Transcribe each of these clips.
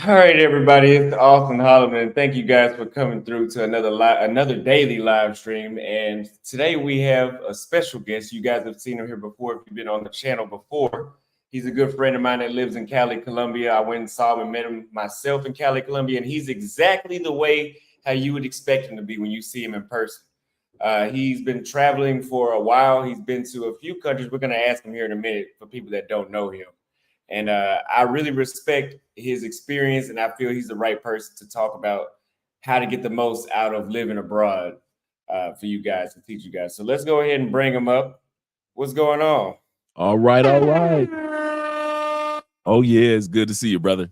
All right, everybody, it's Austin Holloman. Thank you guys for coming through to another daily live stream. And today we have a special guest. You guys have seen him here before if you've been on the channel before. He's a good friend of mine that lives in Cali, Colombia. I went and saw him and met him myself in Cali, Colombia, and he's exactly the way how you would expect him to be when you see him in person. He's been traveling for a while. He's been to a few countries. We're going to ask him here in a minute for people that don't know him. And I really respect his experience, and I feel he's the right person to talk about how to get the most out of living abroad for you guys, to teach you guys. So let's go ahead and bring him up. What's going on? All right, all right. Oh, yeah, it's good to see you, brother.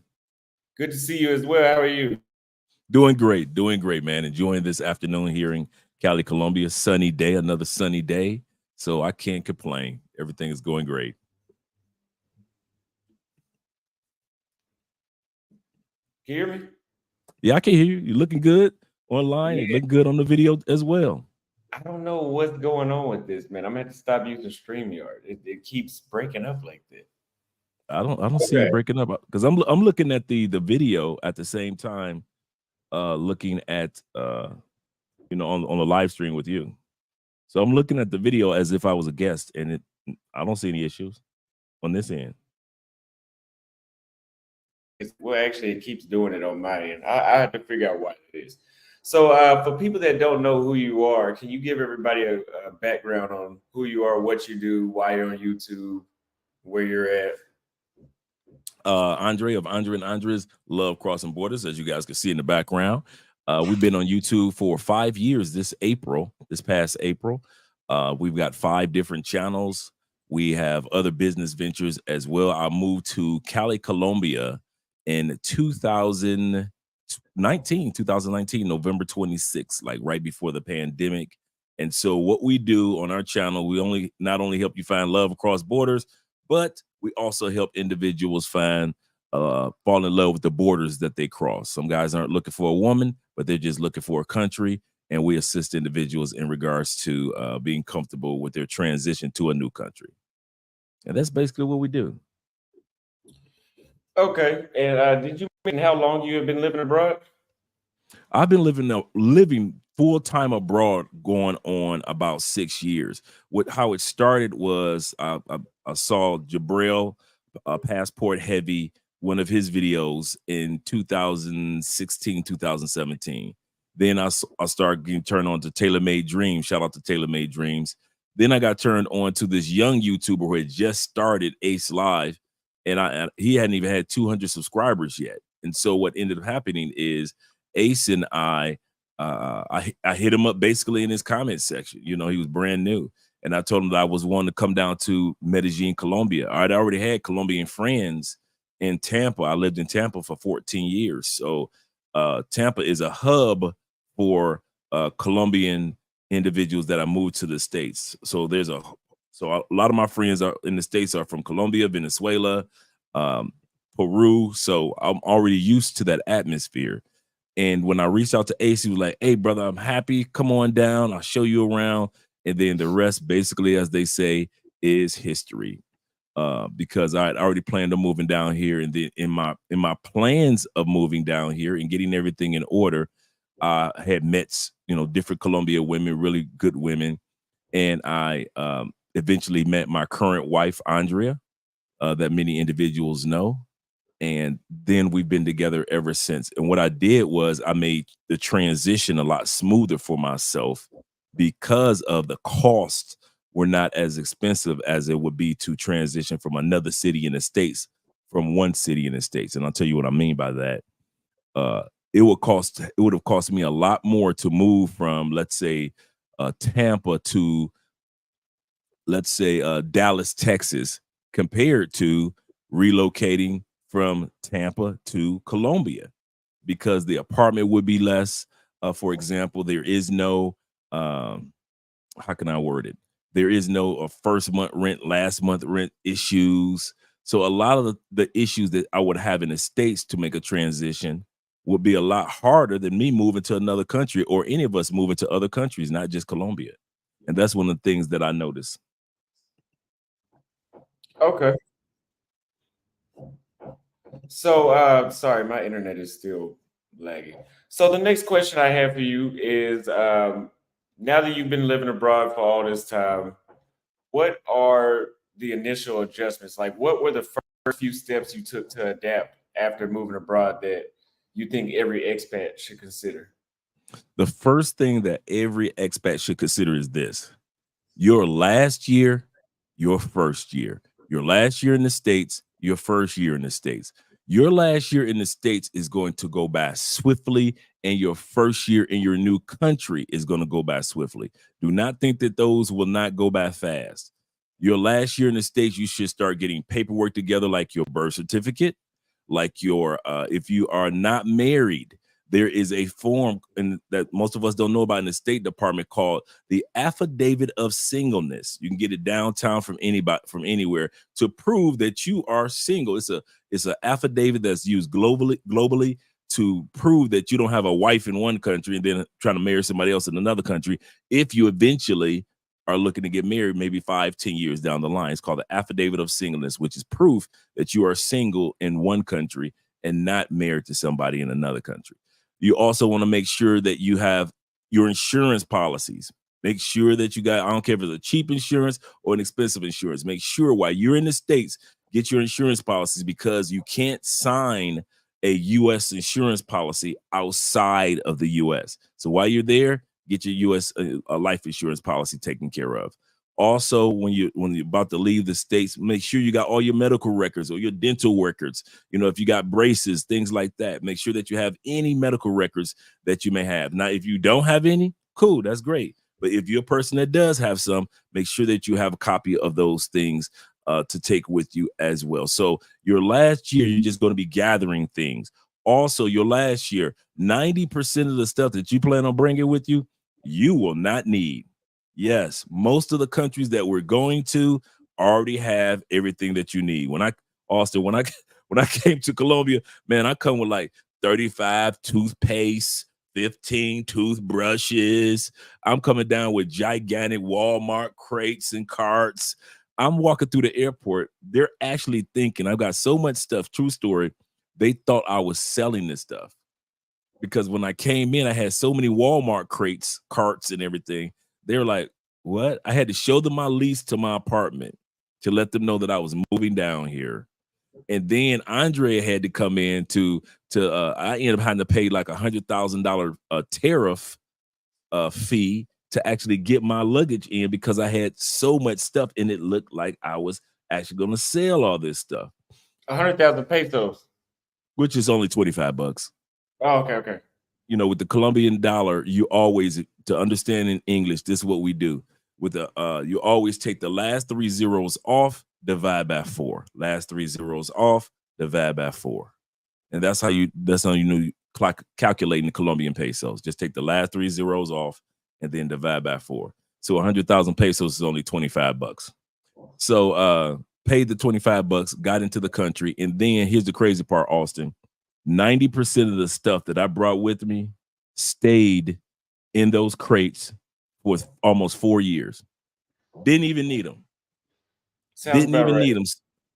Good to see you as well. How are you? Doing great, man. Enjoying this afternoon here in Cali, Colombia. Sunny day, another sunny day. So I can't complain. Everything is going great. Can you hear me? Yeah, I can hear you. You're looking good online. Yeah. You're looking good on the video as well. I don't know what's going on with this, man. I'm gonna have to stop using StreamYard. It keeps breaking up like that. I don't see it breaking up because I'm looking at the video at the same time, looking at on the live stream with you. So I'm looking at the video as if I was a guest, and I don't see any issues on this end. Actually, it keeps doing it on my end. I have to figure out why it is. So for people that don't know who you are, can you give everybody a background on who you are, what you do, why you're on YouTube, where you're at? Andre of Andre and Andres Love Crossing Borders, as you guys can see in the background. We've been on YouTube for 5 years this past April. We've got 5 different channels. We have other business ventures as well. I moved to Cali, Colombia in 2019, November 26th, like right before the pandemic. And so what we do on our channel, we not only help you find love across borders, but we also help individuals fall in love with the borders that they cross. Some guys aren't looking for a woman, but they're just looking for a country. And we assist individuals in regards to being comfortable with their transition to a new country. And that's basically what we do. Okay. And did you mention how long you have been living abroad? I've been living full-time abroad going on about 6 years. How it started was I saw Jabril, Passport Heavy, one of his videos in 2016, 2017. Then I started getting turned on to TaylorMade Dreams. Shout out to TaylorMade Dreams. Then I got turned on to this young YouTuber who had just started Ace Live, and he hadn't even had 200 subscribers yet. And so what ended up happening is Ace and I hit him up basically in his comment section. He was brand new. And I told him that I was wanting to come down to Medellin, Colombia. I'd already had Colombian friends in Tampa. I lived in Tampa for 14 years. So Tampa is a hub for Colombian individuals that I moved to the States. So a lot of my friends are in the States are from Colombia, Venezuela, Peru. So I'm already used to that atmosphere. And when I reached out to Ace, he was like, "Hey, brother, I'm happy. Come on down. I'll show you around." And then the rest, basically, as they say, is history. Because I had already planned on moving down here, and then in my plans of moving down here and getting everything in order, I had met different Colombia women, really good women, and I eventually met my current wife, Andrea, that many individuals know. And then we've been together ever since. And what I did was I made the transition a lot smoother for myself because of the costs were not as expensive as it would be to transition from another city in the States, from one city in the States. And I'll tell you what I mean by that. It would have cost me a lot more to move from, let's say, Tampa to, let's say, Dallas, Texas, compared to relocating from Tampa to Colombia, because the apartment would be less. For example, there is no, how can I word it? There is no first month rent, last month rent issues. So a lot of the issues that I would have in the States to make a transition would be a lot harder than me moving to another country, or any of us moving to other countries, not just Colombia. And that's one of the things that I noticed. Okay. So, sorry, my internet is still lagging. So the next question I have for you is, now that you've been living abroad for all this time, what are the initial adjustments? Like, what were the first few steps you took to adapt after moving abroad that you think every expat should consider? The first thing that every expat should consider is this: your last year, your first year. Your last year in the States, your first year in the States. Your last year in the States is going to go by swiftly, and your first year in your new country is going to go by swiftly. Do not think that those will not go by fast. Your last year in the States, you should start getting paperwork together, like your birth certificate, like your, if you are not married, there is a form that most of us don't know about in the State Department called the affidavit of singleness. You can get it downtown from anybody, from anywhere, to prove that you are single. It's an affidavit that's used globally to prove that you don't have a wife in one country and then trying to marry somebody else in another country. If you eventually are looking to get married, maybe 5-10 years down the line, it's called the affidavit of singleness, which is proof that you are single in one country and not married to somebody in another country. You also want to make sure that you have your insurance policies. Make sure that you got, I don't care if it's a cheap insurance or an expensive insurance. Make sure while you're in the States, get your insurance policies, because you can't sign a U.S. insurance policy outside of the U.S. So while you're there, get your U.S. Life insurance policy taken care of. Also, when you're about to leave the States, make sure you got all your medical records or your dental records. You know, if you got braces, things like that, make sure that you have any medical records that you may have. Now, if you don't have any, cool, that's great. But if you're a person that does have some, make sure that you have a copy of those things to take with you as well. So your last year, you're just going to be gathering things. Also, your last year, 90% of the stuff that you plan on bringing with you, you will not need. Yes, most of the countries that we're going to already have everything that you need. Austin, when I came to Colombia, man, I come with like 35 toothpaste, 15 toothbrushes. I'm coming down with gigantic Walmart crates and carts. I'm walking through the airport. They're actually thinking I've got so much stuff. True story. They thought I was selling this stuff because when I came in, I had so many Walmart crates, carts, and everything. They were like, what? I had to show them my lease to my apartment to let them know that I was moving down here. And then Andrea had to come in to I ended up having to pay like $100,000 tariff fee to actually get my luggage in because I had so much stuff and it looked like I was actually going to sell all this stuff. 100,000 pesos. Which is only $25. Oh, okay. You know, with the Colombian dollar, you always, to understand in English, this is what we do. With the you always take the last 3 zeros off, divide by 4. Last 3 zeros off, divide by 4. And that's how you know calculating the Colombian pesos. Just take the last 3 zeros off and then divide by 4. So 100,000 pesos is only $25. So paid the $25, got into the country, and then here's the crazy part, Austin. 90% of the stuff that I brought with me stayed in those crates for almost 4 years. Didn't even need them. Didn't even need them.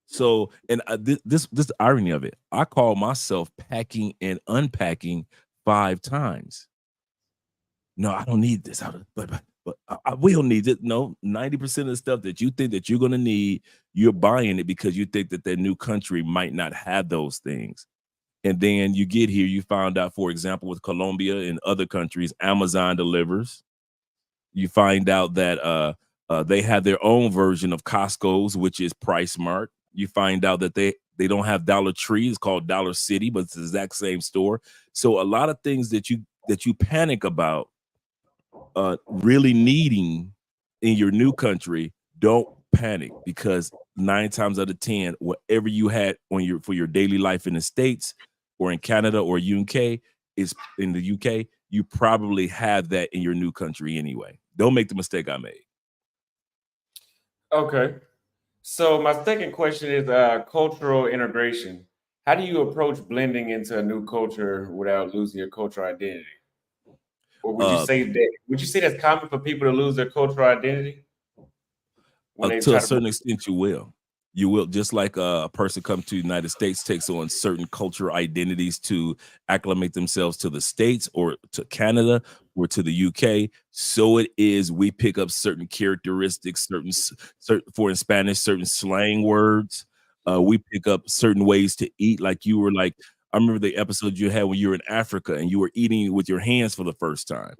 So, and this the irony of it, I call myself packing and unpacking 5 times. No, I don't need this. But I will need it. No, 90% of the stuff that you think that you're going to need, you're buying it because you think that their new country might not have those things. And then you get here, you found out, for example, with Colombia and other countries, Amazon delivers. You find out that they have their own version of Costco's, which is PriceSmart. You find out that they don't have Dollar Tree. It's called Dollar City, but it's the exact same store. So a lot of things that you panic about really needing in your new country, don't panic, because 9 times out of 10, whatever you had for your daily life in the States or in Canada or UK is in the UK, you probably have that in your new country anyway. Don't make the mistake I made. Okay. So my second question is cultural integration. How do you approach blending into a new culture without losing your cultural identity? Or would you say that's common for people to lose their cultural identity? To a certain extent, you will. You will, just like a person come to the United States takes on certain cultural identities to acclimate themselves to the States or to Canada or to the UK. So it is we pick up certain characteristics, certain for in Spanish, certain slang words. We pick up certain ways to eat. Like you were like, I remember the episode you had when you were in Africa and you were eating with your hands for the first time.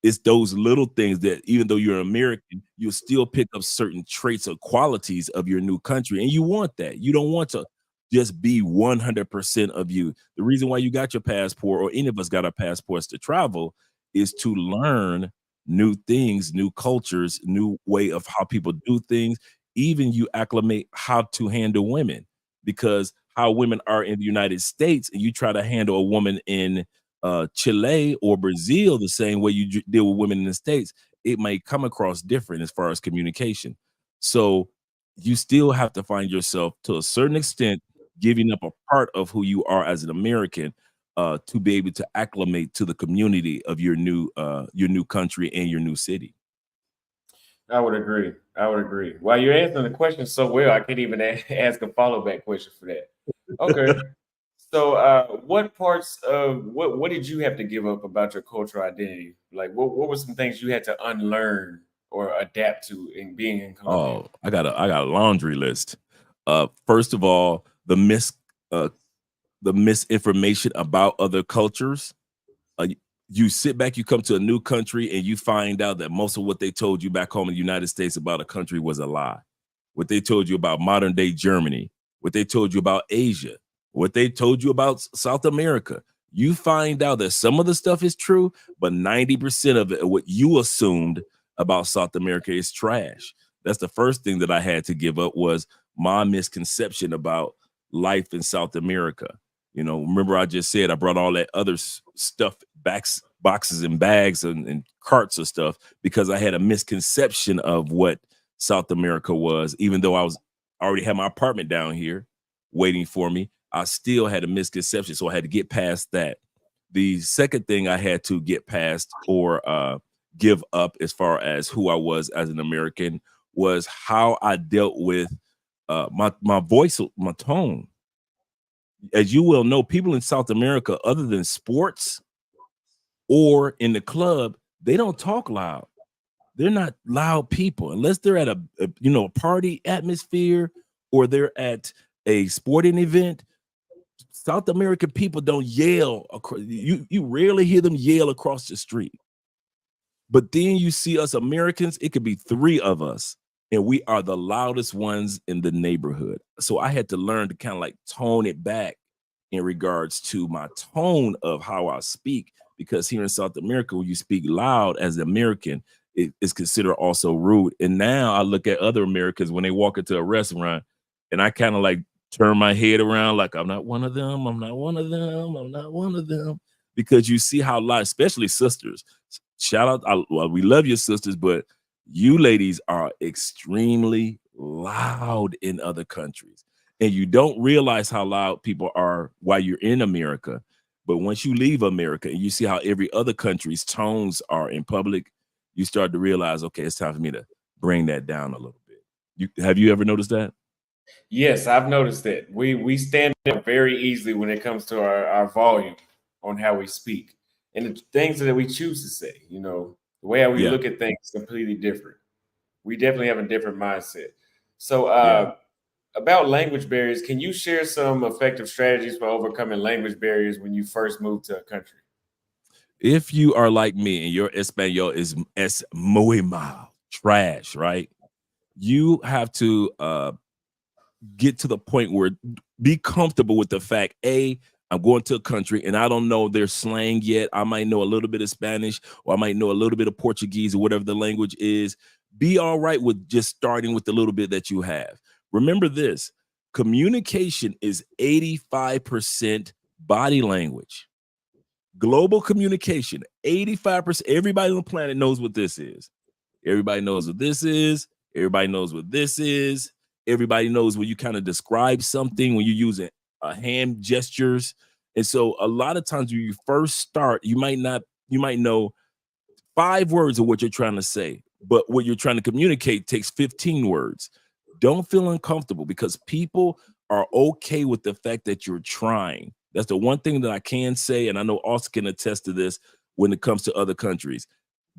It's those little things that even though you're American, you'll still pick up certain traits or qualities of your new country. And you want that. You don't want to just be 100% of you. The reason why you got your passport, or any of us got our passports to travel, is to learn new things, new cultures, new way of how people do things. Even you acclimate how to handle women, because how women are in the United States, and you try to handle a woman in Chile or Brazil the same way you deal with women in the States, it may come across different as far as communication. So you still have to find yourself to a certain extent giving up a part of who you are as an American to be able to acclimate to the community of your new country and your new city. I would agree. I would agree. While you're answering the question so well, I can't even ask a follow back question for that. Okay. So, what parts of what did you have to give up about your cultural identity? Like, what were some things you had to unlearn or adapt to in being in Colombia? Oh, I got a laundry list. First of all, uh, the misinformation about other cultures. uh, you sit back, you come to a new country, and you find out that most of what they told you back home in the United States about a country was a lie. What they told you about modern day Germany, what they told you about Asia, what they told you about South America, you find out that some of the stuff is true, but 90% of it, what you assumed about South America, is trash. That's the first thing that I had to give up, was my misconception about life in South America. Remember I just said I brought all that other stuff, boxes and bags and carts of stuff, because I had a misconception of what South America was. Even though I already had my apartment down here waiting for me, I still had a misconception. So I had to get past that. The second thing I had to get past, or give up as far as who I was as an American, was how I dealt with my voice, my tone. As you will know, people in South America, other than sports or in the club, they don't talk loud. They're not loud people unless they're at a party atmosphere, or they're at a sporting event. South American people don't yell. You rarely hear them yell across the street. But then you see us Americans, it could be three of us, and we are the loudest ones in the neighborhood. So I had to learn to kind of like tone it back in regards to my tone of how I speak, because here in South America, when you speak loud as an American, it is considered also rude. And now I look at other Americans when they walk into a restaurant, and I kind of like turn my head around like, I'm not one of them, I'm not one of them, I'm not one of them. Because you see how loud, especially sisters. Shout out, well, we love your sisters, but you ladies are extremely loud in other countries. And you don't realize how loud people are while you're in America. But once you leave America and you see how every other country's tones are in public, you start to realize, okay, it's time for me to bring that down a little bit. Have you ever noticed that? Yes, I've noticed that we stand out very easily when it comes to our volume on how we speak and the things that we choose to say. The way how we Yeah, look at things is completely different. We definitely have a different mindset. So, yeah. about language barriers, can you share some effective strategies for overcoming language barriers when you first moved to a country? If you are like me and your Espanol is muy mal, trash, right? You have to get to the point where be comfortable with the fact, I'm going to a country and I don't know their slang yet. I might know a little bit of Spanish, or I might know a little bit of Portuguese, or whatever the language is. Be all right with just starting with the little bit that you have. Remember this: communication is 85% body language. Global communication, 85%. Everybody on the planet knows what this is. Everybody knows what this is. Everybody knows what this is. Everybody knows when you kind of describe something, when you're using hand gestures. And so a lot of times when you first start, you might know 5 words of what you're trying to say, but what you're trying to communicate takes 15 words. Don't feel uncomfortable because people are okay with the fact that you're trying. That's the one thing that I can say, and I know Austin can attest to this when it comes to other countries.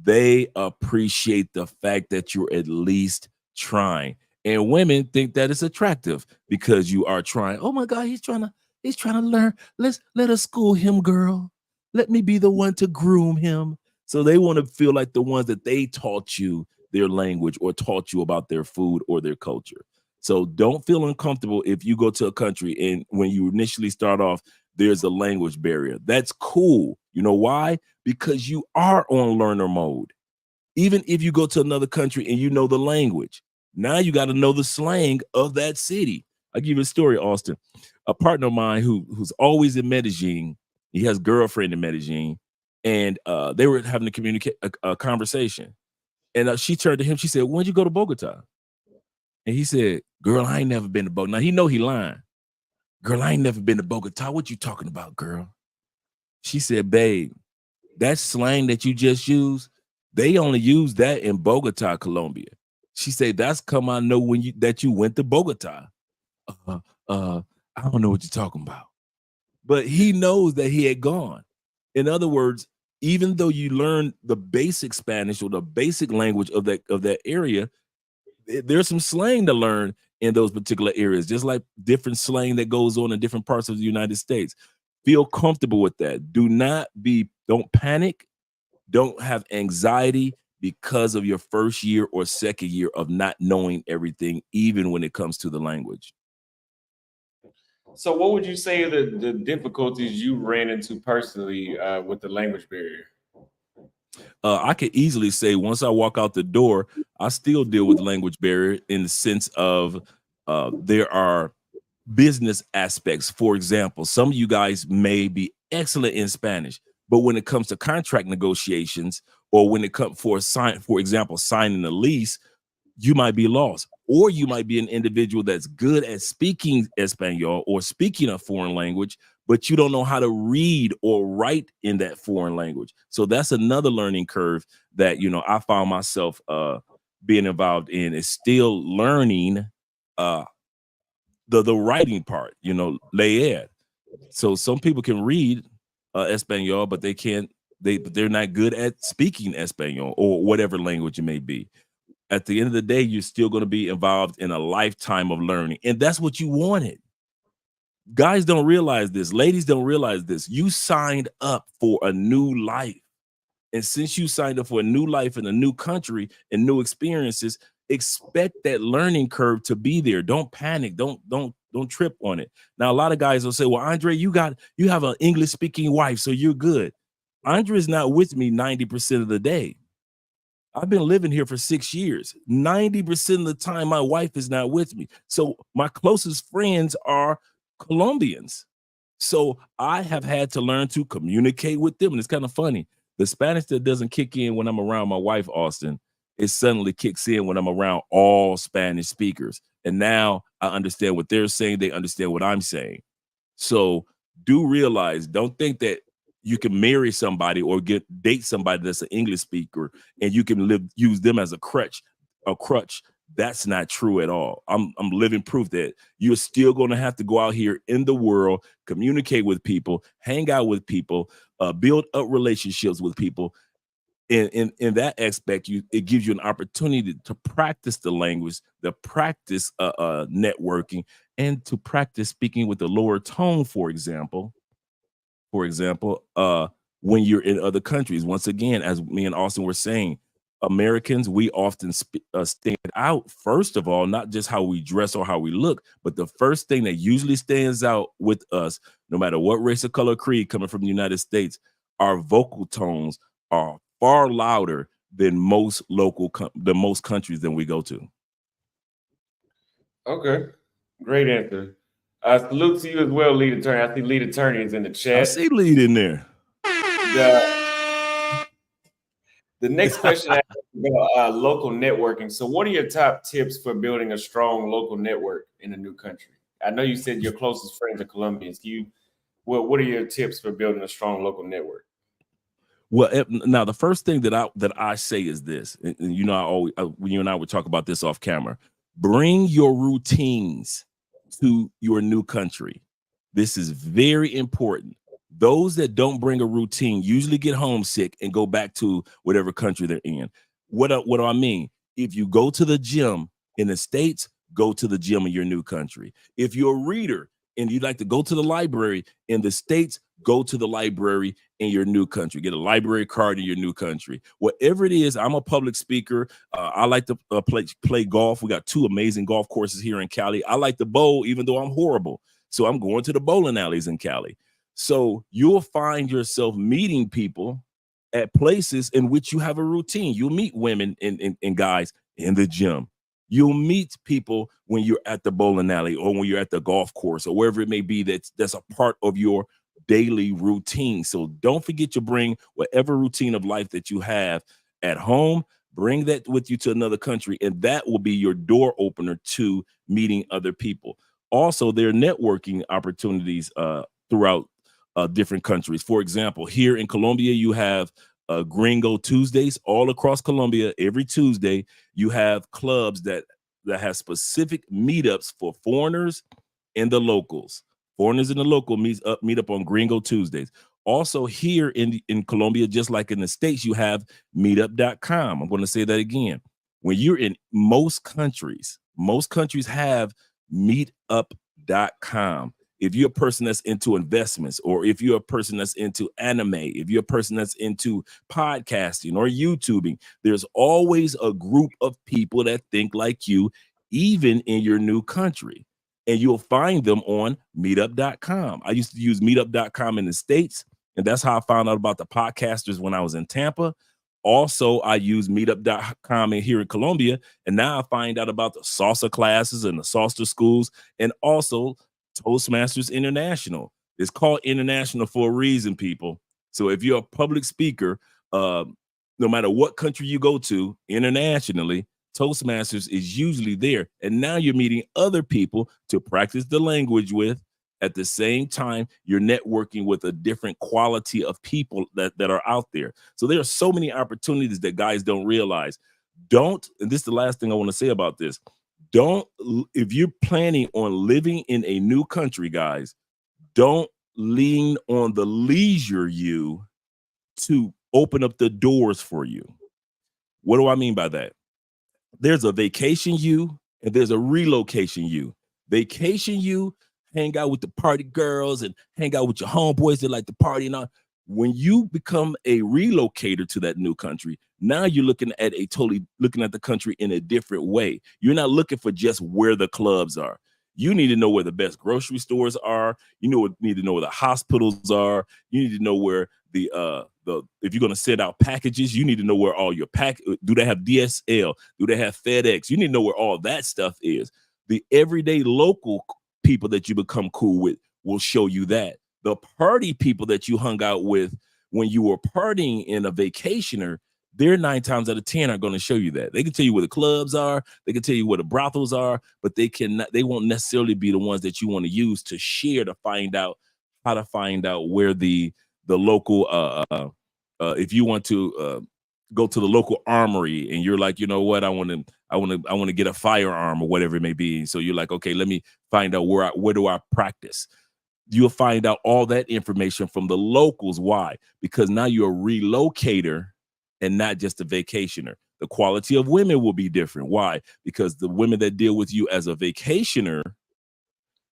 They appreciate the fact that you're at least trying. And women think that it's attractive because you are trying. Oh my God, he's trying to learn. Let us school him, girl. Let me be the one to groom him. So they want to feel like the ones that they taught you their language or taught you about their food or their culture. So don't feel uncomfortable if you go to a country and when you initially start off, there's a language barrier. That's cool. You know why? Because you are on learner mode. Even if you go to another country and you know the language, now you got to know the slang of that city. I'll give you a story, Austin. A partner of mine who's always in Medellin, he has a girlfriend in Medellin, and they were having to communicate a conversation. And she turned to him, she said, "When'd you go to Bogota?" And he said, "Girl, I ain't never been to Bogota." Now he know he lying. "Girl, I ain't never been to Bogota. What you talking about, girl?" She said, "Babe, that slang that you just used, they only use that in Bogota, Colombia." She said, "That's come I know when you went to Bogota." Uh, I don't know what you're talking about. But he knows that he had gone. In other words, even though you learn the basic Spanish or the basic language of that area, there's some slang to learn in those particular areas, just like different slang that goes on in different parts of the United States. Feel comfortable with that. Don't panic. Don't have anxiety because of your first year or second year of not knowing everything, even when it comes to the language. So, what would you say are the difficulties you ran into personally with the language barrier? I could easily say once I walk out the door, I still deal with language barrier in the sense of there are business aspects. For example, some of you guys may be excellent in Spanish, but when it comes to contract negotiations or when it comes for example, signing a lease, you might be lost. Or you might be an individual that's good at speaking Espanol or speaking a foreign language, but you don't know how to read or write in that foreign language. So that's another learning curve that I found myself being involved in, is still learning uh the writing part, leer. So some people can read Espanol, but they're not good at speaking Espanol or whatever language it may be. At the end of the day, you're still going to be involved in a lifetime of learning. And that's what you wanted. Guys don't realize this. Ladies don't realize this. You signed up for a new life. And since you signed up for a new life in a new country and new experiences, expect that learning curve to be there. Don't panic. Don't trip on it. Now, a lot of guys will say, "Well, Andre, you have an English speaking wife, so you're good." Andre is not with me 90% of the day. I've been living here for 6 years. 90% of the time, my wife is not with me. So my closest friends are Colombians. So I have had to learn to communicate with them. And it's kind of funny. The Spanish that doesn't kick in when I'm around my wife, Austin, it suddenly kicks in when I'm around all Spanish speakers. And now I understand what they're saying. They understand what I'm saying. So do realize, don't think that you can marry somebody or date somebody that's an English speaker and you can use them as a crutch. That's not true at all. I'm living proof that you're still going to have to go out here in the world, communicate with people, hang out with people, build up relationships with people. In that aspect, it gives you an opportunity to practice the language, to practice networking, and to practice speaking with a lower tone, for example, when you're in other countries. Once again, as me and Austin were saying, Americans, we often stand out, first of all, not just how we dress or how we look, but the first thing that usually stands out with us, no matter what race or color creed coming from the United States, our vocal tones are far louder than most countries that we go to. Okay, great answer. Salute to you as well, lead attorney. I think lead attorney is in the I chat. see lead in there. The next question I have about local networking. So, what are your top tips for building a strong local network in a new country? I know you said your closest friends are Colombians. What are your tips for building a strong local network? Well, now the first thing that I say is this, and I always, when you and I would talk about this off camera, Bring your routines to your new country. This is very important. Those that don't bring a routine usually get homesick and go back to whatever country they're in. What do I mean? If you go to the gym in the States, go to the gym in your new country. If you're a reader and you'd like to go to the library in the States, go to the library in your new country. Get a library card in your new country. Whatever it is, I'm a public speaker. I like to play golf. We got 2 amazing golf courses here in Cali. I like to bowl, even though I'm horrible. So I'm going to the bowling alleys in Cali. So you'll find yourself meeting people at places in which you have a routine. You'll meet women and guys in the gym. You'll meet people when you're at the bowling alley or when you're at the golf course or wherever it may be that's a part of your daily routine. So don't forget to bring whatever routine of life that you have at home, bring that with you to another country, and that will be your door opener to meeting other people. Also, there are networking opportunities throughout different countries. For example, here in Colombia, you have Gringo Tuesdays all across Colombia. Every Tuesday, you have clubs that have specific meetups for foreigners and the locals. Foreigners and the local meet up on Gringo Tuesdays. Also here in Colombia, just like in the States, you have meetup.com. I'm going to say that again. When you're in most countries have meetup.com. If you're a person that's into investments, or if you're a person that's into anime, if you're a person that's into podcasting or YouTubing, there's always a group of people that think like you, even in your new country. And you'll find them on meetup.com. I used to use meetup.com in the States, and that's how I found out about the podcasters when I was in Tampa. Also, I use meetup.com here in Colombia, and now I find out about the salsa classes and the salsa schools, and also Toastmasters International. It's called international for a reason, people. So if you're a public speaker, no matter what country you go to internationally, Toastmasters is usually there. And now you're meeting other people to practice the language with. At the same time, you're networking with a different quality of people that are out there. So there are so many opportunities that guys don't realize. And this is the last thing I want to say about this. If you're planning on living in a new country, guys, don't lean on the leisure you to open up the doors for you. What do I mean by that? There's a vacation you and there's a relocation you. Vacation you, hang out with the party girls and hang out with your homeboys that like to party and all. When you become a relocator to that new country, now you're looking at the country in a different way. You're not looking for just where the clubs are. You need to know where the best grocery stores are. You need to know where the hospitals are. You need to know where if you're going to send out packages, you need to know where all your do they have DSL? Do they have FedEx? You need to know where all that stuff is. The everyday local people that you become cool with will show you that. The party people that you hung out with when you were partying in a vacationer, they're 9 times out of 10 are going to show you that. They can tell you where the clubs are, they can tell you where the brothels are, but they won't necessarily be the ones that you want to use to share to find out how to find out where the local if you want to go to the local armory and you're like, you know what, I want to get a firearm or whatever it may be. So you're like, okay, let me find out where do I practice. You'll find out all that information from the locals. Why? Because now you're a relocator and not just a vacationer. The quality of women will be different. Why? Because the women that deal with you as a vacationer,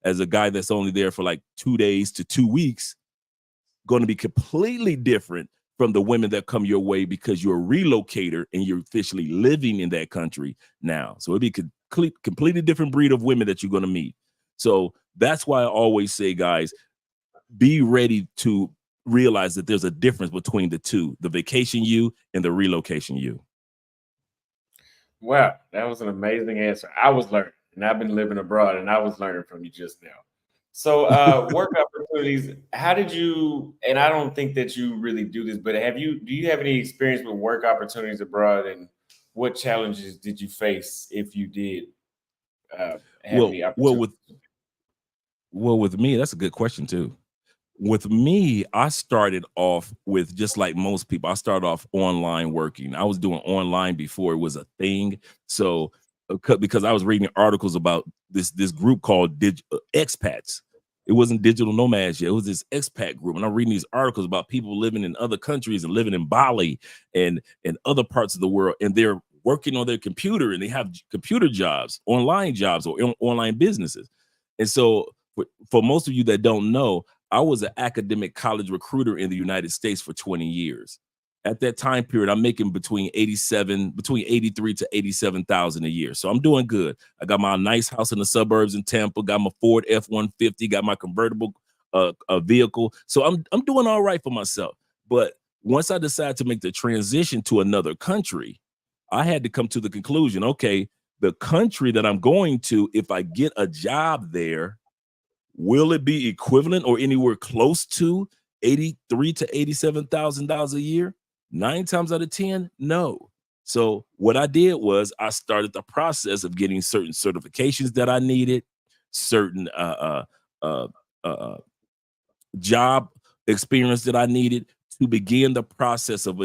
as a guy that's only there for like 2 days to 2 weeks, going to be completely different from the women that come your way because you're a relocator and you're officially living in that country now. So it'd be a completely different breed of women that you're going to meet. So that's why I always say, guys, be ready to realize that there's a difference between the two, the vacation you and the relocation you. Wow, that was an amazing answer. I was learning, and I've been living abroad, and I was learning from you just now. So, work opportunities. How did you? And I don't think that you really do this, but do you have any experience with work opportunities abroad, and what challenges did you face if you did have any opportunities? With me, that's a good question too. With me, I started off with just like most people. I started off online working. I was doing online before it was a thing. So because I was reading articles about this group called expats. It wasn't digital nomads yet. It was this expat group. And I'm reading these articles about people living in other countries and living in Bali and other parts of the world. And they're working on their computer and they have computer jobs, online jobs, or online businesses. And so for most of you that don't know, I was an academic college recruiter in the United States for 20 years. At that time period, I'm making between 83 to 87,000 a year. So I'm doing good. I got my nice house in the suburbs in Tampa, got my Ford F-150, got my convertible vehicle. So I'm doing all right for myself. But once I decided to make the transition to another country, I had to come to the conclusion, okay, the country that I'm going to, if I get a job there, will it be equivalent or anywhere close to $83,000 to $87,000 a year? 9 times out of 10, no. So what I did was I started the process of getting certain certifications that I needed, certain job experience that I needed to begin the process of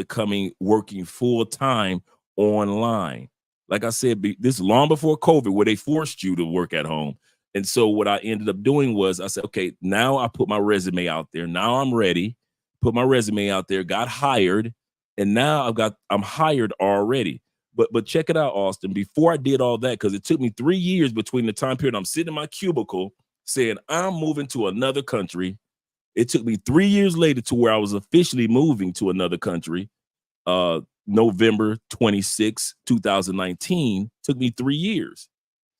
working full time online. Like I said, this long before COVID, where they forced you to work at home. And so what I ended up doing was I said, okay, now I put my resume out there. Now I'm ready. Put my resume out there, got hired, and now I'm hired already. But check it out, Austin. Before I did all that, because it took me 3 years between the time period I'm sitting in my cubicle saying I'm moving to another country. It took me 3 years later to where I was officially moving to another country. November 26, 2019, took me 3 years.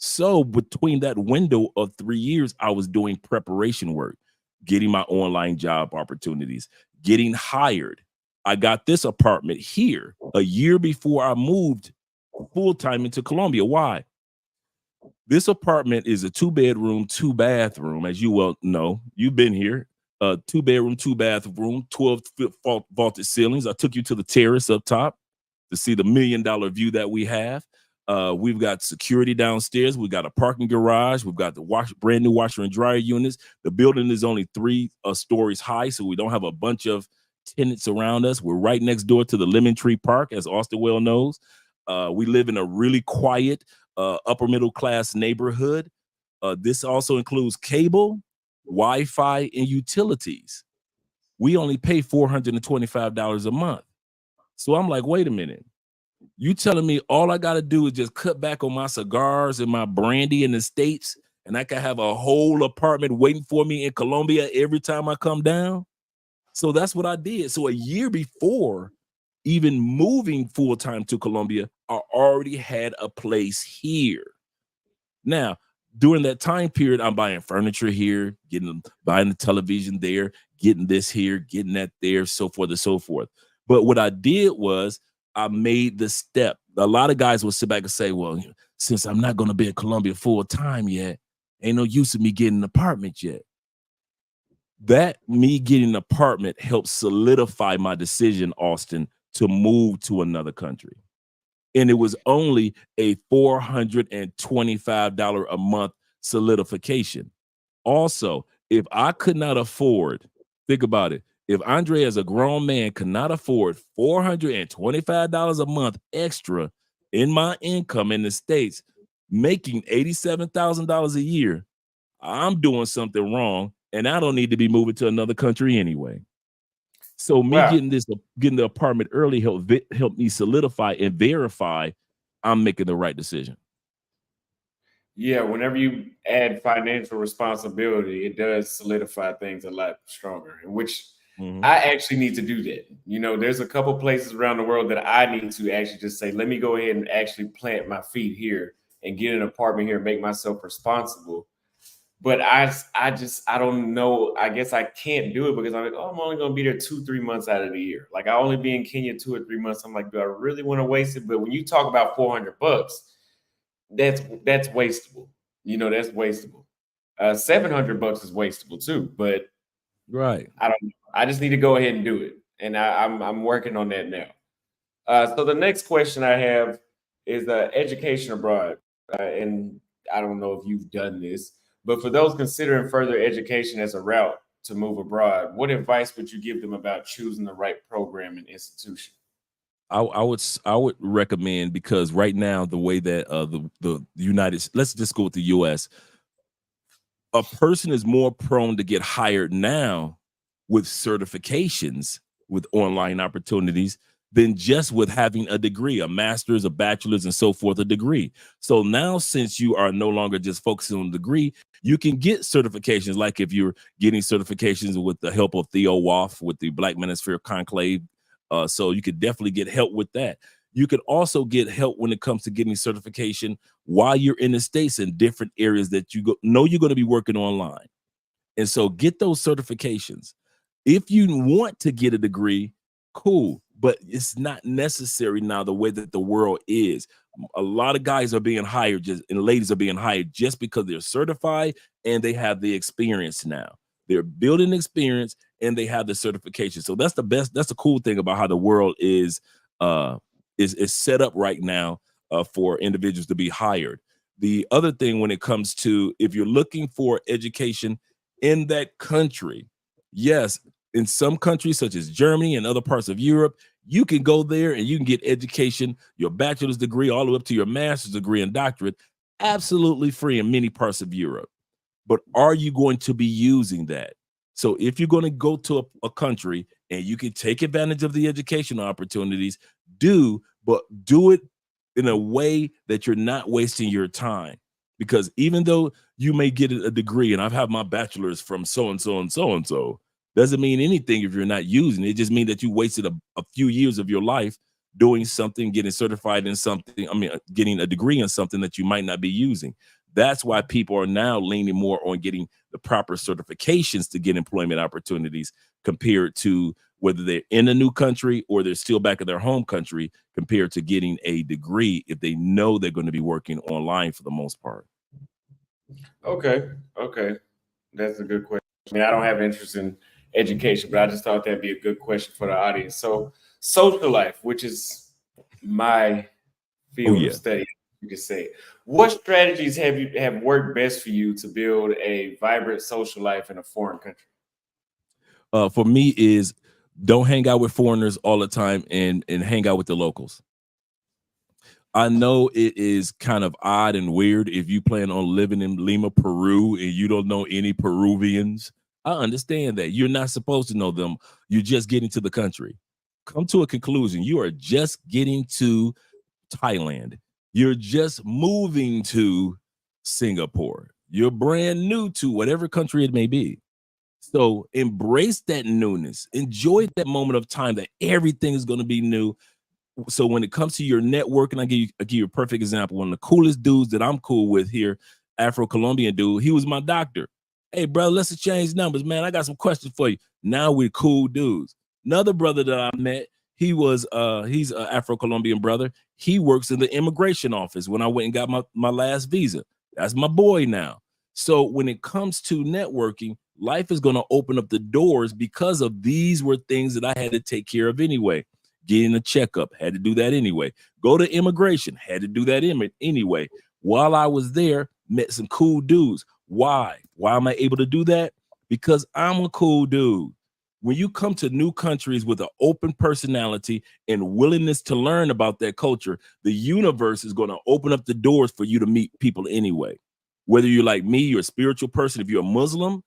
So between that window of 3 years, I was doing preparation work, getting my online job opportunities, getting hired. I got this apartment here a year before I moved full-time into Colombia. Why? This apartment is a 2-bedroom, 2-bathroom, as you well know. You've been here. 2-bedroom, 2-bathroom, 12-foot vaulted ceilings. I took you to the terrace up top to see the $1 million view that we have. We've got security downstairs. We've got a parking garage. We've got the brand new washer and dryer units. The building is only 3 stories high, so we don't have a bunch of tenants around us. We're right next door to the Lemon Tree Park, as Austin well knows. We live in a really quiet, upper middle class neighborhood. This also includes cable, Wi-Fi, and utilities. We only pay $425 a month. So I'm like, wait a minute. You telling me all I got to do is just cut back on my cigars and my brandy in the States, and I can have a whole apartment waiting for me in Colombia every time I come down? So that's what I did. So a year before even moving full-time to Colombia, I already had a place here. Now, during that time period, I'm buying furniture here, buying the television there, getting this here, getting that there, so forth and so forth. But what I did was I made the step. A lot of guys will sit back and say, well, since I'm not going to be in Colombia full time yet, ain't no use of me getting an apartment yet. That me getting an apartment helped solidify my decision, Austin, to move to another country. And it was only a $425 a month solidification. Also, if I could not afford, think about it, if Andre as a grown man could not afford $425 a month extra in my income in the States, making $87,000 a year, I'm doing something wrong, and I don't need to be moving to another country anyway. So me getting the apartment early helped me solidify and verify I'm making the right decision. Yeah, whenever you add financial responsibility, it does solidify things a lot stronger, which I actually need to do that. There's a couple places around the world that I need to actually just say, let me go ahead and actually plant my feet here and get an apartment here and make myself responsible. But I don't know. I guess I can't do it because I'm like, oh, I'm only going to be there 2-3 months out of the year. Like I only be in Kenya 2 or 3 months. I'm like, do I really want to waste it? But when you talk about $400, that's wastable. That's wastable. $700 is wastable too. But right, I just need to go ahead and do it, and I'm working on that now. So the next question I have is education abroad, and I don't know if you've done this. But for those considering further education as a route to move abroad, what advice would you give them about choosing the right program and institution? I would recommend, because right now the way that the let's just go with the US, a person is more prone to get hired now with certifications, with online opportunities, than just with having a degree, a master's, a bachelor's, and so forth, a degree. So now, since you are no longer just focusing on the degree, you can get certifications. Like if you're getting certifications with the help of Theo Wolff with the Black Manosphere Conclave, so you could definitely get help with that. You could also get help when it comes to getting certification while you're in the States in different areas that know you're going to be working online. And so get those certifications. If you want to get a degree, cool, but it's not necessary now the way that the world is. A lot of guys are being hired and ladies are being hired just because they're certified and they have the experience now. They're building experience and they have the certification. So that's the cool thing about how the world is set up right now for individuals to be hired. The other thing, when it comes to, if you're looking for education in that country, yes, in some countries such as Germany and other parts of Europe, you can go there and you can get education, your bachelor's degree, all the way up to your master's degree and doctorate, absolutely free in many parts of Europe. But are you going to be using that? So if you're going to go to a country and you can take advantage of the educational opportunities, but do it in a way that you're not wasting your time. Because even though you may get a degree, and I've had my bachelor's from so-and-so and so-and-so, doesn't mean anything if you're not using it. It just means that you wasted a few years of your life doing something, getting certified in something, getting a degree in something that you might not be using. That's why people are now leaning more on getting the proper certifications to get employment opportunities, compared to whether they're in a new country or they're still back in their home country, compared to getting a degree if they know they're going to be working online for the most part. Okay. That's a good question. I mean, I don't have interest in education, but I just thought that'd be a good question for the audience. So, social life, which is my field of study, you could say. What strategies have worked best for you to build a vibrant social life in a foreign country? For me, is don't hang out with foreigners all the time, and hang out with the locals. I know it is kind of odd and weird if you plan on living in Lima, Peru, and you don't know any Peruvians. I understand that. You're not supposed to know them. You're just getting to the country. Come to a conclusion. You are just getting to Thailand. You're just moving to Singapore. You're brand new to whatever country it may be. So embrace that newness. Enjoy that moment of time that everything is going to be new. So when it comes to your networking, I'll give you a perfect example. One of the coolest dudes that I'm cool with here, Afro-Colombian dude, he was my doctor. Hey, brother, let's exchange numbers, man. I got some questions for you. Now we're cool dudes. Another brother that I met, he's an Afro-Colombian brother. He works in the immigration office when I went and got my last visa. That's my boy now. So when it comes to networking, life is going to open up the doors, because of these were things that I had to take care of anyway. Getting a checkup, had to do that anyway. Go to immigration, had to do that anyway. While I was there, met some cool dudes. Why am I able to do that? Because I'm a cool dude. When you come to new countries with an open personality and willingness to learn about their culture, the universe is going to open up the doors for you to meet people anyway. Whether you're like me, you're a spiritual person. If you're a Muslim,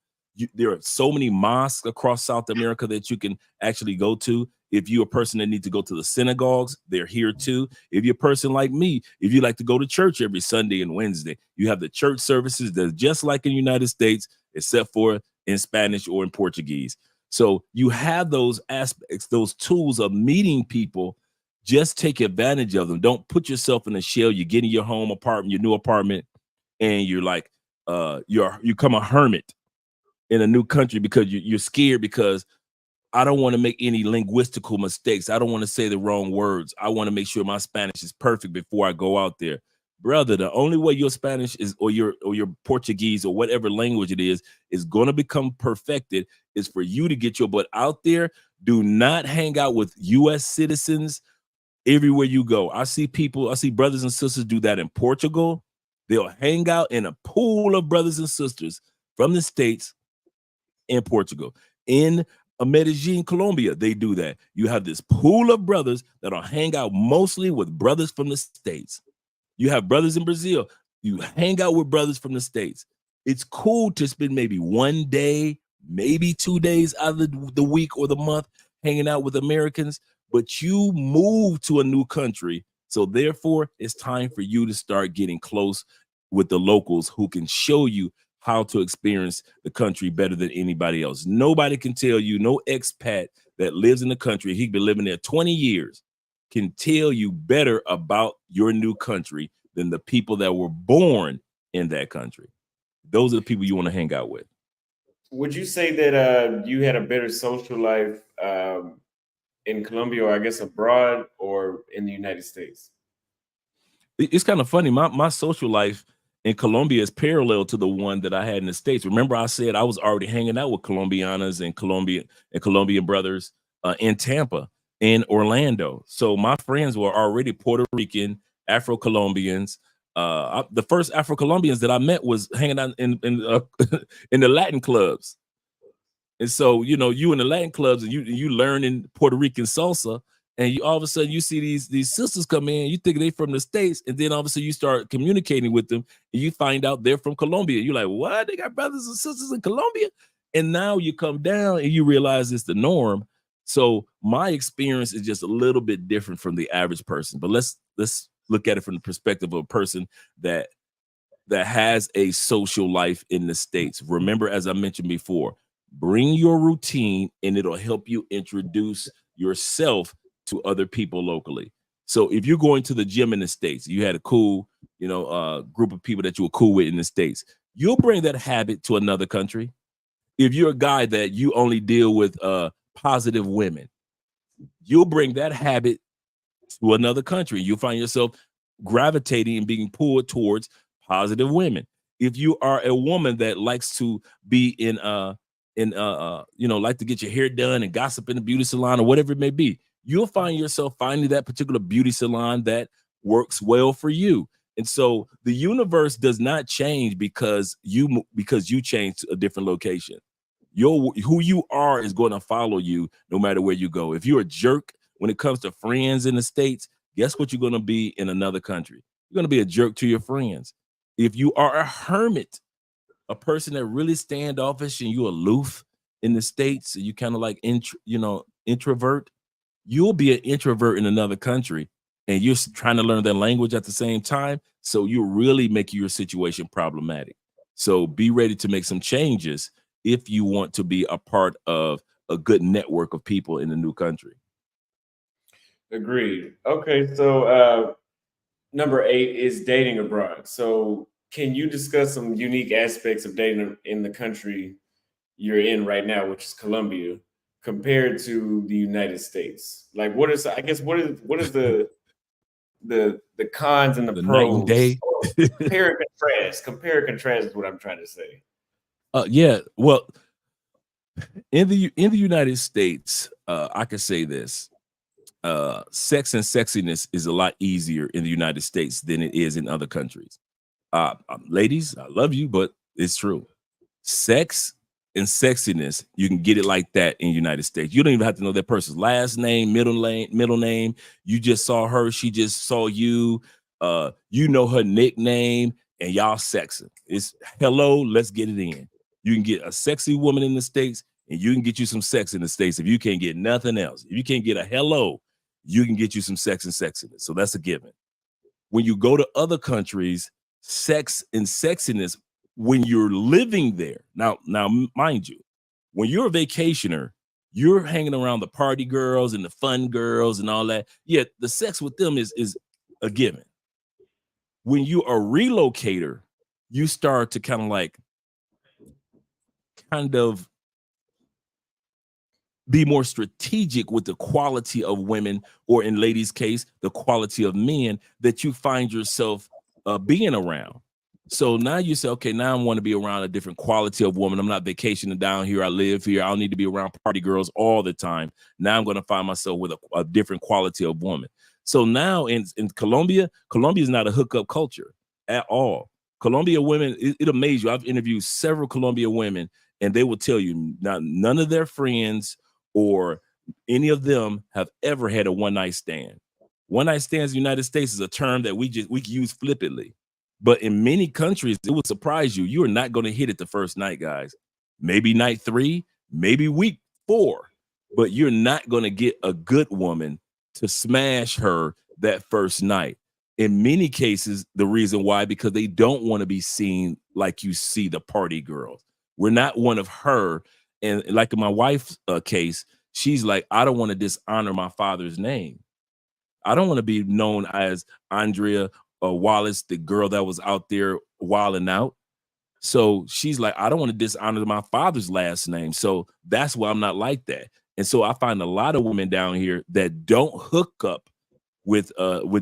there are so many mosques across South America that you can actually go to. If you're a person that needs to go to the synagogues, they're here too. If you're a person like me, if you like to go to church every Sunday and Wednesday, you have the church services that are just like in the United States, except for in Spanish or in Portuguese. So you have those aspects, those tools of meeting people. Just take advantage of them. Don't put yourself in a shell. You get in your home apartment, your new apartment, and you're like, you become a hermit in a new country because you're scared, because I don't want to make any linguistical mistakes. I don't want to say the wrong words. I want to make sure my Spanish is perfect before I go out there. Brother, the only way your Spanish is, or your Portuguese or whatever language it is going to become perfected is for you to get your butt out there. Do not hang out with U.S. citizens everywhere you go. I see brothers and sisters do that in Portugal. They'll hang out in a pool of brothers and sisters from the States in Portugal. In Medellin, Colombia, they do that. You have this pool of brothers that'll hang out mostly with brothers from the States. You have brothers in Brazil. You hang out with brothers from the States. It's cool to spend maybe 1 day, maybe 2 days out of the week or the month hanging out with Americans, but you move to a new country. So therefore, it's time for you to start getting close with the locals who can show you how to experience the country better than anybody else. Nobody can tell you, no expat that lives in the country, he's been living there 20 years, can tell you better about your new country than the people that were born in that country. Those are the people you want to hang out with. Would you say that you had a better social life in Colombia, or I guess abroad, or in the United States? It's kind of funny. My social life in Colombia is parallel to the one that I had in the States. Remember, I said I was already hanging out with Colombianas and Colombian brothers in Tampa, in Orlando. So my friends were already Puerto Rican, Afro-Colombians. The first Afro-Colombians that I met was hanging out in the Latin clubs. And so, you know, you in the Latin clubs and you learn in Puerto Rican salsa, and you all of a sudden you see these sisters come in, you think they from the States, and then all of a sudden you start communicating with them and you find out they're from Colombia. You're like, what? They got brothers and sisters in Colombia? And now you come down and you realize it's the norm. So my experience is just a little bit different from the average person. But let's look at it from the perspective of a person that has a social life in the States. Remember, as I mentioned before, bring your routine and it'll help you introduce yourself to other people locally. So if you're going to the gym in the States, you had a cool, group of people that you were cool with in the States, you'll bring that habit to another country. If you're a guy that you only deal with positive women, you'll bring that habit to another country. You'll find yourself gravitating and being pulled towards positive women. If you are a woman that likes to be like to get your hair done and gossip in the beauty salon or whatever it may be, you'll find yourself finding that particular beauty salon that works well for you. And so the universe does not change because you change to a different location. Who you are is going to follow you no matter where you go. If you're a jerk when it comes to friends in the States, guess what you're going to be in another country? You're going to be a jerk to your friends. If you are a hermit, a person that really standoffish and you aloof in the States, and you kind of like introvert, you'll be an introvert in another country, and you're trying to learn their language at the same time. So you really make your situation problematic. So be ready to make some changes if you want to be a part of a good network of people in the new country. Agreed. Okay, so number 8 is dating abroad. So can you discuss some unique aspects of dating in the country you're in right now, which is Colombia, compared to the United States? Like, what is the cons and the The pros? night and day. Compare and contrast is what I'm trying to say. Yeah. Well, in the United States, I can say this: sex and sexiness is a lot easier in the United States than it is in other countries. Ladies, I love you, but it's true. Sex and sexiness, you can get it like that in the United States. You don't even have to know that person's last name, middle name. You just saw her, she just saw you. You know her nickname, and y'all sexing. It's hello, let's get it in. You can get a sexy woman in the States, and you can get you some sex in the States if you can't get nothing else. If you can't get a hello, you can get you some sex and sexiness. So that's a given. When you go to other countries, sex and sexiness, when you're living there, now mind you, when you're a vacationer, you're hanging around the party girls and the fun girls and all that. Yeah, the sex with them is a given. When you are a relocator, you start to kind of be more strategic with the quality of women, or in ladies' case, the quality of men that you find yourself being around. So now you say, okay, now I want to be around a different quality of woman. I'm not vacationing down here. I live here. I don't need to be around party girls all the time. Now I'm going to find myself with a different quality of woman. So now in Colombia is not a hookup culture at all. Colombia women, it amazes you. I've interviewed several Colombia women, and they will tell you none of their friends or any of them have ever had a one-night stand. One-night stands in the United States is a term that we use flippantly. But in many countries, it would surprise you. You are not going to hit it the first night, guys. Maybe night 3, maybe week 4, but you're not going to get a good woman to smash her that first night. In many cases, the reason why, because they don't want to be seen like you see the party girls. We're not one of her. And like in my wife's case, she's like, I don't want to dishonor my father's name. I don't want to be known as Andrea Wallace, the girl that was out there wilding out. So she's like, I don't want to dishonor my father's last name. So that's why I'm not like that. And so I find a lot of women down here that don't hook up with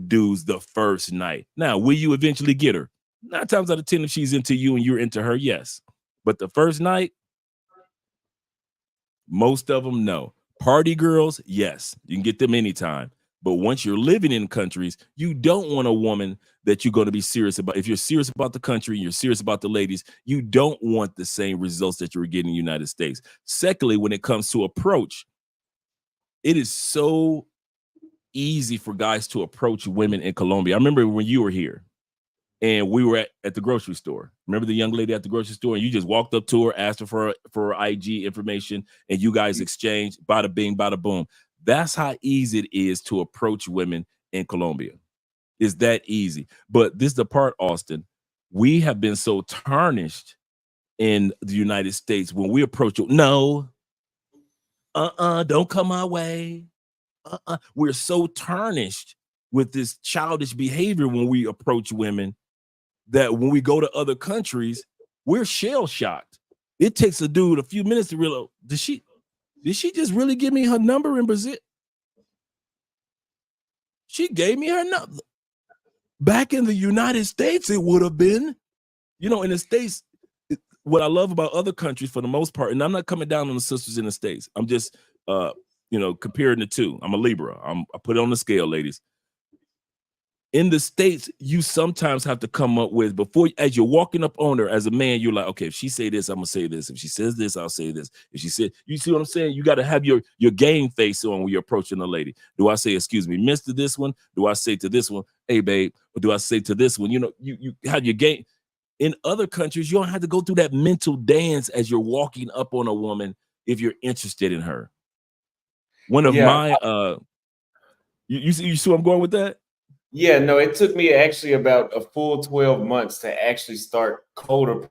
dudes the first night. Now, will you eventually get her? 9 times out of 10, if she's into you and you're into her, yes. But the first night, most of them, no. Party girls, yes, you can get them anytime. But once you're living in countries, you don't want a woman that you're going to be serious about. If you're serious about the country, you're serious about the ladies, you don't want the same results that you were getting in the United States. Secondly, when it comes to approach, it is so easy for guys to approach women in Colombia. I remember when you were here and we were at the grocery store. Remember the young lady at the grocery store, and you just walked up to her, asked her for her IG information, and you guys exchanged, bada bing, bada boom. That's how easy it is to approach women in Colombia. It's that easy. But this is the part, Austin. We have been so tarnished in the United States when we approach you. No, don't come my way. We're so tarnished with this childish behavior when we approach women that when we go to other countries, we're shell shocked. It takes a dude a few minutes to realize, did she just really give me her number in Brazil? She gave me her number. Back in the United States, it would have been, in the States, what I love about other countries for the most part, and I'm not coming down on the sisters in the States. I'm just, comparing the two. I'm a Libra. I put it on the scale, ladies. In the States, you sometimes have to come up with, before, as you're walking up on her as a man, you're like, okay, if she say this, I'm gonna say this. If she says this, I'll say this. If she said, you see what I'm saying? You got to have your game face on when you're approaching a lady. Do I say, excuse me, mister, this one? Do I say to this one, hey, babe? Or do I say to this one? You have your game. In other countries, you don't have to go through that mental dance as you're walking up on a woman if you're interested in her. One of my, you see where I'm going with that? Yeah, no, it took me actually about a full 12 months to actually start cold.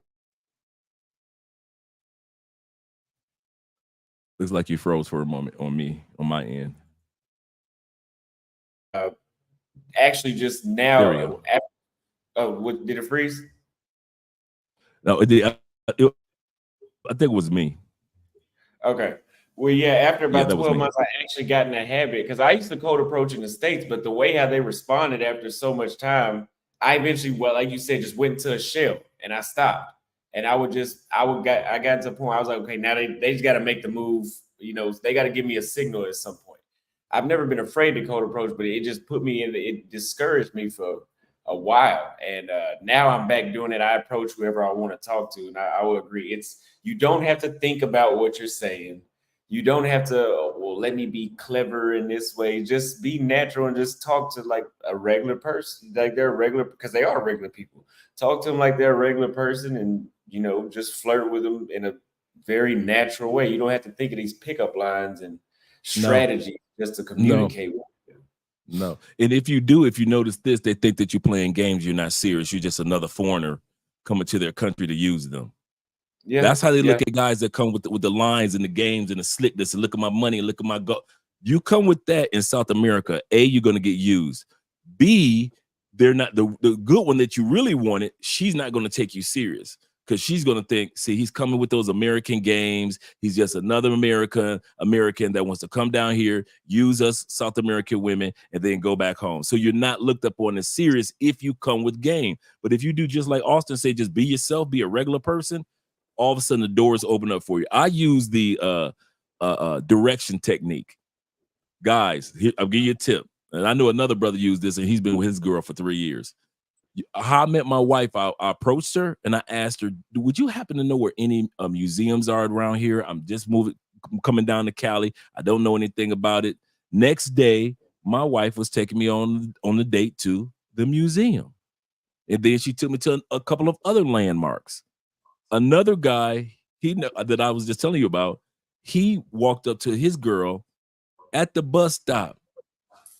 Looks like you froze for a moment on my end. Actually, just now. What did it freeze? No, it did. I think it was me. Okay. Well, yeah, after about 12 months, I actually got in a habit because I used to cold approach in the States, but the way how they responded after so much time, I eventually, like you said, just went into a shell and I stopped. And I got to the point I was like, okay, now they just got to make the move. They got to give me a signal at some point. I've never been afraid to cold approach, but it just put me it discouraged me for a while. And now I'm back doing it. I approach whoever I want to talk to. And I will agree. You don't have to think about what you're saying. You don't have to, let me be clever in this way. Just be natural and just talk to like a regular person. Like they're regular, because they are regular people. Talk to them like they're a regular person and, just flirt with them in a very natural way. You don't have to think of these pickup lines and strategies just to communicate with them. No. And if you notice this, they think that you're playing games. You're not serious. You're just another foreigner coming to their country to use them. Yeah, that's how they look at guys that come with the lines and the games and the slickness and look at my money, look at my go. You come with that in South America, A, you're going to get used. B, they're not the good one that you really wanted. She's not going to take you serious because she's going to think, see, he's coming with those American games. He's just another American that wants to come down here, use us South American women, and then go back home. So you're not looked upon as serious if you come with game. But if you do just like Austin said, just be yourself, be a regular person, all of a sudden the doors open up for you. I use the direction technique. Guys, I'll give you a tip. And I know another brother used this, and he's been with his girl for 3 years. How I met my wife, I approached her and I asked her, would you happen to know where any museums are around here? I'm just moving. coming down to Cali. I don't know anything about it. Next day, my wife was taking me on the date to the museum. And then she took me to a couple of other landmarks. Another guy that I was just telling you about, he walked up to his girl at the bus stop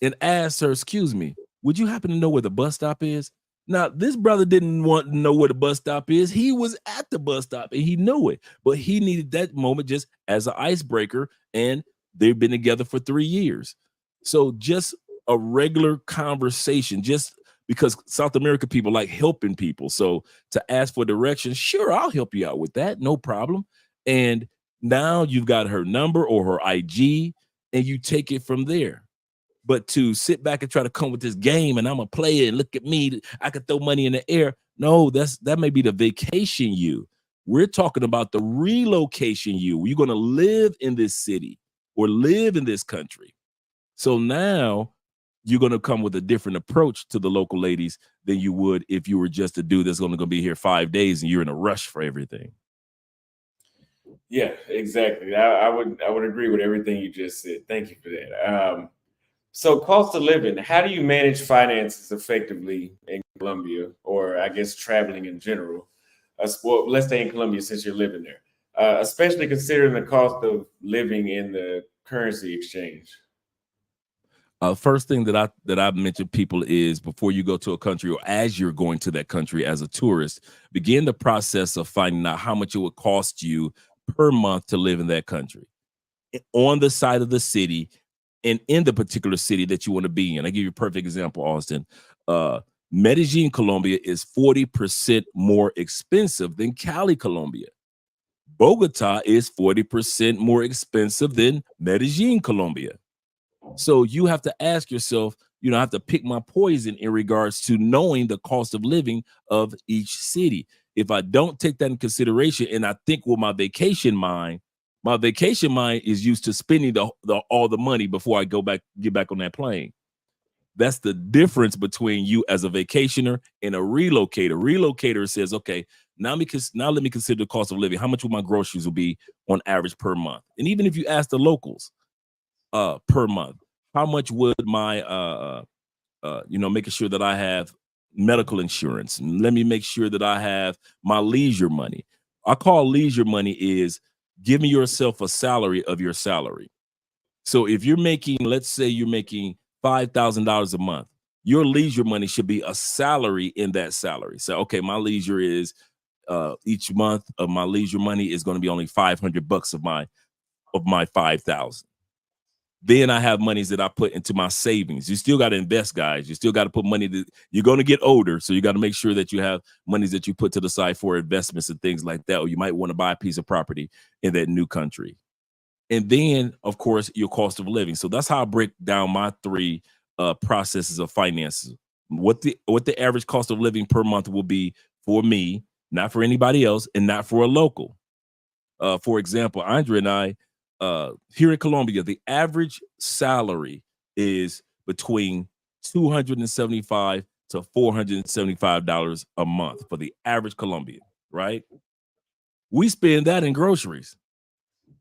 and asked her, "Excuse me, would you happen to know where the bus stop is?" Now, this brother didn't want to know where the bus stop is. He was at the bus stop and he knew it, but he needed that moment just as an icebreaker. And they've been together for 3 years. So just a regular conversation, just because South American people like helping people. So to ask for directions, sure, I'll help you out with that. No problem. And now you've got her number or her IG and you take it from there. But to sit back and try to come with this game and I'm a player and look at me, I could throw money in the air. No, that may be the vacation you. We're talking about the relocation you. You're going to live in this city or live in this country. So now you're going to come with a different approach to the local ladies than you would if you were just a dude that's going to be here 5 days and you're in a rush for everything. Yeah, exactly. I would agree with everything you just said. Thank you for that. So cost of living, how do you manage finances effectively in Colombia, or I guess traveling in general? Well, let's stay in Colombia since you're living there, especially considering the cost of living in the currency exchange. First thing that I've mentioned people is before you go to a country or as you're going to that country as a tourist, begin the process of finding out how much it would cost you per month to live in that country on the side of the city and in the particular city that you want to be in. I give you a perfect example, Austin. Medellin, Colombia is 40% more expensive than Cali, Colombia. Bogota is 40% more expensive than Medellin, Colombia. So you have to ask yourself, I have to pick my poison in regards to knowing the cost of living of each city. If I don't take that in consideration and I think with my vacation mind is used to spending all the money before I get back on that plane. That's the difference between you as a vacationer and a relocator. Relocator says, okay, now let me consider the cost of living. How much will my groceries will be on average per month? And even if you ask the locals per month, how much would my making sure that I have medical insurance? Let me make sure that I have my leisure money. I call leisure money is giving yourself a salary of your salary. So if you're making, let's say you're making $5,000 a month, your leisure money should be a salary in that salary. So, okay, my leisure is each month of my leisure money is going to be only $500 of my 5,000. Then I have monies that I put into my savings. You still got to invest, guys. You still got to put money that you're going to get older. So you got to make sure that you have monies that you put to the side for investments and things like that. Or you might want to buy a piece of property in that new country. And then, of course, your cost of living. So that's how I break down my three processes of finances. What the average cost of living per month will be for me, not for anybody else, and not for a local. For example, Andre and I, here in Colombia, the average salary is between $275 to $475 a month for the average Colombian, right? We spend that in groceries.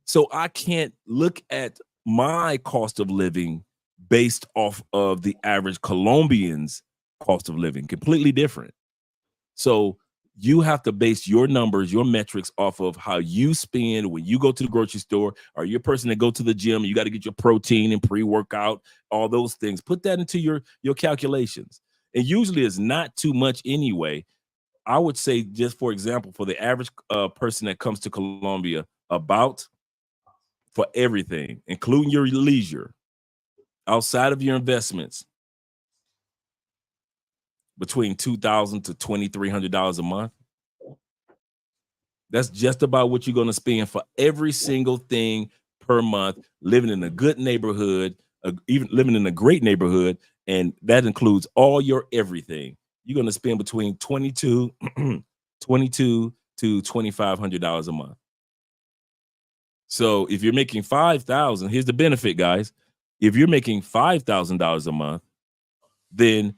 So I can't look at my cost of living based off of the average Colombian's cost of living, completely different. So you have to base your numbers, your metrics off of how you spend when you go to the grocery store, or you're a person that go to the gym. You got to get your protein and pre-workout, all those things. Put that into your calculations. And usually it's not too much anyway. I would say, just for example, for the average person that comes to Colombia, about for everything, including your leisure, outside of your investments, between $2,000 to $2,300 a month. That's just about what you're going to spend for every single thing per month, living in a good neighborhood, even living in a great neighborhood. And that includes all your everything. You're going to spend between $2,200 to $2,500 a month. So if you're making $5,000, here's the benefit, guys. If you're making $5,000 a month, then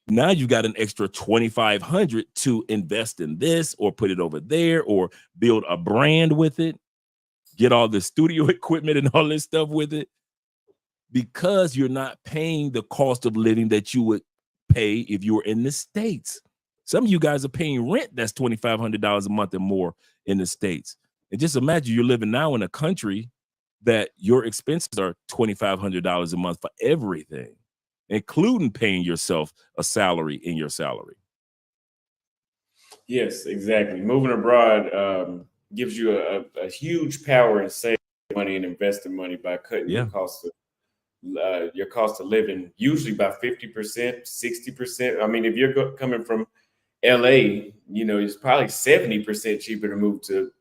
now you got an extra $2,500 to invest in this or put it over there or build a brand with it. get all the studio equipment and all this stuff with it, because you're not paying the cost of living that you would pay if you were in the States. Some of you guys are paying rent that's $2,500 a month and more in the States. And just imagine you're living now in a country that your expenses are $2,500 a month for everything, including paying yourself a salary in your salary. Yes, exactly. Moving abroad gives you a huge power in saving money and investing money by cutting Yeah. your cost of living, usually by 50%, 60%. I mean, if you're coming from LA, you know, it's probably 70% cheaper to move to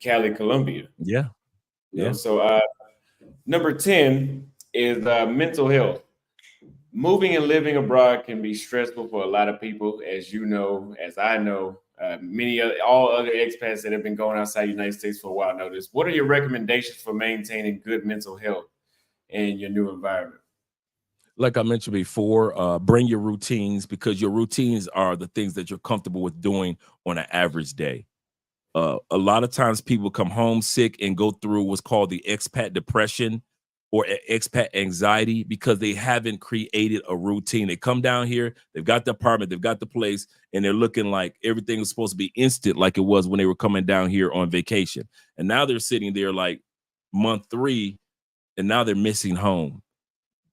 Cali, Colombia. Yeah. You know, Yeah. so number 10 is mental health. Moving and living abroad can be stressful for a lot of people, as you know, as I know. All other expats that have been going outside the United States for a while know this. What are your recommendations for maintaining good mental health in your new environment? Like I mentioned before, bring your routines, because your routines are the things that you're comfortable with doing on an average day. A lot of times people come home sick and go through what's called the expat depression or expat anxiety because they haven't created a routine. They come down here, they've got the apartment, they've got the place, and they're looking like everything was supposed to be instant, like it was when they were coming down here on vacation. And now they're sitting there like month 3, and now they're missing home.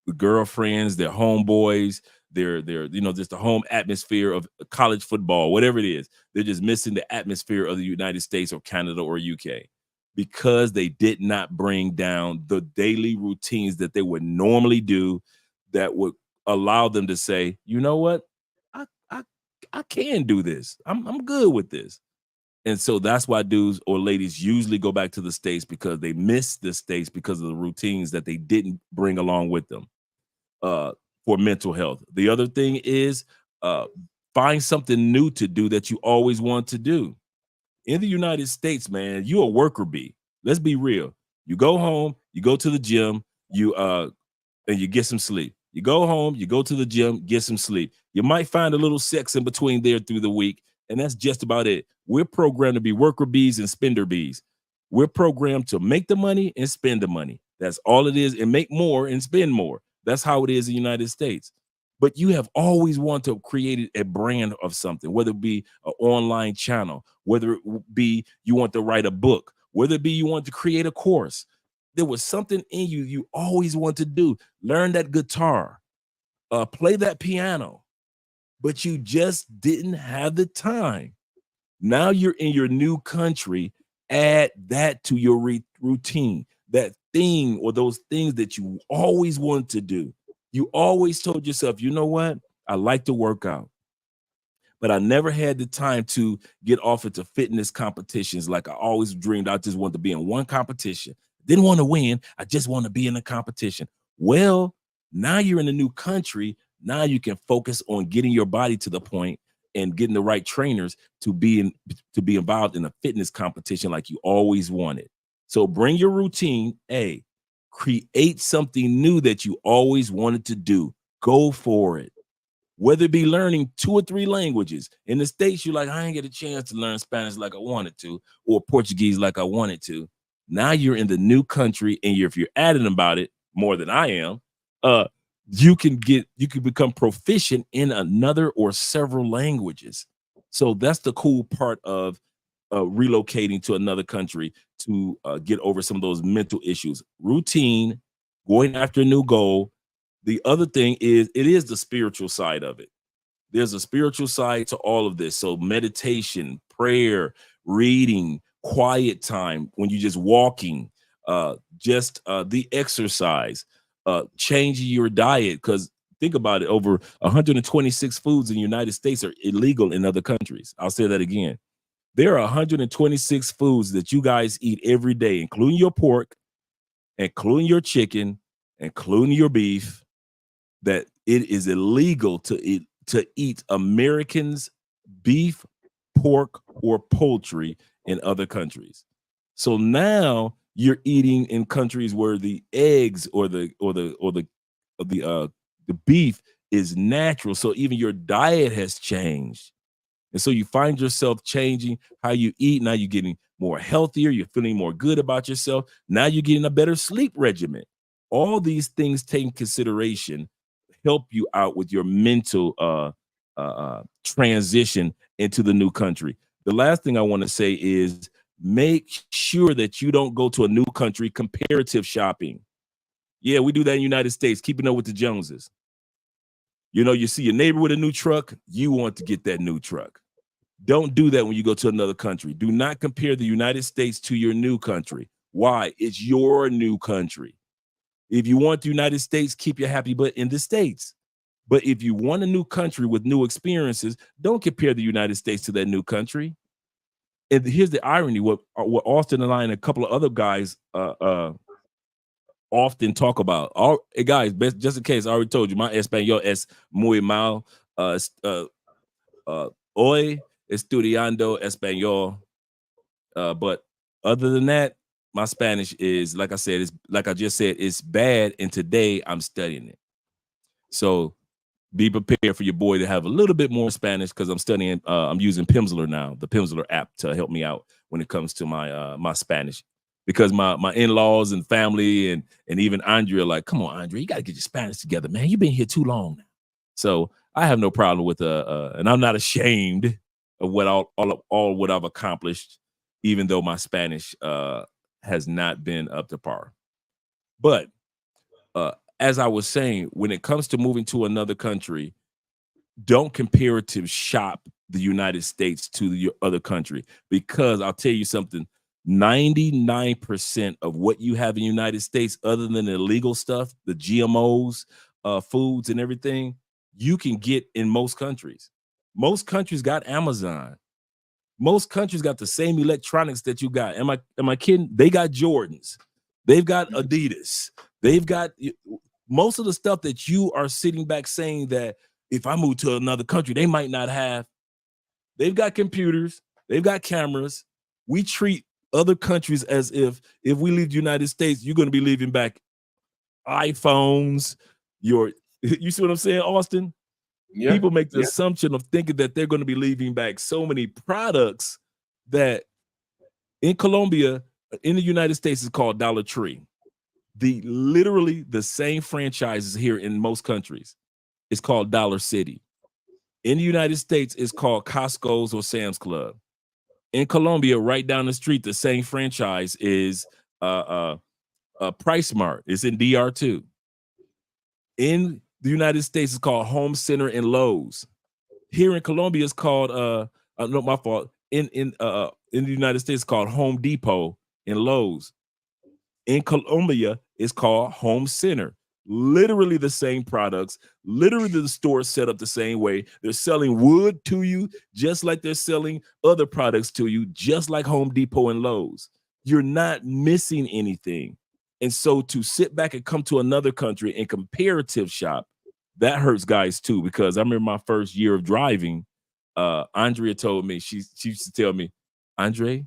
The girlfriends, their homeboys, their just the home atmosphere of college football, whatever it is. They're just missing the atmosphere of the United States or Canada or UK because they did not bring down the daily routines that they would normally do that would allow them to say, you know what, I I, I can do this. I'm good with this. And so that's why dudes or ladies usually go back to the States, because they miss the States because of the routines that they didn't bring along with them. For mental health. The other thing is find something new to do that you always want to do. In the United States, man, you're a worker bee. Let's be real. You go home, you go to the gym, and you get some sleep. You go home, you go to the gym, get some sleep. You might find a little sex in between there through the week, and that's just about it. We're programmed to be worker bees and spender bees. We're programmed to make the money and spend the money. That's all it is, and make more and spend more. That's how it is in the United States. But you have always wanted to create a brand of something, whether it be an online channel, whether it be you want to write a book, whether it be you want to create a course. There was something in you always want to do. Learn that guitar, play that piano, but you just didn't have the time. Now you're in your new country. Add that to your routine, that thing or those things that you always wanted to do. You always told yourself, you know what? I like to work out, but I never had the time to get off into fitness competitions like I always dreamed. I just wanted to be in one competition. Didn't want to win. I just want to be in a competition. Well, now you're in a new country. Now you can focus on getting your body to the point and getting the right trainers to be involved in a fitness competition like you always wanted. So bring your routine. Create something new that you always wanted to do. Go for it. Whether it be learning 2 or 3 languages. In the States, you're like, I ain't get a chance to learn Spanish like I wanted to, or Portuguese like I wanted to. Now you're in the new country, and if you're adding about it more than I am, you can become proficient in another or several languages. So that's the cool part of relocating to another country to get over some of those mental issues. Routine, going after a new goal. The other thing is, it is the spiritual side of it. There's a spiritual side to all of this. So meditation, prayer, reading, quiet time when you're just walking, the exercise, changing your diet. Because think about it, over 126 foods in the United States are illegal in other countries. I'll say that again. There are 126 foods that you guys eat every day, including your pork, including your chicken, including your beef, that it is illegal to eat Americans' beef, pork, or poultry in other countries. So now you're eating in countries where the eggs or the beef is natural. So even your diet has changed. And so you find yourself changing how you eat. Now you're getting more healthier. You're feeling more good about yourself. Now you're getting a better sleep regimen. All these things taken consideration help you out with your mental transition into the new country. The last thing I want to say is make sure that you don't go to a new country comparative shopping. Yeah, we do that in the United States, keeping up with the Joneses. You know, you see your neighbor with a new truck, you want to get that new truck. Don't do that when you go to another country. Do not compare the United States to your new country. Why? It's your new country. If you want the United States, keep your happy butt in the States. But if you want a new country with new experiences, don't compare the United States to that new country. And here's the irony: what Austin and I and a couple of other guys often talk about. Hey guys, just in case, I already told you, my español es muy mal. Hoy estudiando español. But other than that, my Spanish is, like I said, it's bad. And today I'm studying it. So be prepared for your boy to have a little bit more Spanish, because I'm studying. I'm using Pimsleur now, the Pimsleur app, to help me out when it comes to my Spanish, because my in-laws and family and even Andrea are like, come on, Andrea, you got to get your Spanish together, man. You've been here too long now. So I have no problem with and I'm not ashamed of what all what I've accomplished, even though my Spanish has not been up to par. But as I was saying, when it comes to moving to another country, don't comparative shop the United States to your other country, because I'll tell you something, 99% of what you have in the United States, other than the illegal stuff, the GMOs, foods and everything, you can get in most countries. Most countries got Amazon. Most countries got the same electronics that you got. Am I kidding? They got Jordans. They've got Adidas. They've got most of the stuff that you are sitting back saying that if I move to another country, they might not have. They've got computers. They've got cameras. We treat other countries as if we leave the United States, you're going to be leaving back iPhones. You see what I'm saying, Austin? Yeah. People make the assumption of thinking that they're going to be leaving back so many products that in Colombia, in the United States, is called Dollar Tree. Literally the same franchises here in most countries. It's called Dollar City. In the United States, it's called Costco's or Sam's Club. In Colombia, right down the street, the same franchise is Price Mart. It's in DR2. In the United States, it's called Home Center and Lowe's. Here in Colombia, it's called no, my fault. In the United States, it's called Home Depot and Lowe's. In Colombia, it's called Home Center. Literally the same products, literally the store set up the same way. They're selling wood to you just like they're selling other products to you, just like Home Depot and Lowe's. You're not missing anything. And so to sit back and come to another country and comparative shop, that hurts guys too, because I remember my first year of driving, Andrea told me, she used to tell me, Andre,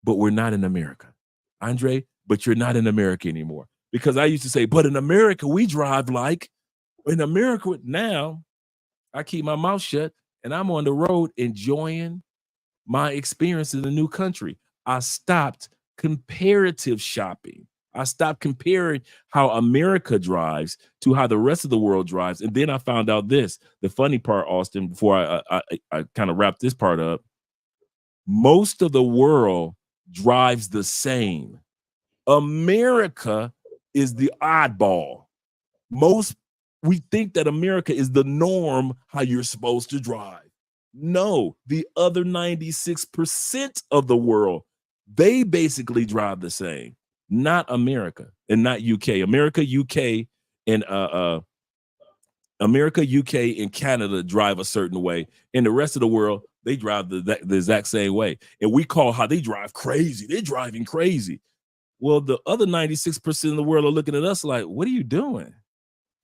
but we're not in America. Andre, but you're not in America anymore. Because I used to say, but in America, we drive like, in America, now I keep my mouth shut and I'm on the road enjoying my experience in a new country. I stopped comparative shopping. I stopped comparing how America drives to how the rest of the world drives. And then I found out this, the funny part, Austin, before I kind of wrap this part up, most of the world drives the same. America is the oddball. We think that America is the norm, how you're supposed to drive. No, the other 96% of the world, they basically drive the same. Not America and not UK. America, UK, and Canada drive a certain way, and the rest of the world, they drive the exact same way. And we call how they drive crazy. They're driving crazy. Well, the other 96% of the world are looking at us like, what are you doing?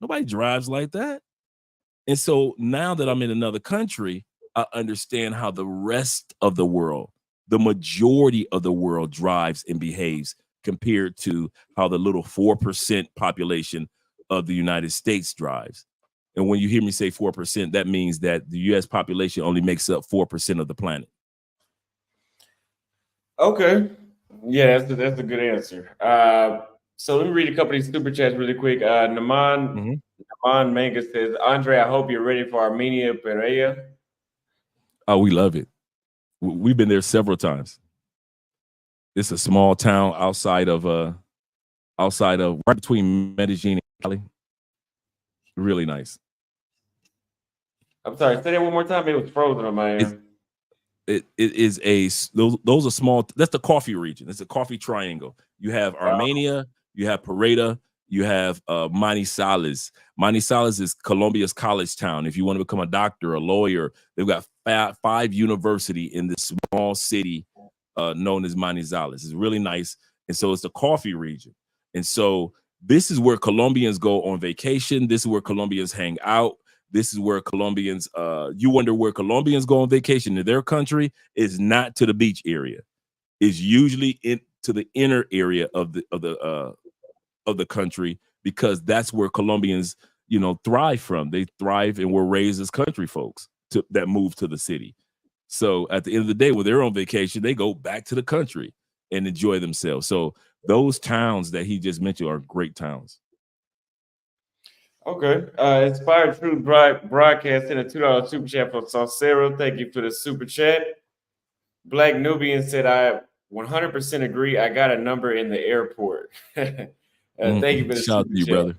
Nobody drives like that. And so now that I'm in another country, I understand how the rest of the world, the majority of the world drives and behaves compared to how the little 4% population of the United States drives. And when you hear me say 4%, that means that the U.S. population only makes up 4% of the planet. Okay. Yeah, that's a good answer. So let me read a couple of these super chats really quick. Naman Manga says, Andre, I hope you're ready for Armenia Pereira. Oh, we love it. We've been there several times. It's a small town outside of right between Medellin and Cali. Really nice. I'm sorry, say that one more time. It was frozen on my end. It is those are small. That's the coffee region. It's a coffee triangle. You have Armenia, you have Pereira, you have Manizales. Manizales is Colombia's college town. If you want to become a doctor, a lawyer, they've got five university in this small city known as Manizales. It's really nice, and so it's the coffee region. And so this is where Colombians go on vacation. This is where Colombians hang out. This is where Colombians, you wonder where Colombians go on vacation to their country is not to the beach area. It's usually into the inner area of the country, because that's where Colombians, thrive from. They thrive and were raised as country folks that move to the city. So at the end of the day, when they're on vacation, they go back to the country and enjoy themselves. So those towns that he just mentioned are great towns. Okay. Inspired Truth Broadcast in a $2 super chat from Salcero. Thank you for the super chat. Black Nubian said, I 100% agree. I got a number in the airport. Thank you for the shout out to you, chat.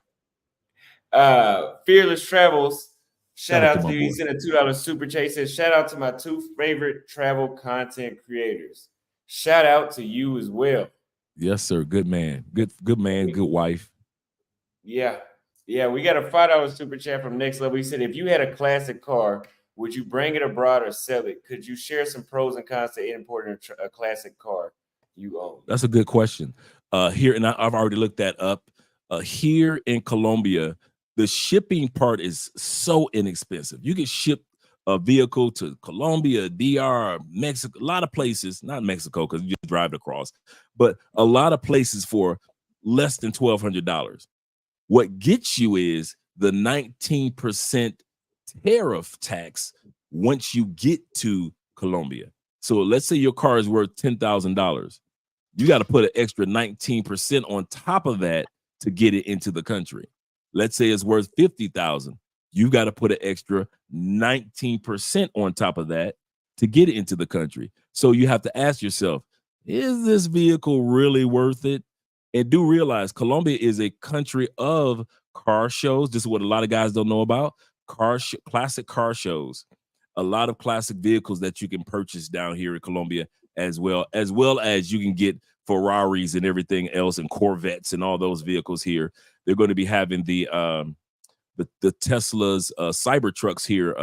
brother. Fearless Travels. Shout out to you. boy. He sent a $2 super chat. He says, shout out to my two favorite travel content creators. Shout out to you as well. Yes, sir. Good man. Good man. Good wife. Yeah. Yeah, we got a $5 super chat from Next Level. He said, if you had a classic car, would you bring it abroad or sell it? Could you share some pros and cons to importing a classic car you own? That's a good question. Here, and I've already looked that up. Here in Colombia, the shipping part is so inexpensive. You can ship a vehicle to Colombia, DR, Mexico, a lot of places, not Mexico because you just drive it across, but a lot of places for less than $1,200. What gets you is the 19% tariff tax once you get to Colombia. So let's say your car is worth $10,000. You got to put an extra 19% on top of that to get it into the country. Let's say it's worth $50,000. You got to put an extra 19% on top of that to get it into the country. So you have to ask yourself, is this vehicle really worth it? And do realize Colombia is a country of car shows. This is what a lot of guys don't know about. Classic car shows. A lot of classic vehicles that you can purchase down here in Colombia, as well as you can get Ferraris and everything else, and Corvettes and all those vehicles here. They're going to be having the Tesla's Cybertrucks here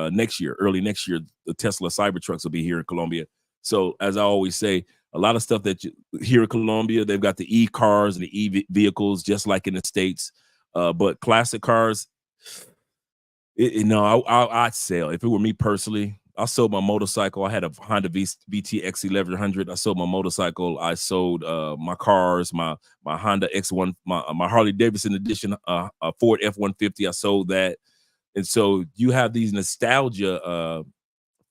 early next year. The Tesla Cybertrucks will be here in Colombia. So as I always say, a lot of stuff that here in Colombia, they've got the e-cars and the e-vehicles, just like in the States. But classic cars, I'd sell. If it were me personally, I sold my motorcycle. I had a Honda VTX 1100. I sold my motorcycle. I sold my cars, my Honda X1, my Harley Davidson edition, a Ford F-150. I sold that. And so you have these nostalgia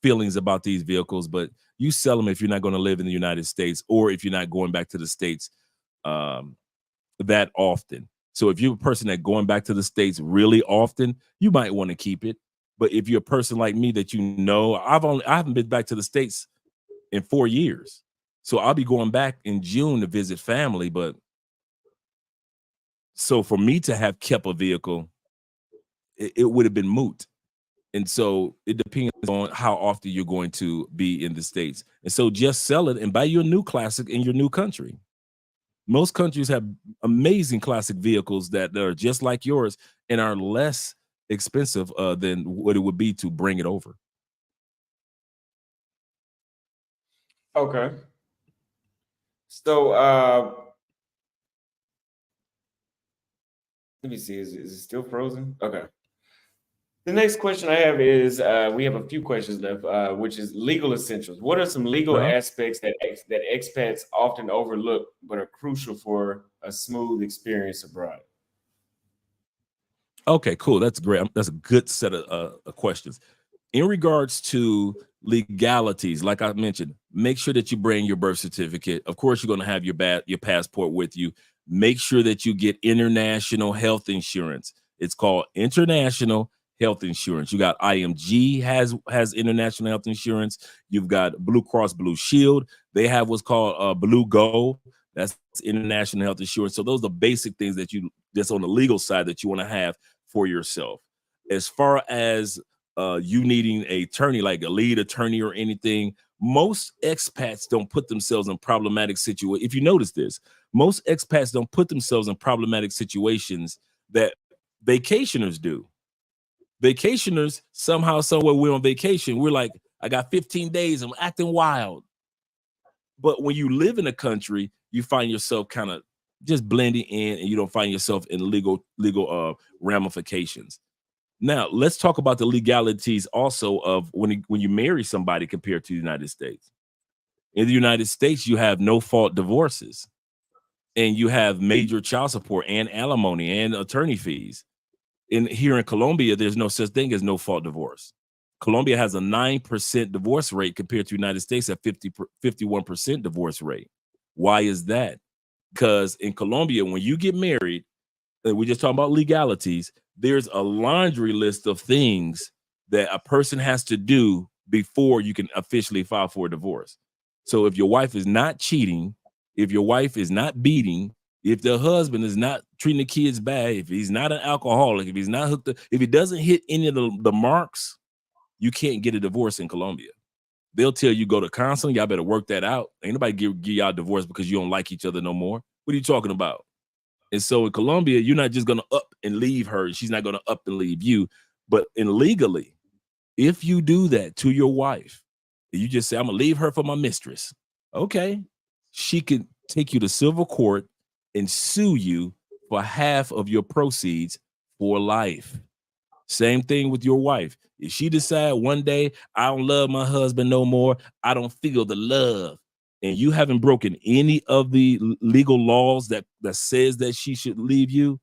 feelings about these vehicles, but you sell them if you're not going to live in the United States, or if you're not going back to the States that often. So if you're a person that going back to the States really often, you might want to keep it. But if you're a person like me that I haven't been back to the States in 4 years. So I'll be going back in June to visit family. But so for me to have kept a vehicle, it would have been moot. And so it depends on how often you're going to be in the States. And so just sell it and buy you a new classic in your new country. Most countries have amazing classic vehicles that are just like yours and are less expensive than what it would be to bring it over. Okay. So let me see. Is it still frozen? Okay. The next question I have is, we have a few questions left, which is legal essentials. What are some legal aspects that expats often overlook but are crucial for a smooth experience abroad? Okay, cool. That's great. That's a good set of questions. In regards to legalities, like I mentioned, make sure that you bring your birth certificate. Of course, you're going to have your passport with you. Make sure that you get international health insurance. It's called international health insurance. You got IMG has international health insurance. You've got Blue Cross Blue Shield. They have what's called Blue Go. That's international health insurance. So those are the basic things that's on the legal side that you want to have for yourself. As far as you needing a attorney, like a lead attorney or anything, most expats don't put themselves in problematic situations. If you notice this, most expats don't put themselves in problematic situations that vacationers do. Vacationers, somehow, somewhere, we're on vacation. We're like, I got 15 days, I'm acting wild. But when you live in a country, you find yourself kind of just blending in, and you don't find yourself in legal ramifications. Now, let's talk about the legalities also of when you marry somebody compared to the United States. In the United States, you have no fault divorces, and you have major child support and alimony and attorney fees. Here in Colombia, there's no such thing as no fault divorce. Colombia has a 9% divorce rate compared to the United States at 51% divorce rate. Why is that? Because in Colombia, when you get married, and we're just talking about legalities, there's a laundry list of things that a person has to do before you can officially file for a divorce. So if your wife is not cheating, if your wife is not beating, if the husband is not treating the kids bad, if he's not an alcoholic, if he's not hooked up, if he doesn't hit any of the marks, you can't get a divorce in Colombia. They'll tell you go to counseling, y'all better work that out. Ain't nobody give y'all a divorce because you don't like each other no more. What are you talking about? And so in Colombia, you're not just going to up and leave her. She's not going to up and leave you. But legally, if you do that to your wife, you just say, I'm going to leave her for my mistress. Okay. She can take you to civil court and sue you for half of your proceeds for life. Same thing with your wife. If she decide one day, I don't love my husband no more, I don't feel the love, and you haven't broken any of the legal laws that says that she should leave you,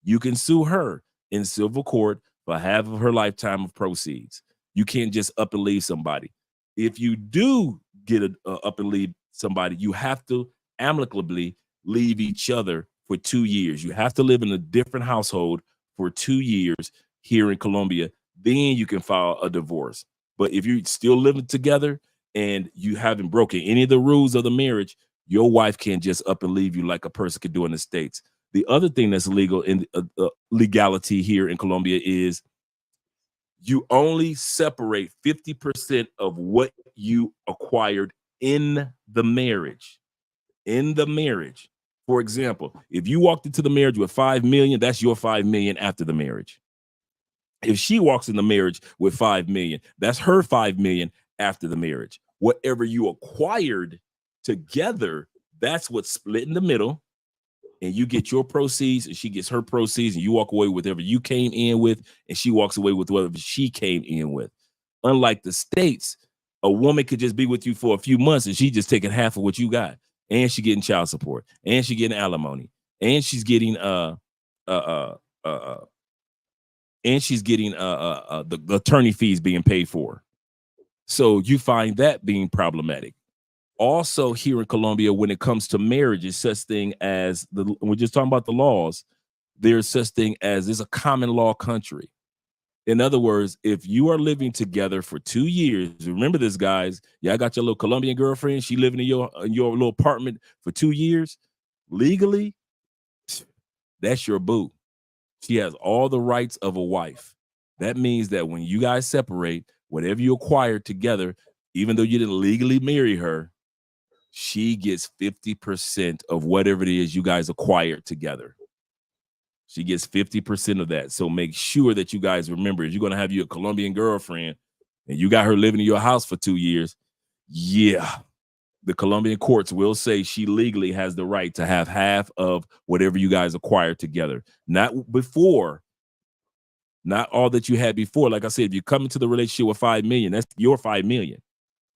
you can sue her in civil court for half of her lifetime of proceeds. You can't just up and leave somebody. If you do get up and leave somebody, you have to amicably leave each other for 2 years. You have to live in a different household for 2 years here in Colombia. Then you can file a divorce. But if you're still living together and you haven't broken any of the rules of the marriage, your wife can't just up and leave you like a person could do in the States. The other thing that's legal in legality here in Colombia is you only separate 50% of what you acquired in the marriage. In the marriage. For example, if you walked into the marriage with 5 million, that's your 5 million after the marriage. If she walks in the marriage with 5 million, that's her 5 million after the marriage. Whatever you acquired together, that's what's split in the middle. And you get your proceeds and she gets her proceeds, and you walk away with whatever you came in with, and she walks away with whatever she came in with. Unlike the States, a woman could just be with you for a few months and she just taking half of what you got. And she getting child support, and she getting alimony, and she's getting the attorney fees being paid for. So you find that being problematic. Also, here in Colombia, when it comes to marriage, it's such thing as we're just talking about the laws. There's such thing as it's a common law country. In other words, if you are living together for 2 years, remember this, guys. Yeah, I got your little Colombian girlfriend. She living in your little apartment for 2 years. Legally, that's your boo. She has all the rights of a wife. That means that when you guys separate, whatever you acquired together, even though you didn't legally marry her, she gets 50% of whatever it is you guys acquired together. She gets 50% of that. So make sure that you guys remember, if you're going to have you a Colombian girlfriend and you got her living in your house for 2 years, yeah, the Colombian courts will say she legally has the right to have half of whatever you guys acquired together. Not before, not all that you had before. Like I said, if you come into the relationship with 5 million, that's your 5 million.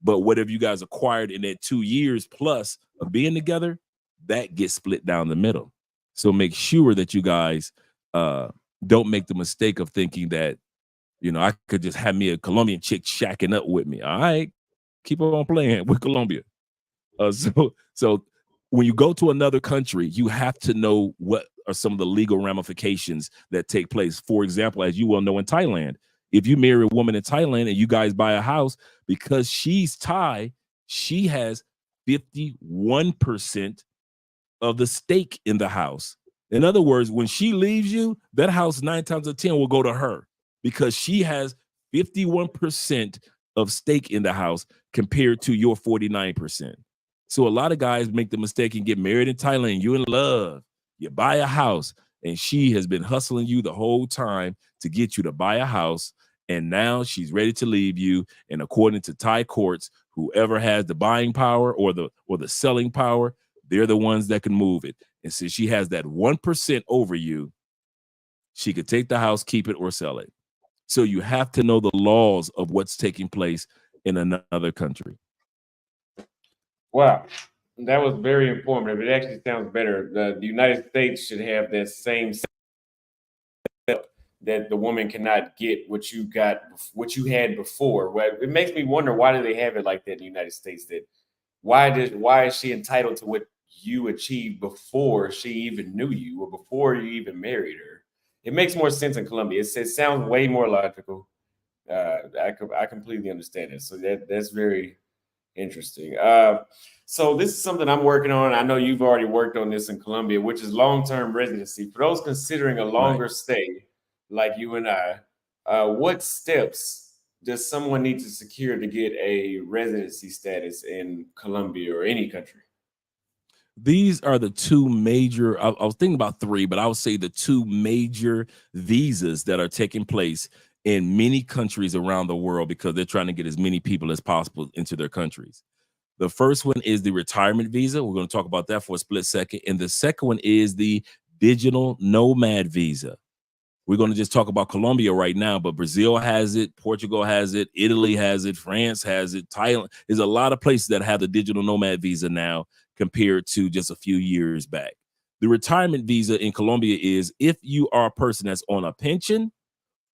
But whatever you guys acquired in that 2 years plus of being together, that gets split down the middle. So make sure that you guys don't make the mistake of thinking that, I could just have me a Colombian chick shacking up with me. All right, keep on playing with Colombia. So when you go to another country, you have to know what are some of the legal ramifications that take place. For example, as you well know in Thailand, if you marry a woman in Thailand and you guys buy a house, because she's Thai, she has 51% of the stake in the house. In other words, when she leaves you, that house 9 times out of 10 will go to her because she has 51% of stake in the house compared to your 49%. So a lot of guys make the mistake and get married in Thailand. You in love, you buy a house, and she has been hustling you the whole time to get you to buy a house. And now she's ready to leave you. And according to Thai courts, whoever has the buying power or the selling power, they're the ones that can move it. And since she has that 1% over you, she could take the house, keep it, or sell it. So you have to know the laws of what's taking place in another country. Wow, that was very informative. It actually sounds better. The United States should have that same that the woman cannot get what you had before. Well, it makes me wonder, why do they have it like that in the United States? That why is she entitled to what you achieved before she even knew you or before you even married her? It makes more sense in Colombia. It sounds way more logical. I completely understand it. So that's very interesting. So this is something I'm working on. I know you've already worked on this in Colombia, which is long-term residency. For those considering a longer stay, like you and I, what steps does someone need to secure to get a residency status in Colombia or any country? These are the two major, I was thinking about three, but I would say the two major visas that are taking place in many countries around the world because they're trying to get as many people as possible into their countries. The first one is the retirement visa. We're going to talk about that for a split second. And the second one is the digital nomad visa. We're going to just talk about Colombia right now, but Brazil has it, Portugal has it, Italy has it, France has it, Thailand. There's a lot of places that have the digital nomad visa now compared to just a few years back. The retirement visa in Colombia is if you are a person that's on a pension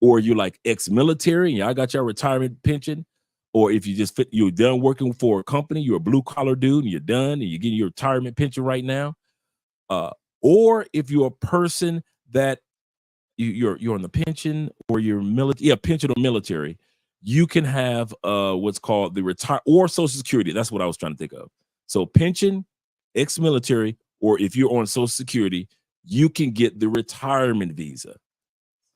or you're like ex-military and y'all got your retirement pension, or if you're done working for a company, you're a blue collar dude and you're done and you're getting your retirement pension right now. Or if you're a person that you're on the pension or you're military, pension or military, you can have what's called the retire or Social Security. That's what I was trying to think of. So pension, ex-military, or if you're on Social Security, you can get the retirement visa.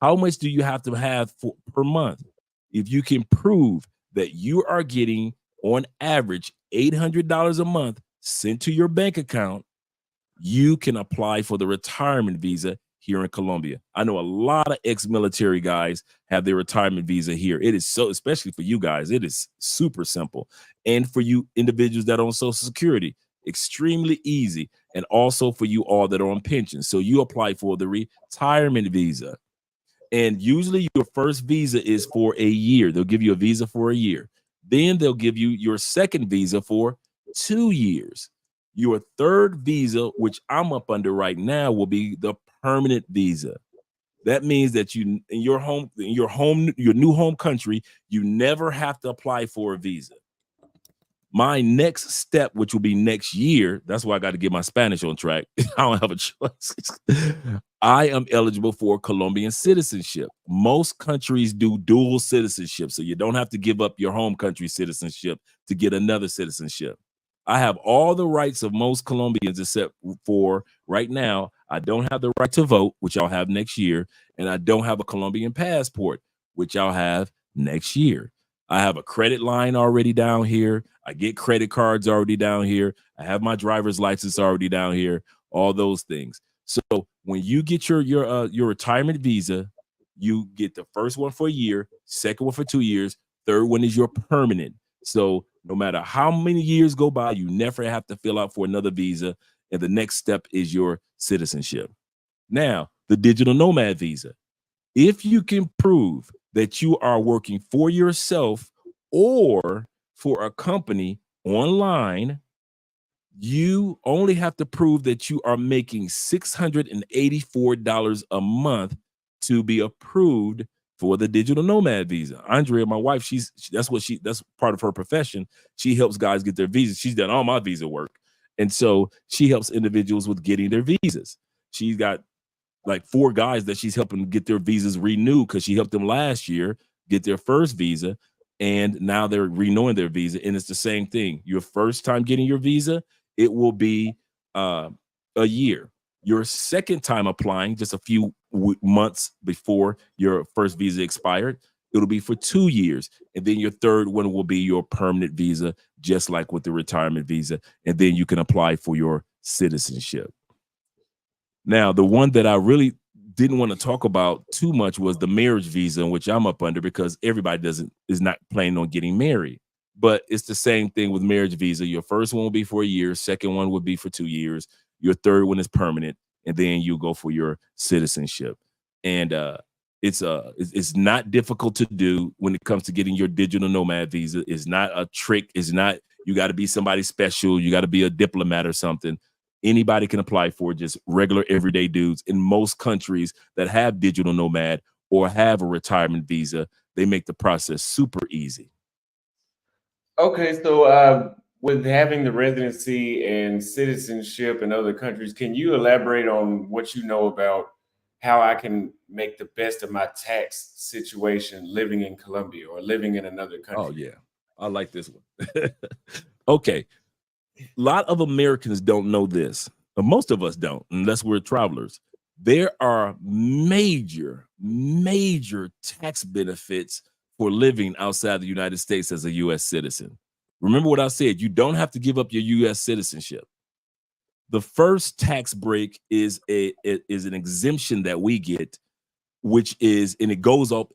How much do you have to have per month? If you can prove that you are getting on average $800 a month sent to your bank account, you can apply for the retirement visa here in Colombia. I know a lot of ex-military guys have their retirement visa here. It is so, especially for you guys, it is super simple. And for you individuals that are on Social Security, extremely easy. And also for you all that are on pensions. So you apply for the retirement visa. And usually your first visa is for a year. They'll give you a visa for a year. Then they'll give you your second visa for 2 years. Your third visa, which I'm up under right now, will be the permanent visa. That means that you in your new home country, you never have to apply for a visa. My next step, which will be next year, that's why I got to get my Spanish on track. I don't have a choice. I am eligible for Colombian citizenship. Most countries do dual citizenship, so you don't have to give up your home country citizenship to get another citizenship. I have all the rights of most Colombians except for right now, I don't have the right to vote, which I'll have next year, and I don't have a Colombian passport, which I'll have next year. I have a credit line already down here. I get credit cards already down here. I have my driver's license already down here, all those things. So when you get your retirement visa, you get the first one for a year, second one for 2 years, third one is your permanent. So no matter how many years go by, you never have to fill out for another visa. And the next step is your citizenship. Now, the digital nomad visa. If you can prove that you are working for yourself or for a company online, you only have to prove that you are making $684 a month to be approved for the digital nomad visa. Andrea, my wife, that's part of her profession. She helps guys get their visas. She's done all my visa work. And so she helps individuals with getting their visas. She's got like 4 guys that she's helping get their visas renewed because she helped them last year get their first visa. And now they're renewing their visa. And it's the same thing. Your first time getting your visa, it will be a year. Your second time applying, just a few months before your first visa expired, it'll be for 2 years. And then your third one will be your permanent visa, just like with the retirement visa. And then you can apply for your citizenship. Now, the one that I really didn't want to talk about too much was the marriage visa, in which I'm up under, because everybody is not planning on getting married. But it's the same thing with marriage visa. Your first one will be for a year. Second one will be for 2 years. Your third one is permanent. And then you go for your citizenship. And it's not difficult to do when it comes to getting your digital nomad visa. It's not a trick. It's not, you got to be somebody special. You got to be a diplomat or something. Anybody can apply for it, just regular everyday dudes. In most countries that have digital nomad or have a retirement visa, they make the process super easy. Okay, so with having the residency and citizenship in other countries, can you elaborate on what you know about how I can make the best of my tax situation living in Colombia or living in another country? Oh, yeah. I like this one. Okay. A lot of Americans don't know this, but most of us don't, unless we're travelers. There are major tax benefits for living outside the United States as a U.S. citizen. Remember what I said, you don't have to give up your U.S. citizenship. The first tax break is an exemption that we get, which is, and it goes up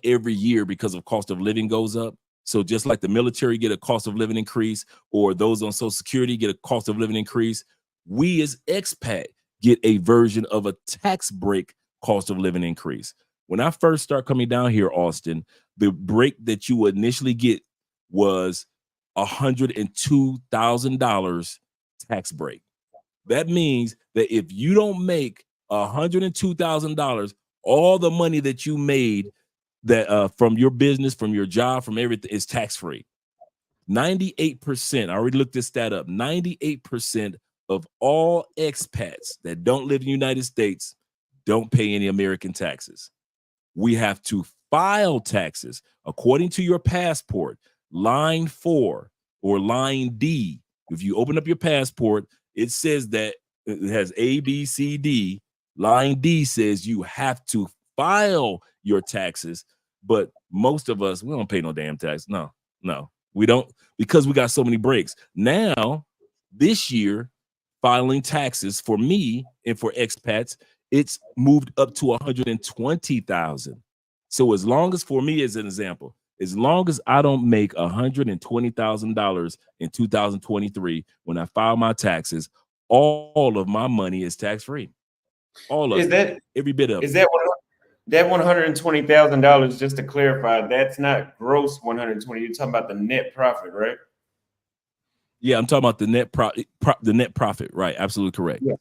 every year because of cost of living goes up. So just like the military get a cost of living increase, or those on Social Security get a cost of living increase, we as expat get a version of a tax break cost of living increase. When I first start coming down here, Austin, the break that you would initially get was $102,000 tax break. That means that if you don't make $102,000, all the money that you made that from your business, from your job, from everything is tax-free. 98%, I already looked this stat up, 98% of all expats that don't live in the United States don't pay any American taxes. We have to file taxes according to your passport, line 4 or line D. If you open up your passport, it says that it has A, B, C, D. Line D says you have to file your taxes, but most of us, we don't pay no damn tax. No, we don't, because we got so many breaks. Now, this year, filing taxes for me and for expats, it's moved up to $120,000. So as long as, for me as an example, as long as I don't make $120,000 in 2023, when I file my taxes, all of my money is tax-free. All of it, every bit of it. Is that $120,000, just to clarify, that's not gross 120. You're talking about the net profit, right? Yeah, I'm talking about the net profit, right? Absolutely correct. Yeah.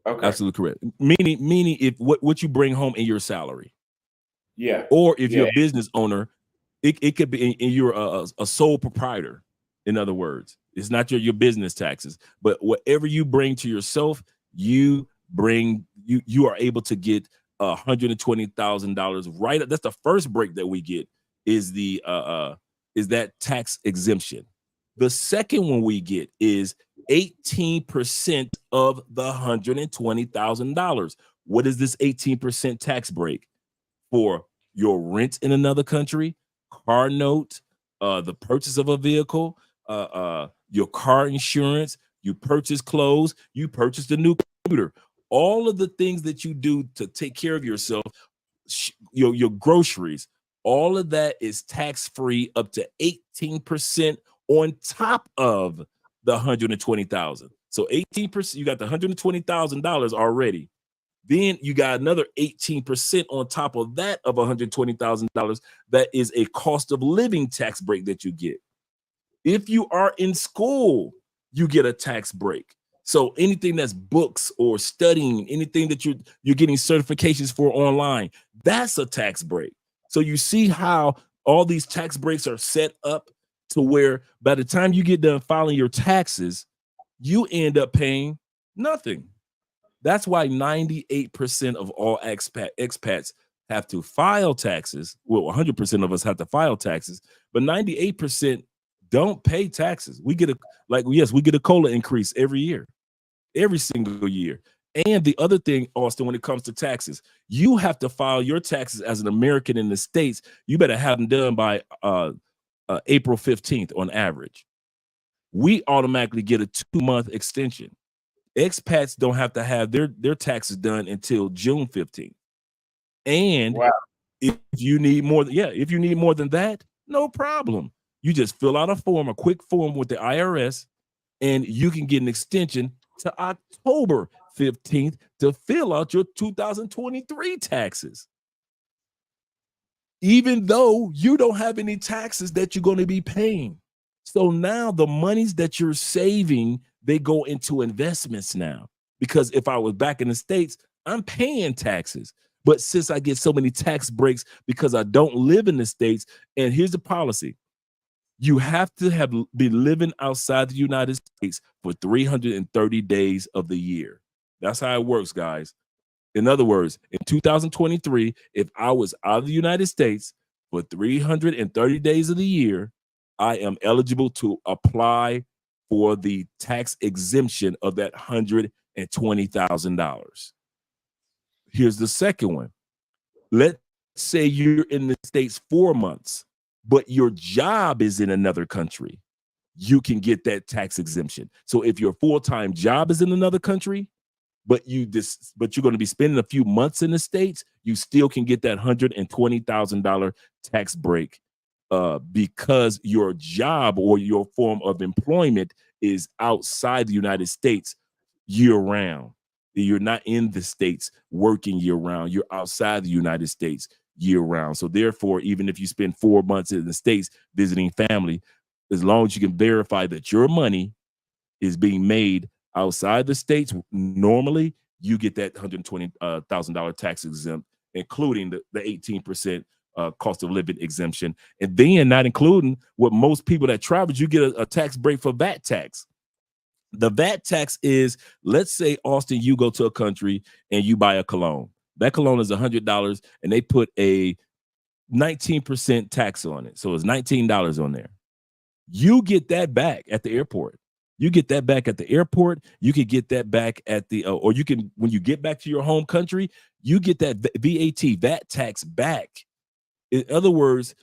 Okay. Absolutely correct. Meaning if what you bring home in your salary. Yeah. Or if you're a business owner, it could be, and you're a sole proprietor. In other words, it's not your business taxes, but whatever you bring to yourself, you are able to get $120,000 right. That's the first break that we get, is that tax exemption. The second one we get is 18% of the $120,000. What is this 18% tax break? For your rent in another country, car note, the purchase of a vehicle, your car insurance, you purchase clothes, you purchase the new computer, all of the things that you do to take care of yourself, your groceries, all of that is tax-free up to 18% on top of the 120,000. So 18%, you got the $120,000 already. Then you got another 18% on top of that of $120,000. That is a cost of living tax break that you get. If you are in school, you get a tax break. So anything that's books or studying, anything that you're getting certifications for online, that's a tax break. So you see how all these tax breaks are set up to where by the time you get done filing your taxes, you end up paying nothing. That's why 98% of all expats have to file taxes. Well, 100% of us have to file taxes, but 98% don't pay taxes. We get we get a COLA increase every year, every single year. And the other thing, Austin, when it comes to taxes, you have to file your taxes as an American in the States. You better have them done by April 15th on average. We automatically get a 2-month extension. Expats don't have to have their taxes done until June 15th. And Wow. if you need more, if you need more than that, no problem. You just fill out a quick form with the IRS, and you can get an extension to October 15th to fill out your 2023 taxes. Even though you don't have any taxes that you're going to be paying. So now the monies that you're saving, they go into investments now. Because if I was back in the States, I'm paying taxes. But since I get so many tax breaks because I don't live in the States, and here's the policy. You have to be living outside the United States for 330 days of the year. That's how it works, guys. In other words, in 2023, if I was out of the United States for 330 days of the year, I am eligible to apply for the tax exemption of that $120,000. Here's the second one. Let's say you're in the States 4 months, but your job is in another country. You can get that tax exemption. So if your full-time job is in another country, but you're going to be spending a few months in the States, you still can get that $120,000 tax break because your job or your form of employment is outside the United States year-round. You're not in the States working year-round. You're outside the United States year-round. So therefore, even if you spend 4 months in the States visiting family, as long as you can verify that your money is being made outside the States, normally you get that $120,000 tax exempt, including the 18% cost of living exemption. And then not including what most people that travel, you get a tax break for VAT tax. The VAT tax is, let's say, Austin, you go to a country and you buy a cologne. That cologne is $100 and they put a 19% tax on it. So it's $19 on there. You get that back at the airport. You get that back at the airport. You can get that back at the, or you can, when you get back to your home country, you get that VAT tax back. In other words,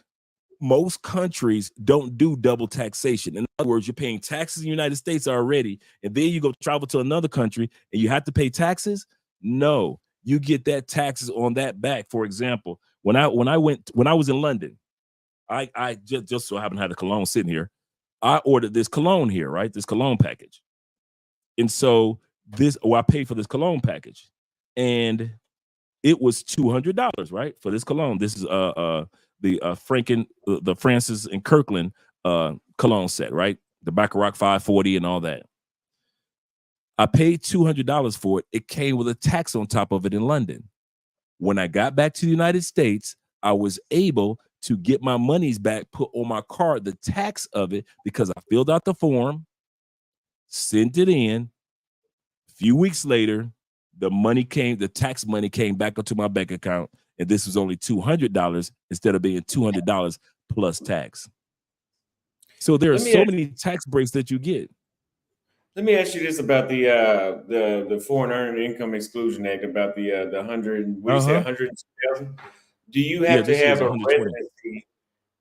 most countries don't do double taxation. In other words, you're paying taxes in the United States already, and then you go travel to another country and you have to pay taxes. No, you get that taxes on that back. For example, when I was in London, I just so happen to have a cologne sitting here. I ordered this cologne here, right? This cologne package. And so I paid for this cologne package, and it was $200, right? For this cologne. This is the Francis and Kirkland cologne set, right? The Baccarat 540 and all that. I paid $200 for it. It came with a tax on top of it in London. When I got back to the United States, I was able to get my monies back, put on my card the tax of it, because I filled out the form, sent it in. A few weeks later, the tax money came back into my bank account, and this was only $200 instead of being $200 plus tax. So there are so many tax breaks that you get. Let me ask you this about the Foreign Earned Income Exclusion Act, about the 100. What do you say, 100,000? Do you have to have a residency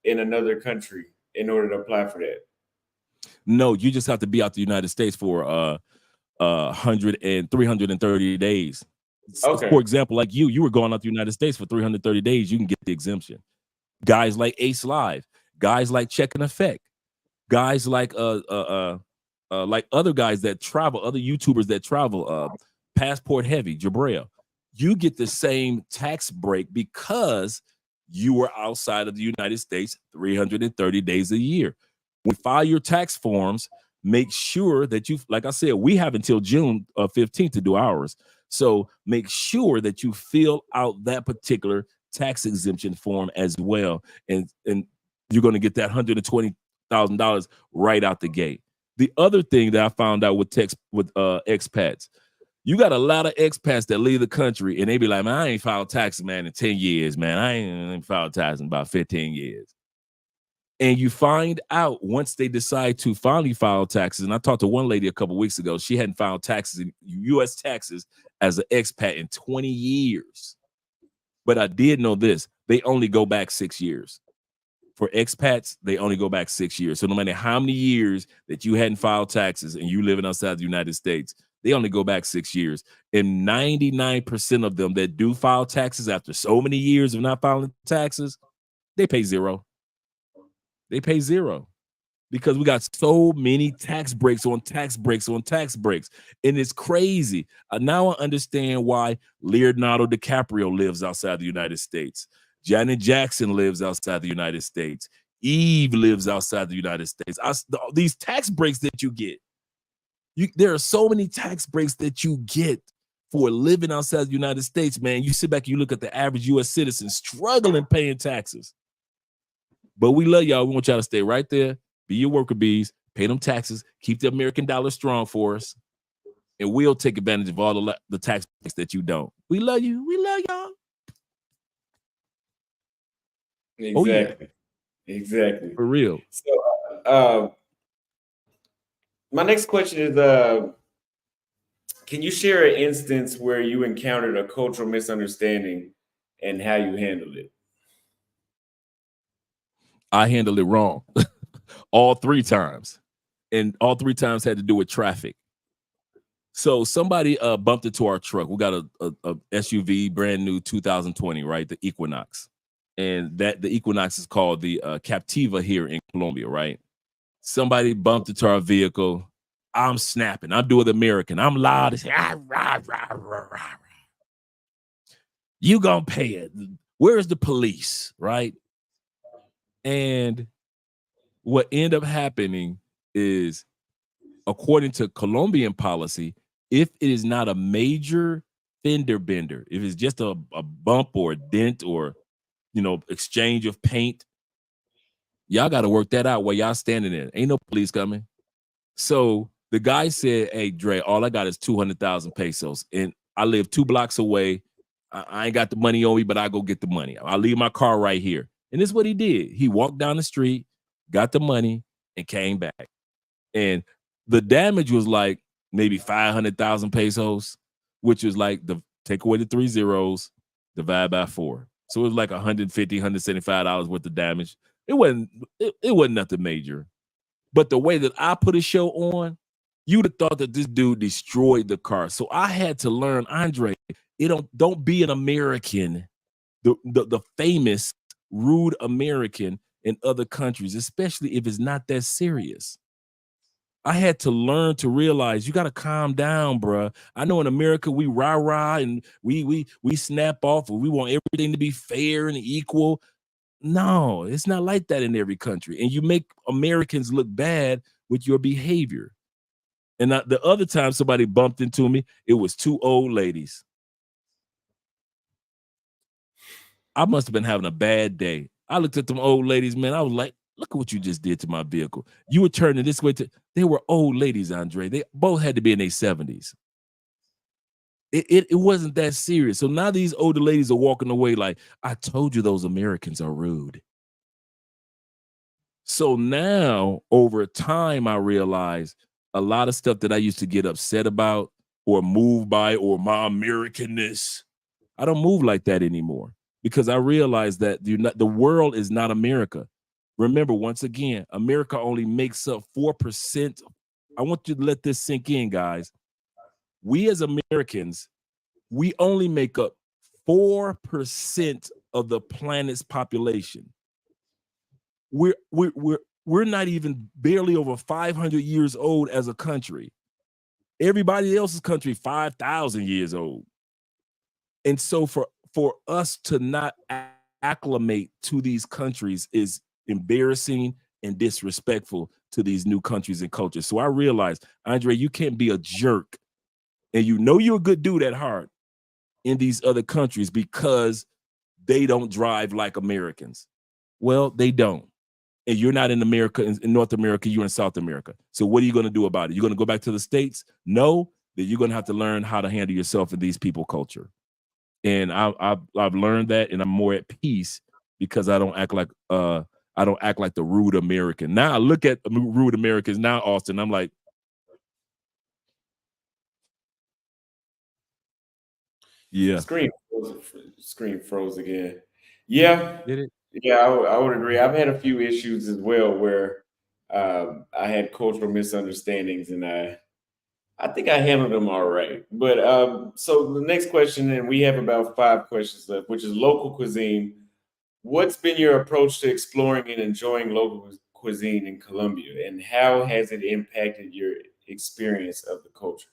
in another country in order to apply for that? No, you just have to be out the United States for 330 days. Okay. For example, like you were going out the United States for 330 days, you can get the exemption. Guys like Ace Live, guys like Check and Effect, guys like other guys that travel, other YouTubers that travel, Passport Heavy, Jabril, you get the same tax break because you were outside of the United States 330 days a year. When you file your tax forms, make sure that you, like I said, we have until June 15th to do ours. So make sure that you fill out that particular tax exemption form as well. And you're going to get that $120,000 right out the gate. The other thing that I found out with expats, you got a lot of expats that leave the country and they be like, man, I ain't filed taxes, man, in 10 years, man. I ain't filed taxes in about 15 years. And you find out once they decide to finally file taxes. And I talked to one lady a couple of weeks ago. She hadn't filed taxes in U.S. taxes as an expat in 20 years. But I did know this. They only go back 6 years. For expats, they only go back 6 years. So no matter how many years that you hadn't filed taxes and you living outside the United States, they only go back 6 years. And 99% of them that do file taxes after so many years of not filing taxes, they pay zero. They pay zero because we got so many tax breaks on tax breaks on tax breaks. And it's crazy. Now I understand why Leonardo DiCaprio lives outside the United States. Janet Jackson lives outside the United States. Eve lives outside the United States. These tax breaks that you get, there are so many tax breaks that you get for living outside the United States, man. You sit back and you look at the average U.S. citizen struggling paying taxes. But we love y'all. We want y'all to stay right there. Be your worker bees. Pay them taxes. Keep the American dollar strong for us. And we'll take advantage of all the tax breaks that you don't. We love you. We love y'all. Exactly. Oh, yeah. Exactly. For real. So, my next question is, can you share an instance where you encountered a cultural misunderstanding and how you handled it? I handled it wrong all 3 times. And all 3 times had to do with traffic. So somebody bumped into our truck. We got a SUV, brand new 2020, right? The Equinox. And the Equinox is called the Captiva here in Colombia, right? Somebody bumped into our vehicle. I'm snapping. I'm doing the American. I'm loud. It's, rah, rah, rah, rah, rah. You gonna pay it. Where's the police, right? And what ended up happening is, according to Colombian policy, if it is not a major fender bender, if it's just a bump or a dent or, exchange of paint, y'all got to work that out while y'all standing there. Ain't no police coming. So the guy said, hey, Dre, all I got is 200,000 pesos. And I live 2 blocks away. I ain't got the money on me, but I go get the money. I'll leave my car right here. And this is what he did. He walked down the street, got the money, and came back. And the damage was like maybe 500,000 pesos, which was like take away the 3 zeros, divide by 4. So it was like $150, $175 worth of damage. It wasn't nothing major. But the way that I put a show on, you'd have thought that this dude destroyed the car. So I had to learn, Andre, don't be an American, the famous rude American in other countries, especially if it's not that serious. I had to learn to realize you got to calm down, bruh. I know in America we rah-rah and we snap off and we want everything to be fair and equal. No, it's not like that in every country. And you make Americans look bad with your behavior. And the other time somebody bumped into me, it was 2 old ladies. I must have been having a bad day. I looked at them old ladies, man. I was like, look at what you just did to my vehicle. You were turning this way. They were old ladies, Andre. They both had to be in their 70s. It wasn't that serious. So now these older ladies are walking away like, I told you those Americans are rude. So now over time, I realized a lot of stuff that I used to get upset about or move by or my Americanness, I don't move like that anymore because I realized that the world is not America. Remember, once again, America only makes up 4%. I want you to let this sink in, guys. We as Americans, we only make up 4% of the planet's population. We're not even barely over 500 years old as a country. Everybody else's country 5,000 years old. And so for us to not acclimate to these countries is embarrassing and disrespectful to these new countries and cultures. So I realized, Andre, you can't be a jerk, and you know you're a good dude at heart in these other countries because they don't drive like Americans. Well, they don't. And you're not in America, in North America, you're in South America. So what are you going to do about it? You're going to go back to the States? No, then you're going to have to learn how to handle yourself in these people culture. And I've learned that, and I'm more at peace because I don't act like the rude American. Now I look at rude Americans now, Austin. I'm like, yeah. Screen froze again. Yeah, Did it? yeah, I would agree. I've had a few issues as well where I had cultural misunderstandings, and I think I handled them all right. But so the next question, and we have about 5 questions left, which is local cuisine. What's been your approach to exploring and enjoying local cuisine in Colombia, and how has it impacted your experience of the culture?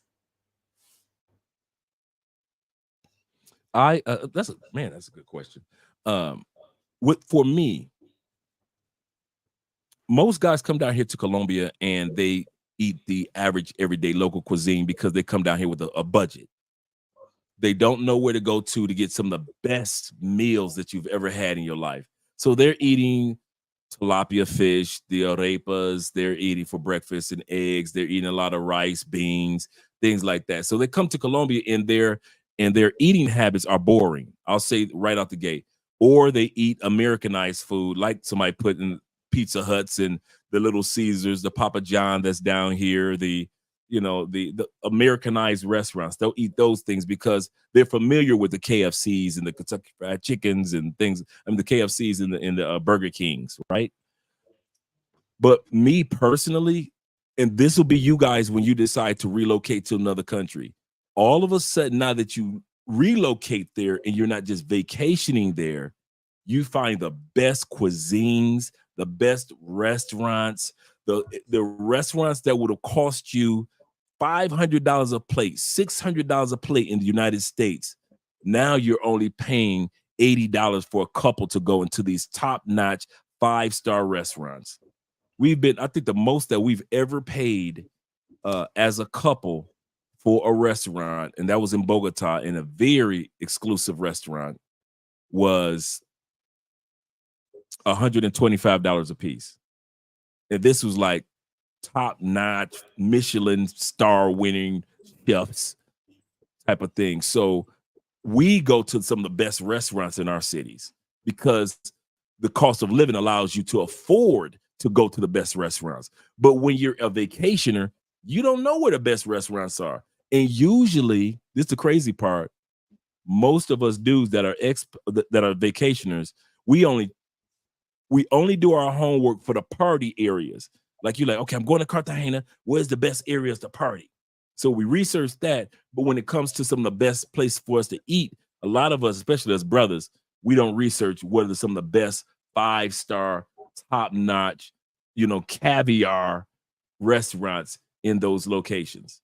That's a good question. Um, for me, most guys come down here to Colombia and they eat the average everyday local cuisine because they come down here with a budget. They don't know where to go to get some of the best meals that you've ever had in your life. So they're eating tilapia fish, the arepas, they're eating for breakfast and eggs, they're eating a lot of rice, beans, things like that. So they come to Colombia and their eating habits are boring. I'll say right out the gate. Or they eat Americanized food, like somebody put in Pizza Huts and the Little Caesars, the Papa John that's down here, the Americanized restaurants. They'll eat those things because they're familiar with the KFCs and the Kentucky Fried Chickens and things. I mean, the KFCs and the Burger Kings, right? But me personally, and this will be you guys when you decide to relocate to another country. All of a sudden, now that you relocate there and you're not just vacationing there, you find the best cuisines, the best restaurants, the restaurants that would have cost you $500 a plate, $600 a plate in the United States. Now you're only paying $80 for a couple to go into these top-notch 5-star restaurants. I think the most that we've ever paid as a couple for a restaurant, and that was in Bogota in a very exclusive restaurant, was $125 a piece. And this was like top-notch Michelin star winning chefs type of thing. So we go to some of the best restaurants in our cities because the cost of living allows you to afford to go to the best restaurants. But when you're a vacationer, you don't know where the best restaurants are. And usually, this is the crazy part, most of us dudes that are vacationers, we only do our homework for the party areas. Like you're like, okay, I'm going to Cartagena. Where's the best areas to party? So we research that. But when it comes to some of the best places for us to eat, a lot of us, especially as brothers, we don't research what are some of the best 5-star, top-notch, caviar restaurants in those locations.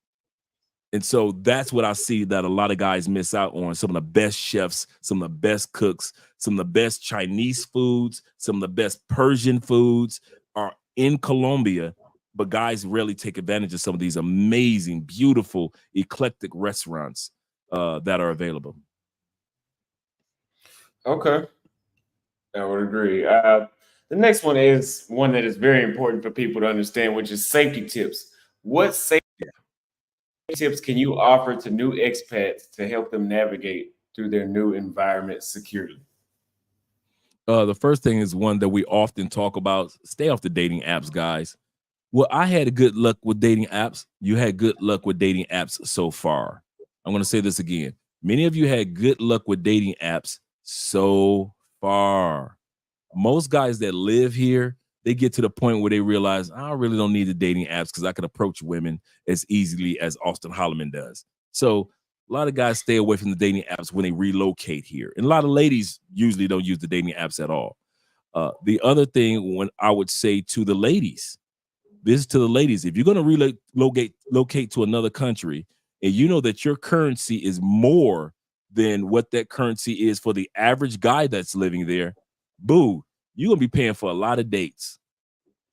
And so that's what I see that a lot of guys miss out on. Some of the best chefs, some of the best cooks, some of the best Chinese foods, some of the best Persian foods are in Colombia, but guys rarely take advantage of some of these amazing, beautiful, eclectic restaurants that are available. Okay, I would agree. The next one is one that is very important for people to understand, which is safety tips. What safety tips can you offer to new expats to help them navigate through their new environment securely? The first thing is one that we often talk about: stay off the dating apps, guys. Well, I had good luck with dating apps. You had good luck with dating apps so far. I'm going to say this again. Many of you had good luck with dating apps so far. Most guys that live here, they get to the point where they realize, I really don't need the dating apps because I can approach women as easily as Austin Holloman does. So a lot of guys stay away from the dating apps when they relocate here. And a lot of ladies usually don't use the dating apps at all. The other thing, when I would say to the ladies, this is to the ladies, if you're going to relocate to another country and you know that your currency is more than what that currency is for the average guy that's living there, boo, you're going to be paying for a lot of dates.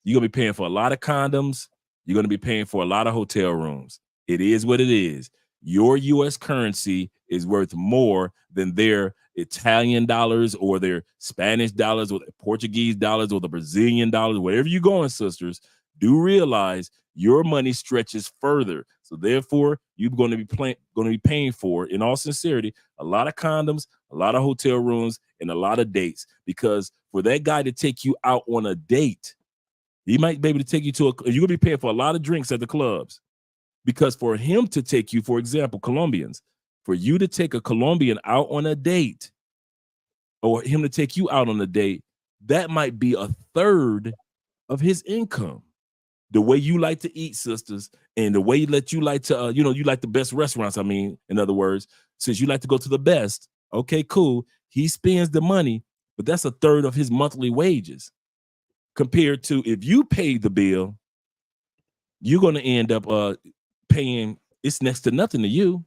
You're going to be paying for a lot of condoms. You're going to be paying for a lot of hotel rooms. It is what it is. Your U.S. currency is worth more than their Italian dollars or their Spanish dollars or the Portuguese dollars or the Brazilian dollars. Wherever you're going, sisters, do realize your money stretches further. So therefore, you're going to be paying for, in all sincerity, a lot of condoms, a lot of hotel rooms, and a lot of dates. Because for that guy to take you out on a date, he might be able to take you to you're going to be paying for a lot of drinks at the clubs. Because for him to take you, for example, Colombians, for you to take a Colombian out on a date, or him to take you out on a date, that might be a third of his income. The way you like to eat, sisters, and the way that you like to, you like the best restaurants. I mean, in other words, since you like to go to the best, okay, cool. He spends the money, but that's a third of his monthly wages. Compared to if you pay the bill, you're going to end up paying, it's next to nothing to you.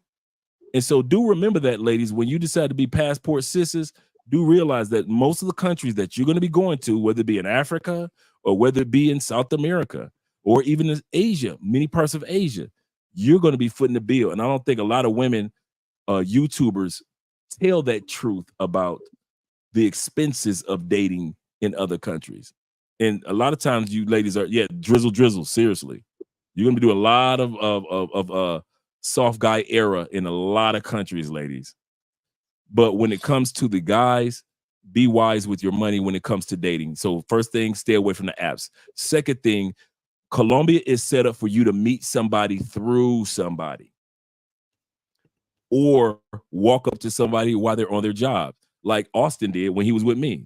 And so do remember that, ladies, when you decide to be passport sisters, do realize that most of the countries that you're going to be going to, whether it be in Africa or whether it be in South America or even in Asia, many parts of Asia, you're going to be footing the bill. And I don't think a lot of women, YouTubers, tell that truth about the expenses of dating in other countries. And a lot of times you ladies are, drizzle, seriously. You're going to be doing a lot of soft guy era in a lot of countries, ladies. But when it comes to the guys, be wise with your money when it comes to dating. So first thing, stay away from the apps. Second thing, Colombia is set up for you to meet somebody through somebody or walk up to somebody while they're on their job, like Austin did when he was with me.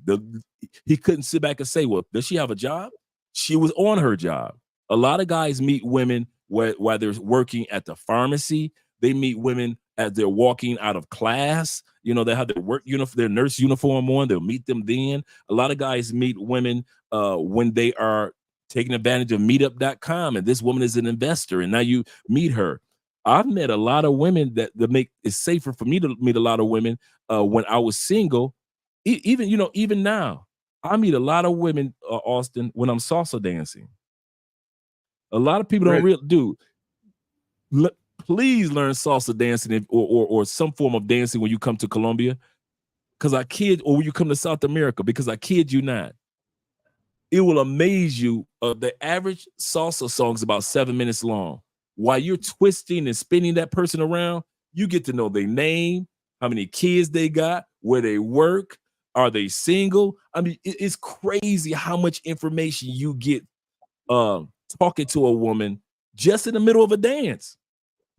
He couldn't sit back and say, well, does she have a job? She was on her job. A lot of guys meet women while they're working at the pharmacy. They meet women as they're walking out of class. They have their work uniform, their nurse uniform on. They'll meet them then. A lot of guys meet women when they are taking advantage of meetup.com, and this woman is an investor, and now you meet her. I've met a lot of women that make it safer for me to meet a lot of women when I was single. Even now, I meet a lot of women, Austin, when I'm salsa dancing. A lot of people don't really do. Please learn salsa dancing or some form of dancing when you come to Colombia, or when you come to South America, because I kid you not, it will amaze you. The average salsa song is about 7 minutes long. While you're twisting and spinning that person around, you get to know their name, how many kids they got, where they work, are they single? I mean, it's crazy how much information you get talking to a woman just in the middle of a dance.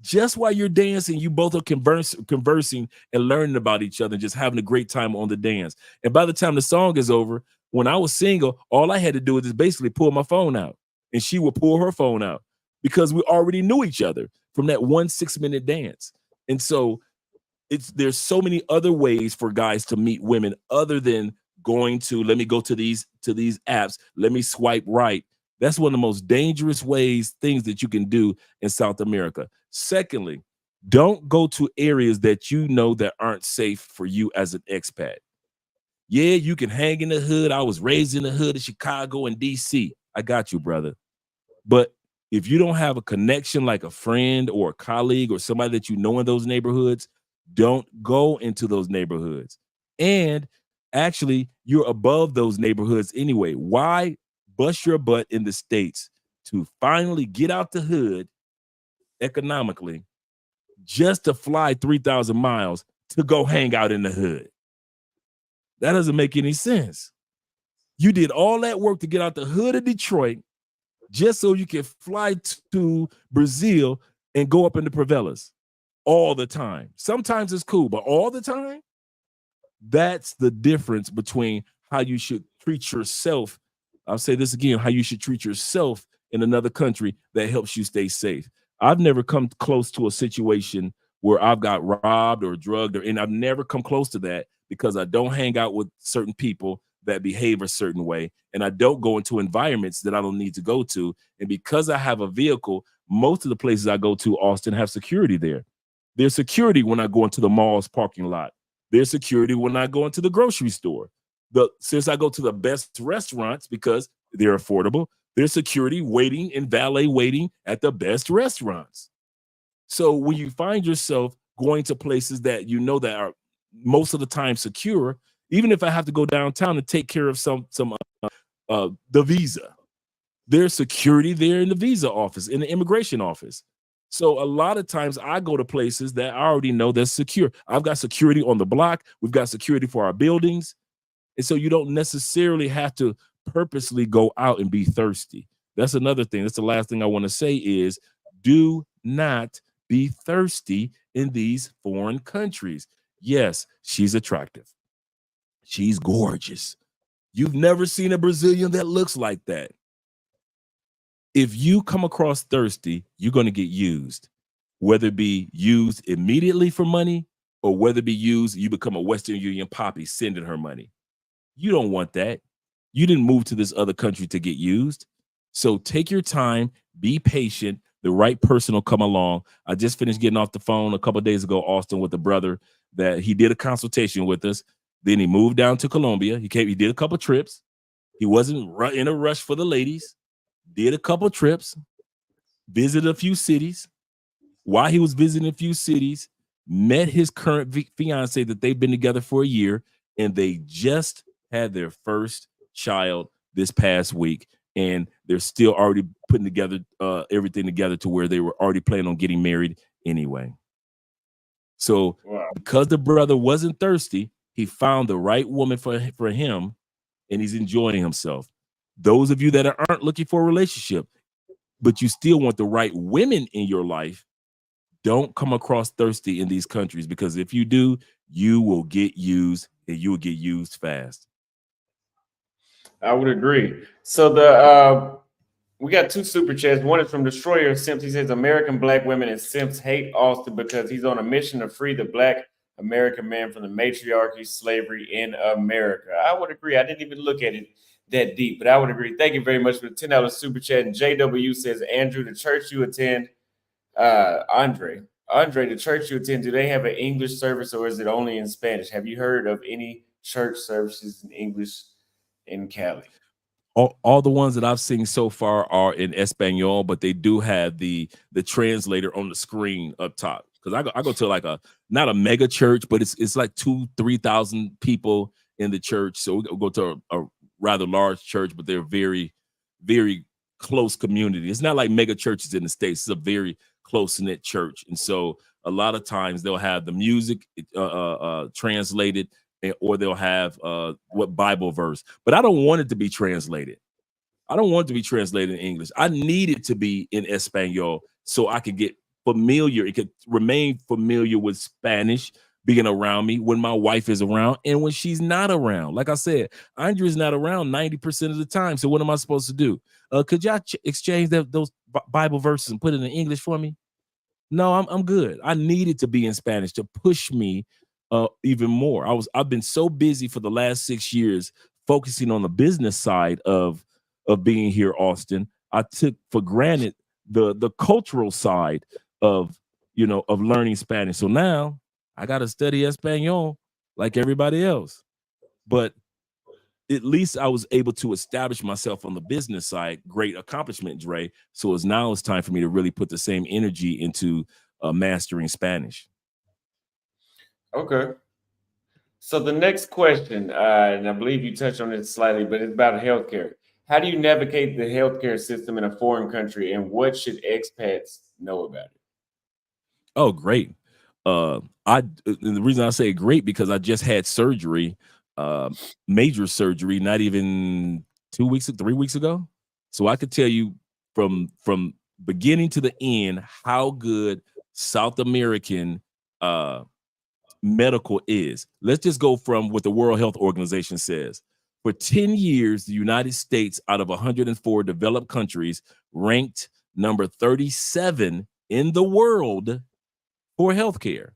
Just while you're dancing, you both are conversing and learning about each other, and just having a great time on the dance. And by the time the song is over, when I was single, all I had to do is basically pull my phone out, and she would pull her phone out, because we already knew each other from that 1 6-minute dance. And so there's so many other ways for guys to meet women other than let me go to these apps, let me swipe right. That's one of the most dangerous things that you can do in South America. Secondly, don't go to areas that you know that aren't safe for you as an expat. Yeah, you can hang in the hood. I was raised in the hood of Chicago and DC. I got you, brother. But if you don't have a connection like a friend or a colleague or somebody that you know in those neighborhoods, don't go into those neighborhoods. And actually, you're above those neighborhoods anyway. Why bust your butt in the States to finally get out the hood economically just to fly 3,000 miles to go hang out in the hood? That doesn't make any sense. You did all that work to get out the hood of Detroit just so you can fly to Brazil and go up in the favelas all the time. Sometimes it's cool, but all the time? That's the difference between how you should treat yourself. I'll say this again, how you should treat yourself in another country that helps you stay safe. I've never come close to a situation where I've got robbed or drugged, and I've never come close to that because I don't hang out with certain people that behave a certain way, and I don't go into environments that I don't need to go to. And because I have a vehicle, most of the places I go to, Austin, have security there. There's security when I go into the mall's parking lot. There's security when I go into the grocery store. Since I go to the best restaurants because they're affordable, There's security waiting and valet waiting at the best restaurants. So when you find yourself going to places that you know that are most of the time secure, even if I have to go downtown and take care of the visa, there's security there in the visa office, in the immigration office. So a lot of times I go to places that I already know that's secure. I've got security on the block. We've got security for our buildings. And so you don't necessarily have to purposely go out and be thirsty. That's another thing. That's the last thing I want to say is do not be thirsty in these foreign countries. Yes, she's attractive. She's gorgeous. You've never seen a Brazilian that looks like that. If you come across thirsty, you're going to get used, whether it be used immediately for money or whether it be used, you become a Western Union poppy sending her money. You don't want that. You didn't move to this other country to get used. So take your time, be patient. The right person will come along. I just finished getting off the phone a couple of days ago, Austin, with a brother that he did a consultation with us. Then he moved down to Colombia. He did a couple of trips. He wasn't in a rush for the ladies. Did a couple of trips, visited a few cities. While he was visiting a few cities, met his current fiance that they've been together for a year, and they just had their first child this past week, and they're still already putting together everything together to where they were already planning on getting married anyway. So because the brother wasn't thirsty, he found the right woman for him, and he's enjoying himself. Those of you that aren't looking for a relationship, but you still want the right women in your life, don't come across thirsty in these countries, because if you do, you will get used, and you will get used fast. I would agree. So we got two super chats. One is from Destroyer Simps. He says American black women and simps hate Austin because he's on a mission to free the black American man from the matriarchy, slavery in America. I would agree. I didn't even look at it that deep, but I would agree. Thank you very much for the $10 super chat. And JW says, Andrew, the church you attend, Andre, the church you attend, do they have an English service or is it only in Spanish? Have you heard of any church services in English in Cali? All the ones that I've seen so far are in Espanol, but they do have the translator on the screen up top. Because I go to like not a mega church, but it's like 2,000-3,000 people in the church. So we go to a rather large church, but they're very, very close community. It's not like mega churches in the States. It's a very close-knit church. And so a lot of times they'll have the music translated, or they'll have what Bible verse. But I don't want it to be translated. I don't want it to be translated in English. I need it to be in Espanol so I could get familiar. It could remain familiar with Spanish being around me when my wife is around and when she's not around. Like I said, Andrea's not around 90% of the time. So what am I supposed to do? Could y'all exchange those Bible verses and put it in English for me? No, I'm good. I need it to be in Spanish to push me even more. I've been so busy for the last 6 years focusing on the business side of being here, Austin. I took for granted the cultural side of learning Spanish. So now I got to study Espanol like everybody else. But at least I was able to establish myself on the business side. Great accomplishment, Dre. So now it's time for me to really put the same energy into mastering Spanish. Okay. So the next question, and I believe you touched on it slightly, but it's about healthcare. How do you navigate the healthcare system in a foreign country, and what should expats know about it? Oh, great. And the reason I say great because I just had surgery, major surgery, not even 3 weeks ago. So I could tell you from beginning to the end how good South American medical is. Let's just go from what the World Health Organization says. For 10 years, the United States, out of 104 developed countries, ranked number 37 in the world for healthcare.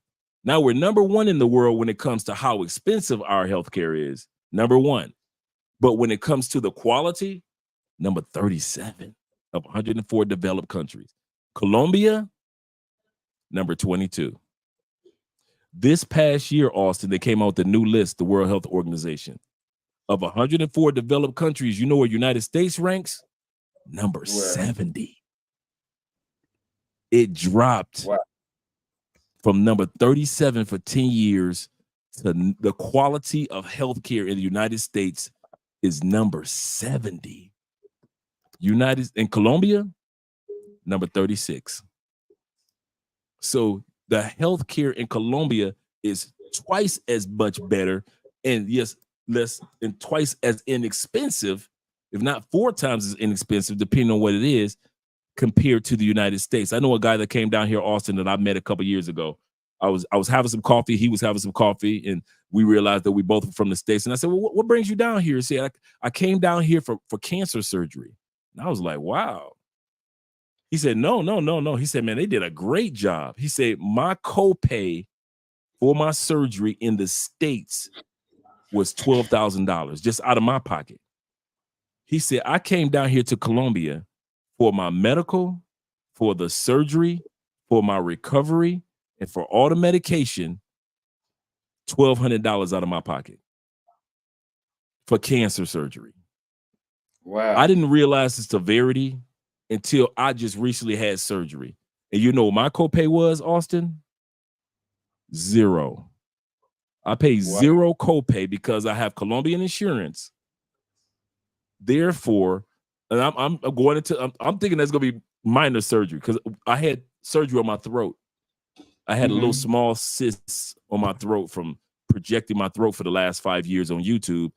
Now we're number 1 in the world when it comes to how expensive our healthcare is, number 1. But when it comes to the quality, number 37 of 104 developed countries. Colombia, number 22. This past year, Austin, they came out with a new list, the World Health Organization. Of 104 developed countries, you know where United States ranks? number 70. It dropped from number 37 for 10 years to the quality of healthcare in the United States is number 70. In Colombia, number 36. So the healthcare in Colombia is twice as much better, and yes, less and twice as inexpensive, if not 4 times as inexpensive, depending on what it is, compared to the United States. I know a guy that came down here, Austin, that I met a couple years ago. I was having some coffee. He was having some coffee, and we realized that we both were from the States. And I said, "Well, what brings you down here?" He said, I came down here for cancer surgery. And I was like, "Wow." He said, no. He said, "Man, they did a great job." He said, "My copay for my surgery in the States was $12,000 just out of my pocket." He said, "I came down here to Colombia for my medical, for the surgery, for my recovery, and for all the medication, $1,200 out of my pocket for cancer surgery." Wow. I didn't realize the severity until I just recently had surgery. And you know what my copay was, Austin? 0. I pay 0 copay because I have Colombian insurance. Therefore, and I'm going into, I'm thinking that's going to be minor surgery because I had surgery on my throat. I had a little small cyst on my throat from projecting my throat for the last 5 years on YouTube.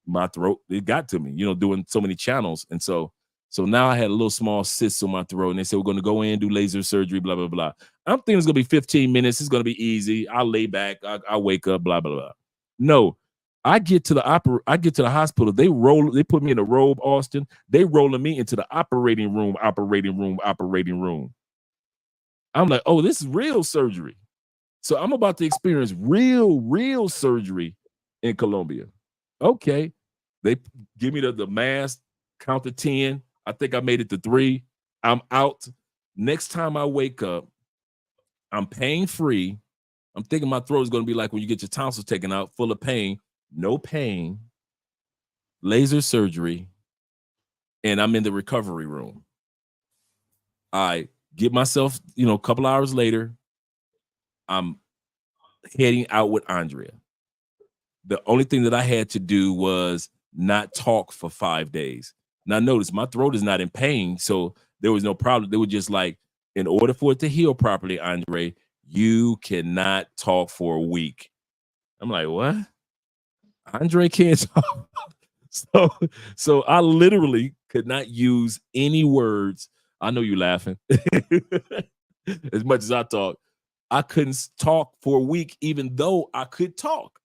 My throat, it got to me, doing so many channels. And so now I had a little small cyst on my throat, and they said, "We're going to go in, do laser surgery, blah, blah, blah." I'm thinking it's going to be 15 minutes. It's going to be easy. I'll lay back. I'll wake up, blah, blah, blah. No, I get to the hospital. They put me in a robe, Austin. They rolling me into the operating room. I'm like, "Oh, this is real surgery." So I'm about to experience real surgery in Colombia. Okay. They give me the mask, count to 10. I think I made it to 3. I'm out. Next time I wake up, I'm pain free. I'm thinking my throat is going to be like when you get your tonsils taken out, full of pain. No pain, laser surgery, and I'm in the recovery room. I get myself, a couple hours later, I'm heading out with Andrea. The only thing that I had to do was not talk for 5 days. Now, notice my throat is not in pain, so there was no problem. They were just like, in order for it to heal properly, Andre, you cannot talk for a week. I'm like, what? Andre can't talk. So I literally could not use any words. I know you're laughing. As much as I talk, I couldn't talk for a week, even though I could talk.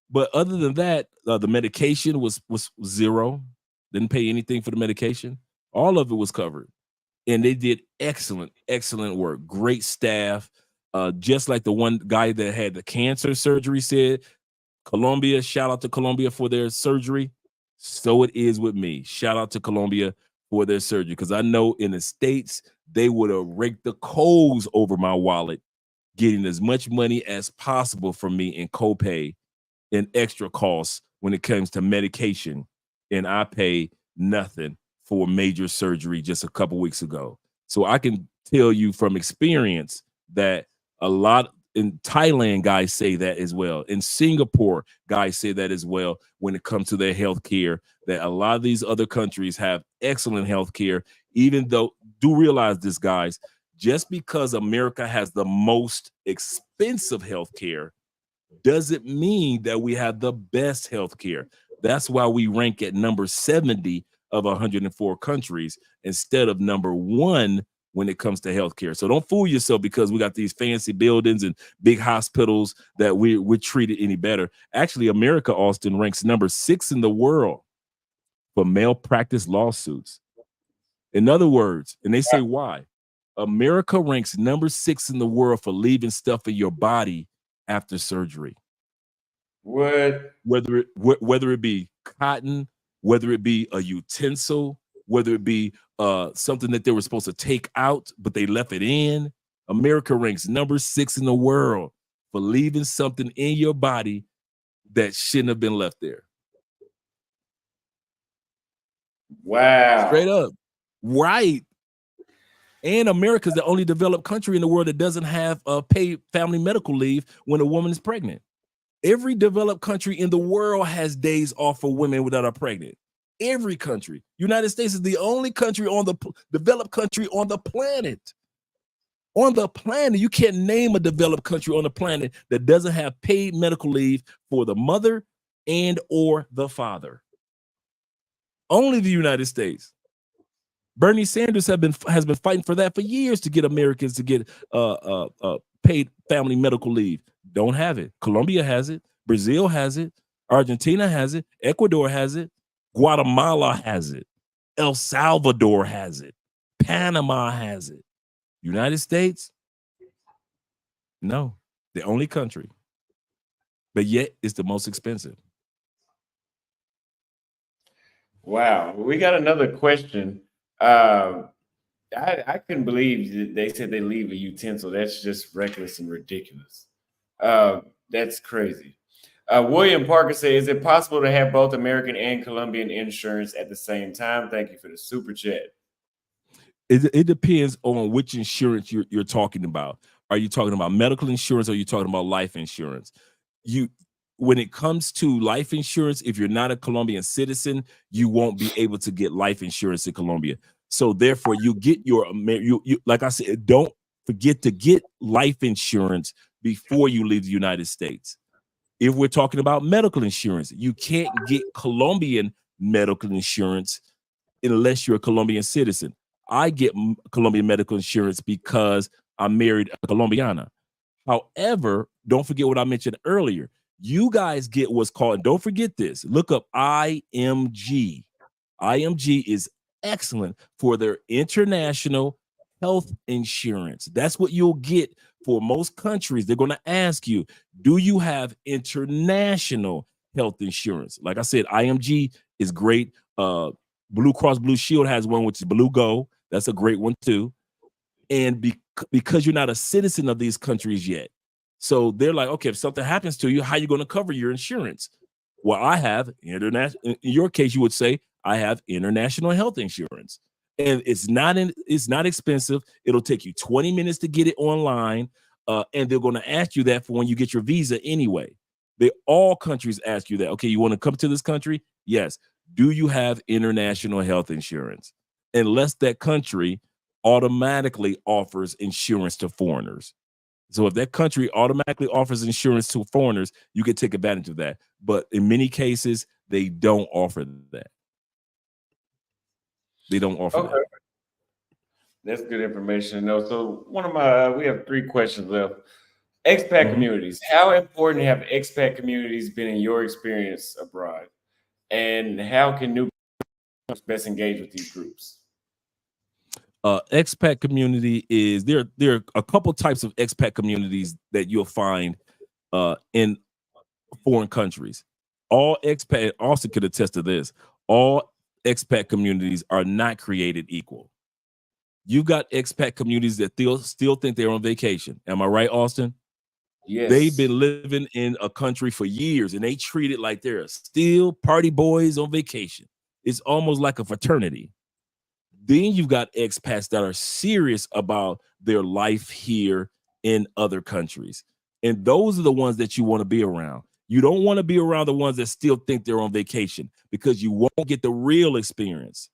But other than that, the medication was 0. Didn't pay anything for the medication. All of it was covered. And they did excellent work. Great staff. Just like the one guy that had the cancer surgery said, Colombia, shout out to Colombia for their surgery. So it is with me. Shout out to Colombia for their surgery. Because I know in the States, they would have raked the coals over my wallet, getting as much money as possible from me in copay and extra costs when it comes to medication. And I pay nothing for major surgery just a couple weeks ago. So I can tell you from experience that a lot in Thailand guys say that as well. In Singapore, guys say that as well when it comes to their health care, that a lot of these other countries have excellent health care, even though, do realize this, guys, just because America has the most expensive health care doesn't mean that we have the best health care. That's why we rank at number 70 of 104 countries instead of number 1 when it comes to healthcare. So don't fool yourself because we got these fancy buildings and big hospitals that we're treated any better. Actually, America, Austin, ranks number 6 in the world for malpractice lawsuits. In other words, and they say why? America ranks number 6 in the world for leaving stuff in your body after surgery. What? Whether it be cotton, whether it be a utensil, whether it be something that they were supposed to take out, but they left it in. America ranks number 6 in the world for leaving something in your body that shouldn't have been left there. Wow. Straight up. Right. And America's the only developed country in the world that doesn't have paid family medical leave when a woman is pregnant. Every developed country in the world has days off for women that are pregnant. Every country. United States is the only country on the developed country on the planet. On the planet, you can't name a developed country on the planet that doesn't have paid medical leave for the mother and or the father. Only the United States. Bernie Sanders has been fighting for that for years to get Americans to get paid family medical leave. Don't have it. Colombia has it. Brazil has it. Argentina has it. Ecuador has it. Guatemala has it. El Salvador has it. Panama has it. United States, no, the only country, but yet it's the most expensive. Wow, we got another question. I couldn't believe they said they leave a utensil. That's just reckless and ridiculous. That's crazy. William Parker said, "Is it possible to have both American and Colombian insurance at the same time?" Thank you for the super chat. It depends on which insurance you're talking about. Are you talking about medical insurance or are you talking about life insurance? When it comes to life insurance, if you're not a Colombian citizen, you won't be able to get life insurance in Colombia. So therefore, you get your like I said, don't forget to get life insurance before you leave the United States. If we're talking about medical insurance, you can't get Colombian medical insurance unless you're a Colombian citizen. I get Colombian medical insurance because I'm married a Colombiana. However, don't forget what I mentioned earlier. You guys get what's called, and don't forget this, look up IMG. IMG is excellent for their international health insurance. That's what you'll get for most countries. They're going to ask you, do you have international health insurance? Like I said, IMG is great. Blue Cross Blue Shield has one, which is Blue Go. That's a great one too. And because you're not a citizen of these countries yet, so they're like, okay, if something happens to you, how are you going to cover your insurance? Well, I have international. In your case, you would say I have international health insurance, and it's not expensive. It'll take you 20 minutes to get it online, and they're going to ask you that for when you get your visa anyway. All countries ask you that. Okay, you want to come to this country? Yes. Do you have international health insurance? Unless that country automatically offers insurance to foreigners. So if that country automatically offers insurance to foreigners, you can take advantage of that. But in many cases, they don't offer that. They don't offer that. That's good information to know. So we have 3 questions left. Expat communities. How important have expat communities been in your experience abroad? And how can new best engage with these groups? Expat community is there are a couple types of expat communities that you'll find in foreign countries. All expat, Austin could attest to this, all expat communities are not created equal. You got expat communities that still think they're on vacation. Am I right, Austin? Yes. They've been living in a country for years and they treat it like they're still party boys on vacation. It's almost like a fraternity. Then you've got expats that are serious about their life here in other countries. And those are the ones that you want to be around. You don't want to be around the ones that still think they're on vacation because you won't get the real experience.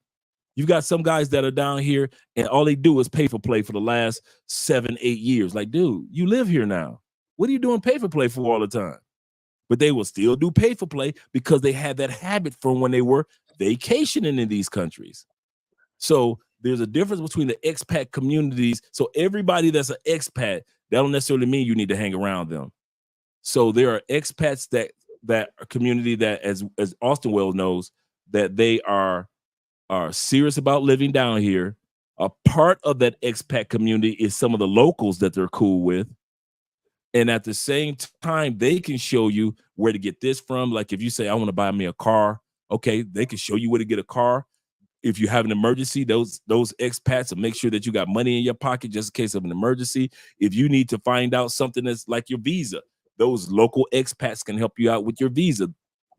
You've got some guys that are down here and all they do is pay for play for the last 7-8 years. Like, dude, you live here now. What are you doing pay for play for all the time? But they will still do pay for play because they had that habit from when they were vacationing in these countries. So there's a difference between the expat communities. So everybody that's an expat, that don't necessarily mean you need to hang around them. So there are expats that are community that, as Austin well knows, that they are serious about living down here. A part of that expat community is some of the locals that they're cool with. And at the same time, they can show you where to get this from. Like if you say, I want to buy me a car, okay, they can show you where to get a car. If you have an emergency, those expats will make sure that you got money in your pocket just in case of an emergency. If you need to find out something that's like your visa, those local expats can help you out with your visa.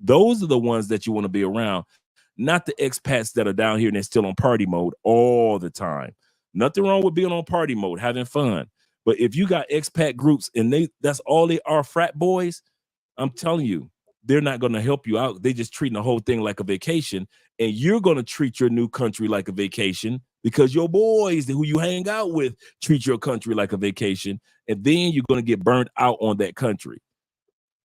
Those are the ones that you want to be around, not the expats that are down here and they're still on party mode all the time. Nothing wrong with being on party mode, having fun. But if you got expat groups and that's all they are, frat boys, I'm telling you, they're not going to help you out. They just treating the whole thing like a vacation, and you're going to treat your new country like a vacation because your boys who you hang out with treat your country like a vacation, and then you're going to get burned out on that country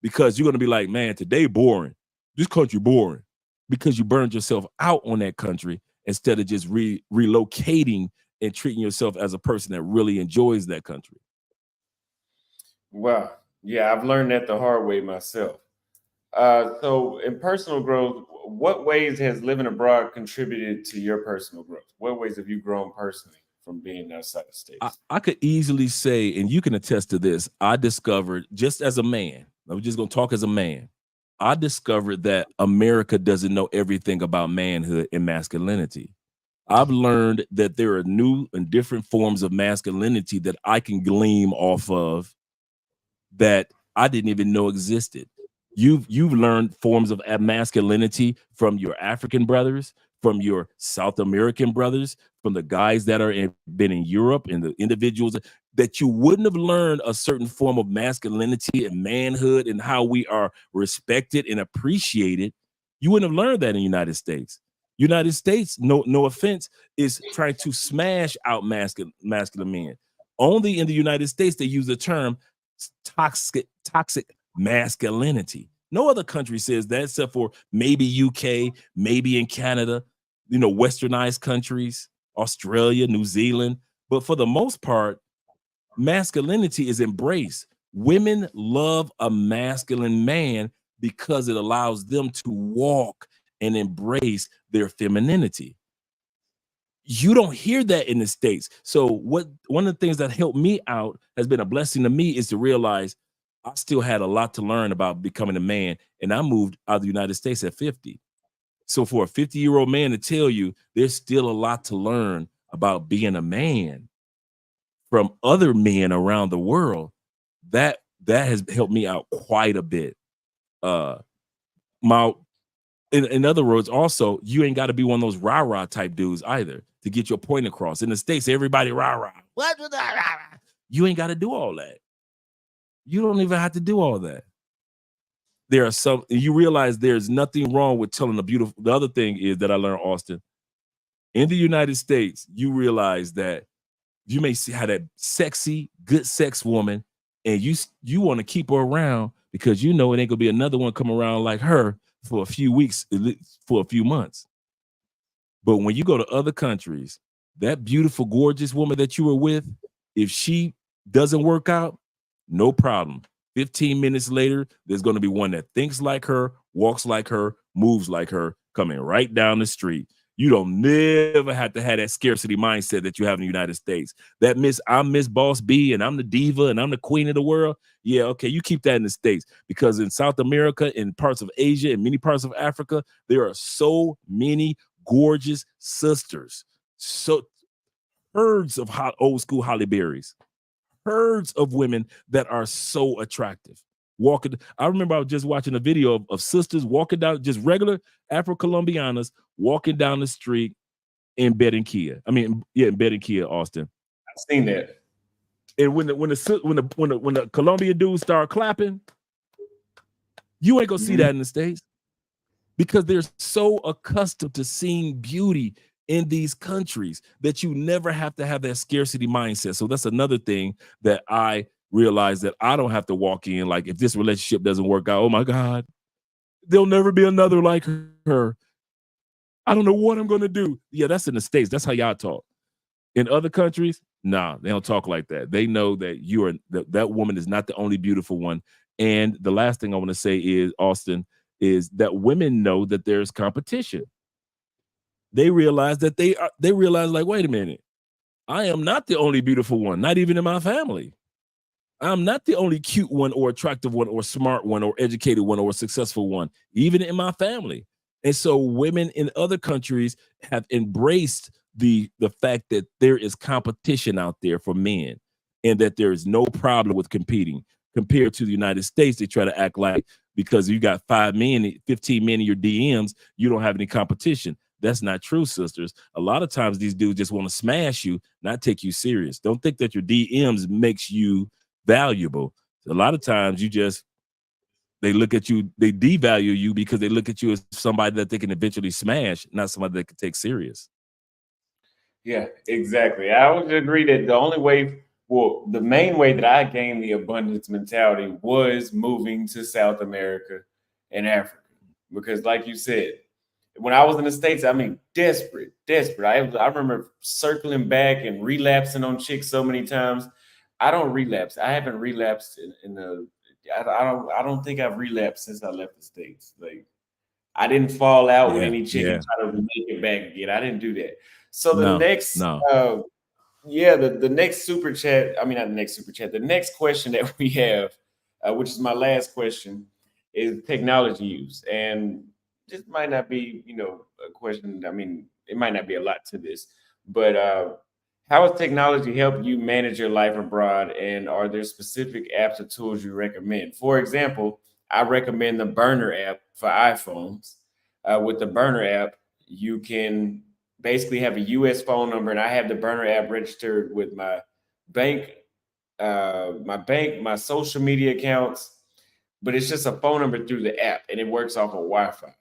because you're going to be like, man, today boring. This country boring because you burned yourself out on that country instead of just relocating and treating yourself as a person that really enjoys that country. Wow. Yeah, I've learned that the hard way myself. So in personal growth, what ways has living abroad contributed to your personal growth? What ways have you grown personally from being outside the States? I could easily say, and you can attest to this, I discovered just as a man, I'm just going to talk as a man. I discovered that America doesn't know everything about manhood and masculinity. I've learned that there are new and different forms of masculinity that I can glean off of that I didn't even know existed. You've learned forms of masculinity from your African brothers, from your South American brothers, from the guys that been in Europe, and the individuals that you wouldn't have learned a certain form of masculinity and manhood and how we are respected and appreciated. You wouldn't have learned that in the United States. United States, no offense, is trying to smash out masculine men. Only in the United States they use the term toxic masculinity. No other country says that except for maybe UK, maybe in Canada, westernized countries, Australia, New Zealand. But for the most part, masculinity is embraced. Women love a masculine man because it allows them to walk and embrace their femininity. You don't hear that in the States. So one of the things that helped me out, has been a blessing to me, is to realize I still had a lot to learn about becoming a man. And I moved out of the United States at 50. So for a 50-year-old man to tell you there's still a lot to learn about being a man from other men around the world, that has helped me out quite a bit. In other words, also, you ain't got to be one of those rah-rah type dudes either to get your point across. In the States, everybody rah-rah. What? You ain't got to do all that. You don't even have to do all that. There are some, you realize there's nothing wrong with telling the other thing is that I learned, Austin, in the United States, you realize that you may see how that sexy, good sex woman, and you want to keep her around because you know it ain't gonna be another one come around like her for a few weeks, for a few months. But when you go to other countries, that beautiful, gorgeous woman that you were with, if she doesn't work out, no problem. 15 minutes later, there's going to be one that thinks like her, walks like her, moves like her, coming right down the street. You don't never have to have that scarcity mindset that you have in the United States. I'm Miss Boss B and I'm the diva and I'm the queen of the world. Yeah, okay, you keep that in the States, because in South America, in parts of Asia, and many parts of Africa, there are so many gorgeous sisters. So herds of hot old school Halle Berrys. Herds of women that are so attractive. I remember I was just watching a video of sisters walking down, just regular Afro-Colombianas walking down the street in Barranquilla. In Barranquilla, Austin. I've seen that. And when the Colombian dudes start clapping, you ain't gonna see that in the States, because they're so accustomed to seeing beauty in these countries that you never have to have that scarcity mindset. So that's another thing that I realized, that I don't have to walk in like, if this relationship doesn't work out, oh my God, there'll never be another like her. I don't know what I'm going to do. Yeah, that's in the States. That's how y'all talk. In other countries, nah, they don't talk like that. They know that that woman is not the only beautiful one. And the last thing I want to say is, Austin, is that women know that there's competition. They realize that they realize, like, wait a minute, I am not the only beautiful one, not even in my family. I'm not the only cute one or attractive one or smart one or educated one or successful one, even in my family. And so women in other countries have embraced the fact that there is competition out there for men, and that there is no problem with competing. Compared to the United States, they try to act like because you got 5 men, 15 men in your DMs, you don't have any competition. That's not true, sisters. A lot of times these dudes just want to smash you, not take you serious. Don't think that your DMs makes you valuable. A lot of times they look at you, they devalue you because they look at you as somebody that they can eventually smash, not somebody that can take serious. Yeah, exactly. I would agree that the only way, well, the main way that I gained the abundance mentality was moving to South America and Africa. Because, like you said, when I was in the States, I mean, desperate, desperate. I remember circling back and relapsing on chicks so many times. I don't relapse. I haven't relapsed in the. I don't think I've relapsed since I left the States. Like I didn't fall out with Yeah, any chick and yeah. try to make it back again. I didn't do that. So the No, next, no. yeah, the next super chat. I mean, not the next super chat. The next question that we have, which is my last question, is technology use, and this might not be, a question. I mean, it might not be a lot to this, but how has technology helped you manage your life abroad, and are there specific apps or tools you recommend? For example, I recommend the Burner app for iPhones. With the Burner app, you can basically have a US phone number, and I have the Burner app registered with bank, my social media accounts, but it's just a phone number through the app, and it works off of Wi-Fi.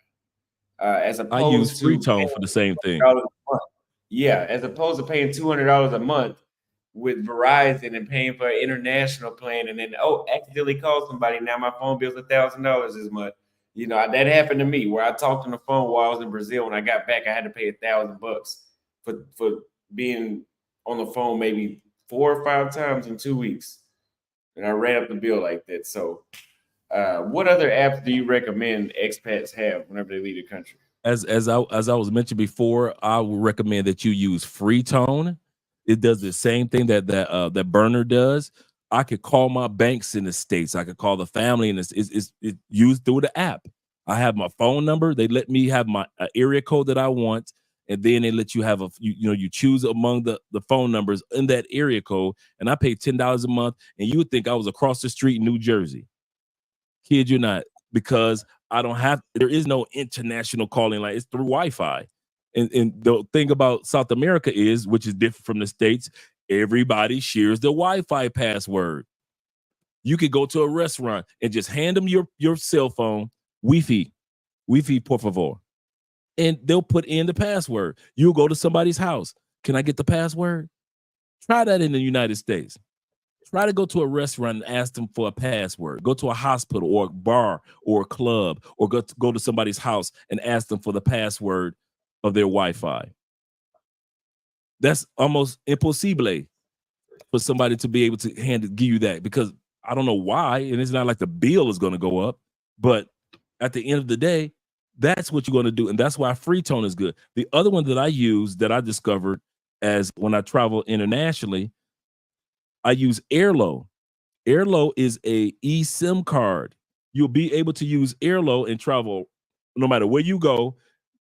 As I use opposed to Freetone paying for the same thing. $200 a month. Yeah, as opposed to paying $200 a month with Verizon and paying for an international plan, and then accidentally call somebody. Now my phone bill's $1,000 this month. That happened to me where I talked on the phone while I was in Brazil. When I got back, I had to pay $1,000 for being on the phone maybe 4 or 5 times in 2 weeks, and I ran up the bill like that. So, what other apps do you recommend expats have whenever they leave the country? As I was mentioned before, I would recommend that you use Freetone. It does the same thing that Burner does. I could call my banks in the States. I could call the family, and it's used through the app. I have my phone number. They let me have my area code that I want, and then they let you have you choose among the phone numbers in that area code. And I pay $10 a month, and you would think I was across the street in New Jersey. Kid you not, because there is no international calling line. It's through Wi-Fi. And the thing about South America is, which is different from the States, everybody shares the Wi-Fi password. You could go to a restaurant and just hand them your cell phone, Wi-Fi, por favor. And they'll put in the password. You'll go to somebody's house. Can I get the password? Try that in the United States. Try to go to a restaurant and ask them for a password. Go to a hospital or a bar or a club, or go to somebody's house and ask them for the password of their Wi-Fi. That's almost impossible for somebody to be able to give you that, because I don't know why, and it's not like the bill is going to go up, but at the end of the day, that's what you're going to do, and that's why Freetone is good. The other one that I use, that I discovered as when I travel internationally, I use Airlo. Airlo is a eSIM card. You'll be able to use Airlo and travel no matter where you go.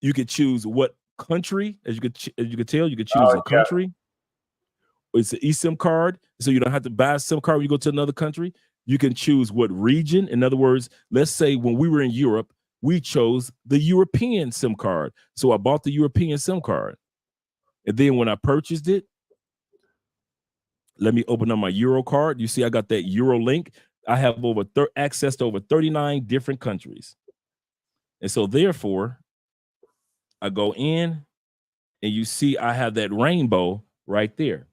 You could choose what country, as you could tell, you could choose a country. It's an eSIM card, so you don't have to buy a SIM card when you go to another country. You can choose what region. In other words, let's say when we were in Europe, we chose the European SIM card. So I bought the European SIM card. And then when I purchased it, let me open up my Euro card. You see, I got that Euro link. I have access to over 39 different countries. And so therefore, I go in and you see I have that rainbow right there.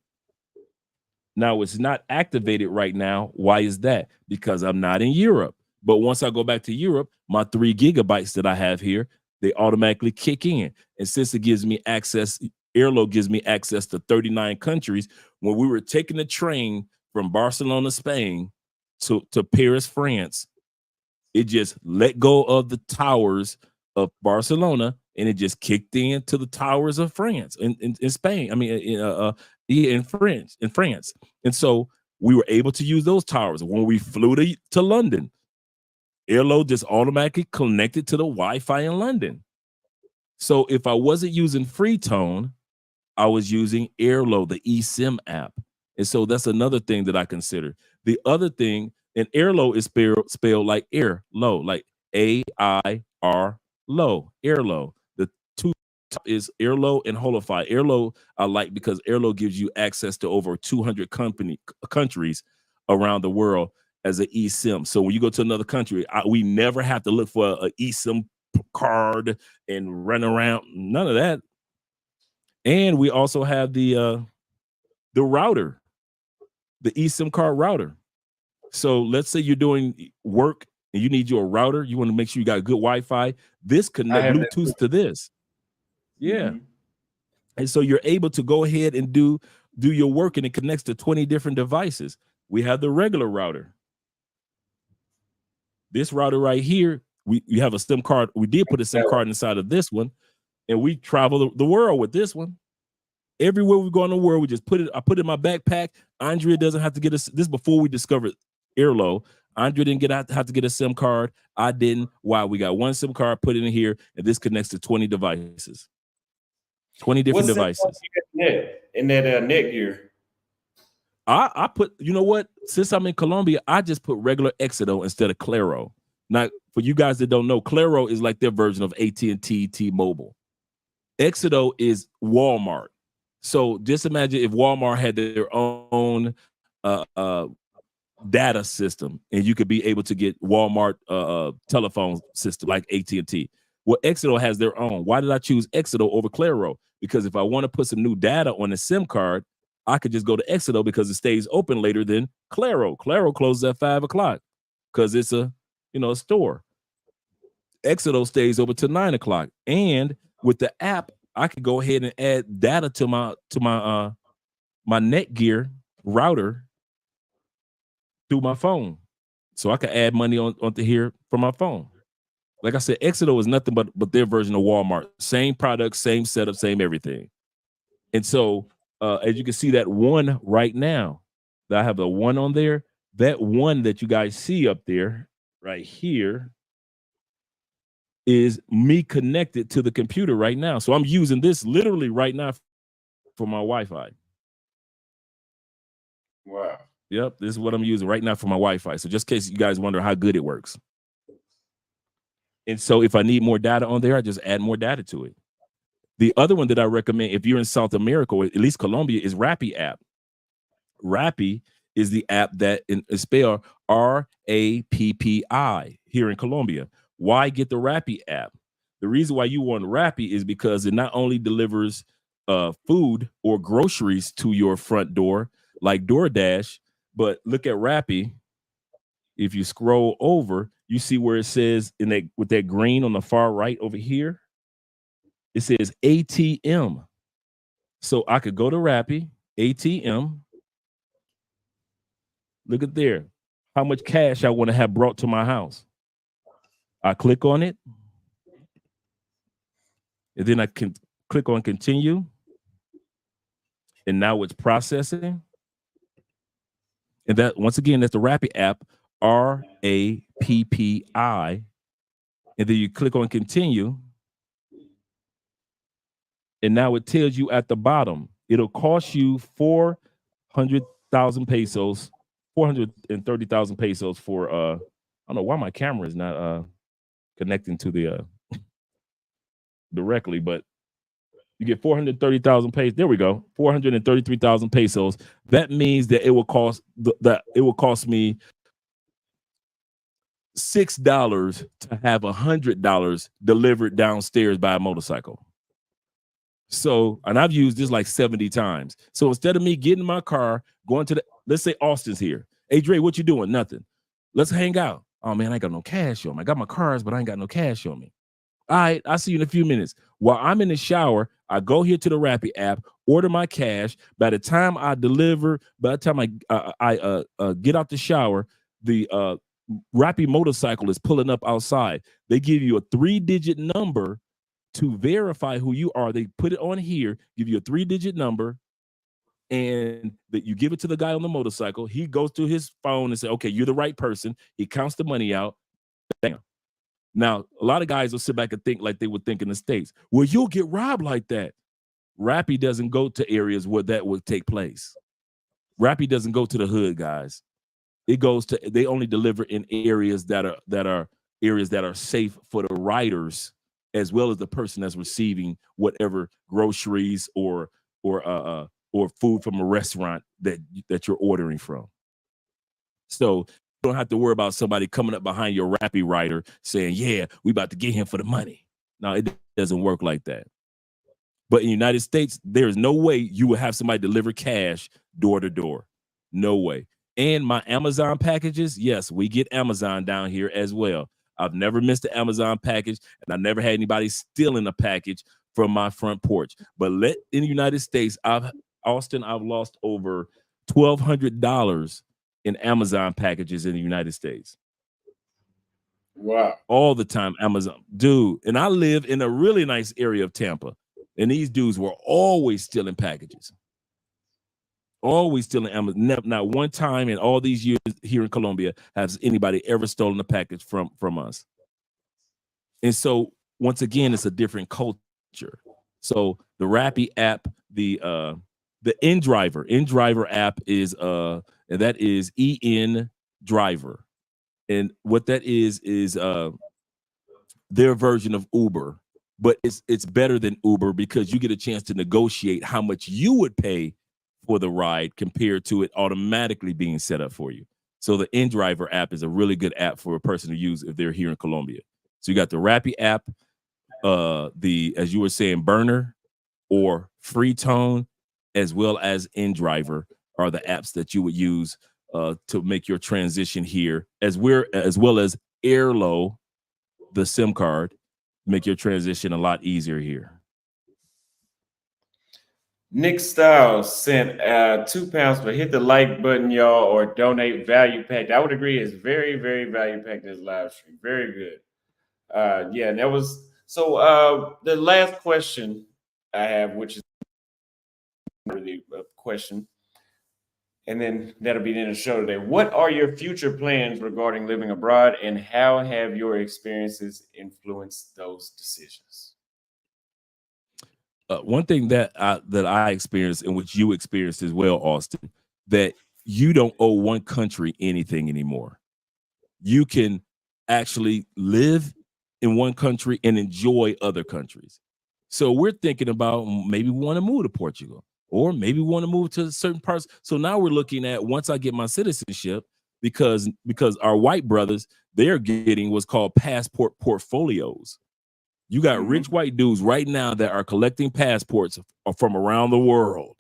Now it's not activated right now. Why is that? Because I'm not in Europe. But once I go back to Europe, my 3 gigabytes that I have here, they automatically kick in. And since it gives me access, Airlo gives me access to 39 countries. When we were taking the train from Barcelona, Spain to Paris, France, it just let go of the towers of Barcelona and it just kicked into the towers of France in Spain. I mean, in France. And so we were able to use those towers. When we flew to London, Airlo just automatically connected to the Wi-Fi in London. So if I wasn't using Freetone, I was using Airlo, the eSIM app. And so that's another thing that I consider. The other thing And Airlo is spelled like air low, like AIR low, Airlo. The two top is Airlo and Holify. Airlo I like because Airlo gives you access to over 200 countries around the world as an eSIM. So when you go to another country, we never have to look for an eSIM card and run around. None of that. And we also have the router, the eSIM card router. So let's say you're doing work and you need your router. You want to make sure you got good Wi-Fi. This connect Bluetooth to this. Yeah. Mm-hmm. And so you're able to go ahead and do your work, and it connects to 20 different devices. We have the regular router. This router right here, we have a SIM card. We did put a SIM card inside of this one, and we travel the world with this one. Everywhere we go in the world, we just I put it in my backpack. Andrea doesn't have to get this before we discovered Airlo. Andrea didn't have to get a SIM card. I didn't. Why? We got one SIM card, put it in here, and this connects to 20 devices. 20 different devices. In that Netgear. I put, you know what? Since I'm in Colombia, I just put regular Exito instead of Claro. Now, for you guys that don't know, Claro is like their version of AT&T, T-Mobile. Exito is Walmart. So just imagine if Walmart had their own data system, and you could be able to get Walmart telephone system like AT&T. Well, Exito has their own. Why did I choose Exito over Claro? Because if I want to put some new data on a SIM card, I could just go to Exito because it stays open later than Claro. Claro closes at 5 o'clock because it's a store. Exito stays open till 9 o'clock. And with the app, I could go ahead and add data to my Netgear router through my phone. So I can add money onto here from my phone. Like I said, Exito is nothing but their version of Walmart. Same product, same setup, same everything. And so as you can see that one right now, that I have a one on there, that one that you guys see up there right here is me connected to the computer right now. So I'm using this literally right now for my Wi-Fi. Wow. Yep, this is what I'm using right now for my Wi-Fi. So just in case you guys wonder how good it works. And so if I need more data on there, I just add more data to it. The other one that I recommend, if you're in South America, or at least Colombia, is Rappi app. Rappi is the app that is spelled RAPPI here in Colombia. Why get the Rappi app? The reason why you want Rappi is because it not only delivers food or groceries to your front door like DoorDash, but look at Rappi. If you scroll over, you see where it says with that green on the far right over here, it says ATM. So I could go to Rappi, ATM. Look at there, how much cash I want to have brought to my house. I click on it, and then I can click on continue. And now it's processing. And that, once again, that's the Rappi app, RAPPI. And then you click on continue. And now it tells you at the bottom, it'll cost you 400,000 pesos, 430,000 pesos for, I don't know why my camera is not connecting to the directly, but you get 430,000 pesos. There we go. 433,000 pesos. That means that it will cost me $6 to have $100 delivered downstairs by a motorcycle. So, and I've used this like 70 times. So instead of me getting in my car, going to let's say Austin's here. Hey, Dre, what you doing? Nothing. Let's hang out. Oh man, I ain't got no cash on me. I got my cars, but I ain't got no cash on me. All right, I'll see you in a few minutes. While I'm in the shower, I go here to the Rappi app, order my cash. By the time I deliver, by the time I get out the shower, the Rappi motorcycle is pulling up outside. They give you a 3-digit number to verify who you are. They put it on here, give you a 3-digit number, and that you give it to the guy on the motorcycle. He goes to his phone and says, okay, you're the right person. He counts the money out. Bam. Now, a lot of guys will sit back and think like they would think in the States. Well, you'll get robbed like that. Rappi doesn't go to areas where that would take place. Rappi doesn't go to the hood, guys. It goes to, they only deliver in areas that are safe for the riders as well as the person that's receiving whatever groceries or food from a restaurant that you're ordering from. So you don't have to worry about somebody coming up behind your Rappi rider saying, "Yeah, we about to get him for the money." No, it doesn't work like that. But in the United States, there is no way you would have somebody deliver cash door to door. No way. And my Amazon packages, yes, we get Amazon down here as well. I've never missed an Amazon package, and I never had anybody stealing a package from my front porch. But in the United States, I've lost over $1,200 in Amazon packages in the United States. Wow. All the time, Amazon. Dude, and I live in a really nice area of Tampa. And these dudes were always stealing packages. Always stealing Amazon. Not one time in all these years here in Colombia has anybody ever stolen a package from us. And so once again, it's a different culture. So the Rappi app, the InDriver app is and that is EN Driver. And what that is their version of Uber. But it's better than Uber because you get a chance to negotiate how much you would pay for the ride compared to it automatically being set up for you. So the InDriver app is a really good app for a person to use if they're here in Colombia. So you got the Rappi app, as you were saying, Burner or Freetone, as well as InDriver are the apps that you would use to make your transition here, as well as Airlo, the SIM card. Make your transition a lot easier here. Nick Styles sent £2, but hit the like button, y'all, or donate value packed. I would agree, it's very, very value packed this live stream. Very good. Yeah, and that was so. The last question I have, which is really a question, and then that'll be the end of the show today. What are your future plans regarding living abroad, and how have your experiences influenced those decisions? One thing that I experienced, and which you experienced as well, Austin, that you don't owe one country anything anymore. You can actually live in one country and enjoy other countries. So we're thinking about maybe we want to move to Portugal, or maybe we want to move to certain parts. So now we're looking at, once I get my citizenship, because our white brothers, they're getting what's called passport portfolios. You got rich white dudes right now that are collecting passports from around the world.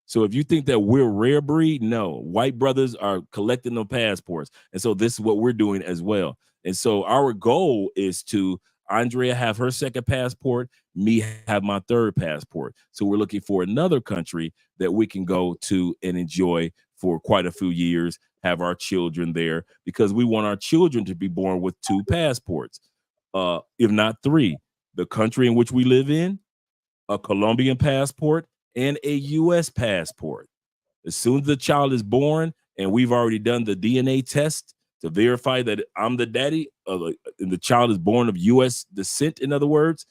So if you think that we're rare breed, no, white brothers are collecting the passports. And so this is what we're doing as well. And so our goal is to Andrea have her second passport, me have my third passport. So we're looking for another country that we can go to and enjoy for quite a few years, have our children there, because we want our children to be born with two passports, if not three. The country in which we live in, a Colombian passport, and a U.S. passport. As soon as the child is born, and we've already done the DNA test to verify that I'm the daddy, and the child is born of U.S. descent, in other words,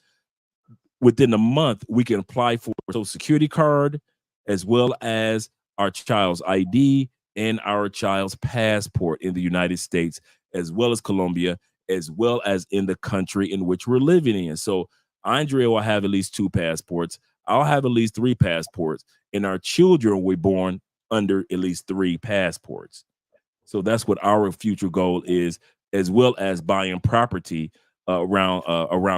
within a month, we can apply for a Social Security card, as well as our child's ID and our child's passport in the United States, as well as Colombia, as well as in the country in which we're living in. So Andrea will have at least two passports. I'll have at least three passports, and our children will be born under at least three passports. So that's what our future goal is, as well as buying property around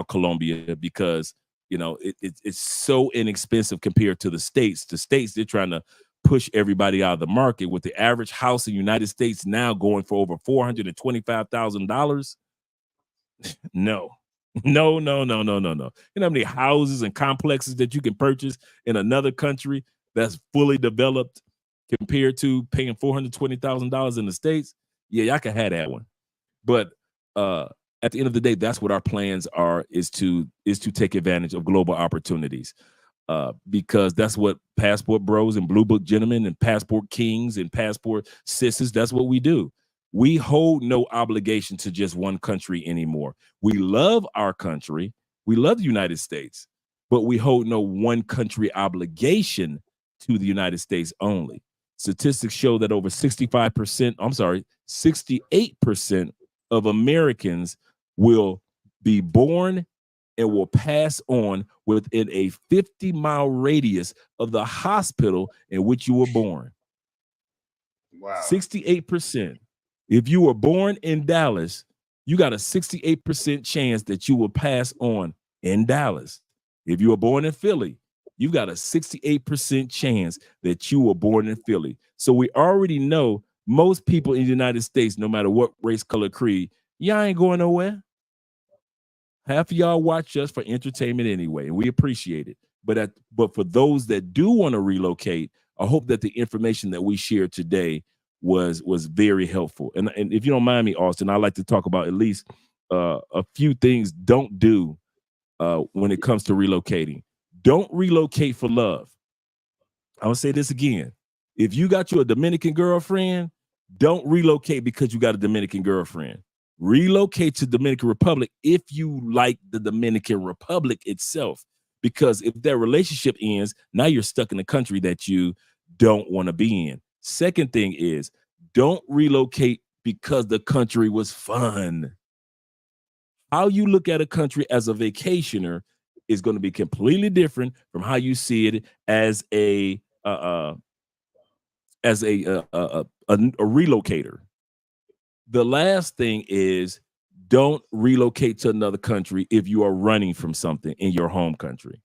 Colombia, because it's so inexpensive compared to the States. The States, they're trying to push everybody out of the market, with the average house in the United States now going for over $425,000. No. You know how many houses and complexes that you can purchase in another country that's fully developed compared to paying $420,000 in the States? Yeah, y'all can have that one. But at the end of the day, that's what our plans are, is to take advantage of global opportunities. Because that's what passport bros and blue book gentlemen and passport kings and passport sisters, that's what we do. We hold no obligation to just one country anymore. We love our country. We love the United States, but we hold no one country obligation to the United States only. Statistics show that over 68% of Americans will be born and will pass on within a 50-mile radius of the hospital in which you were born. Wow. 68%. If you were born in Dallas, you got a 68% chance that you will pass on in Dallas. If you were born in Philly, you've got a 68% chance that you were born in Philly. So we already know most people in the United States, no matter what race, color, creed, y'all ain't going nowhere. Half of y'all watch us for entertainment anyway, and we appreciate it. But for those that do want to relocate, I hope that the information that we shared today was very helpful. And if you don't mind me, Austin, I'd like to talk about at least a few things don't do when it comes to relocating. Don't relocate for love. I will say this again. If you got you a Dominican girlfriend, don't relocate because you got a Dominican girlfriend. Relocate to Dominican Republic if you like the Dominican Republic itself. Because if that relationship ends, now you're stuck in a country that you don't want to be in. Second thing is, don't relocate because the country was fun. How you look at a country as a vacationer is going to be completely different from how you see it as a relocator. The last thing is, don't relocate to another country if you are running from something in your home country.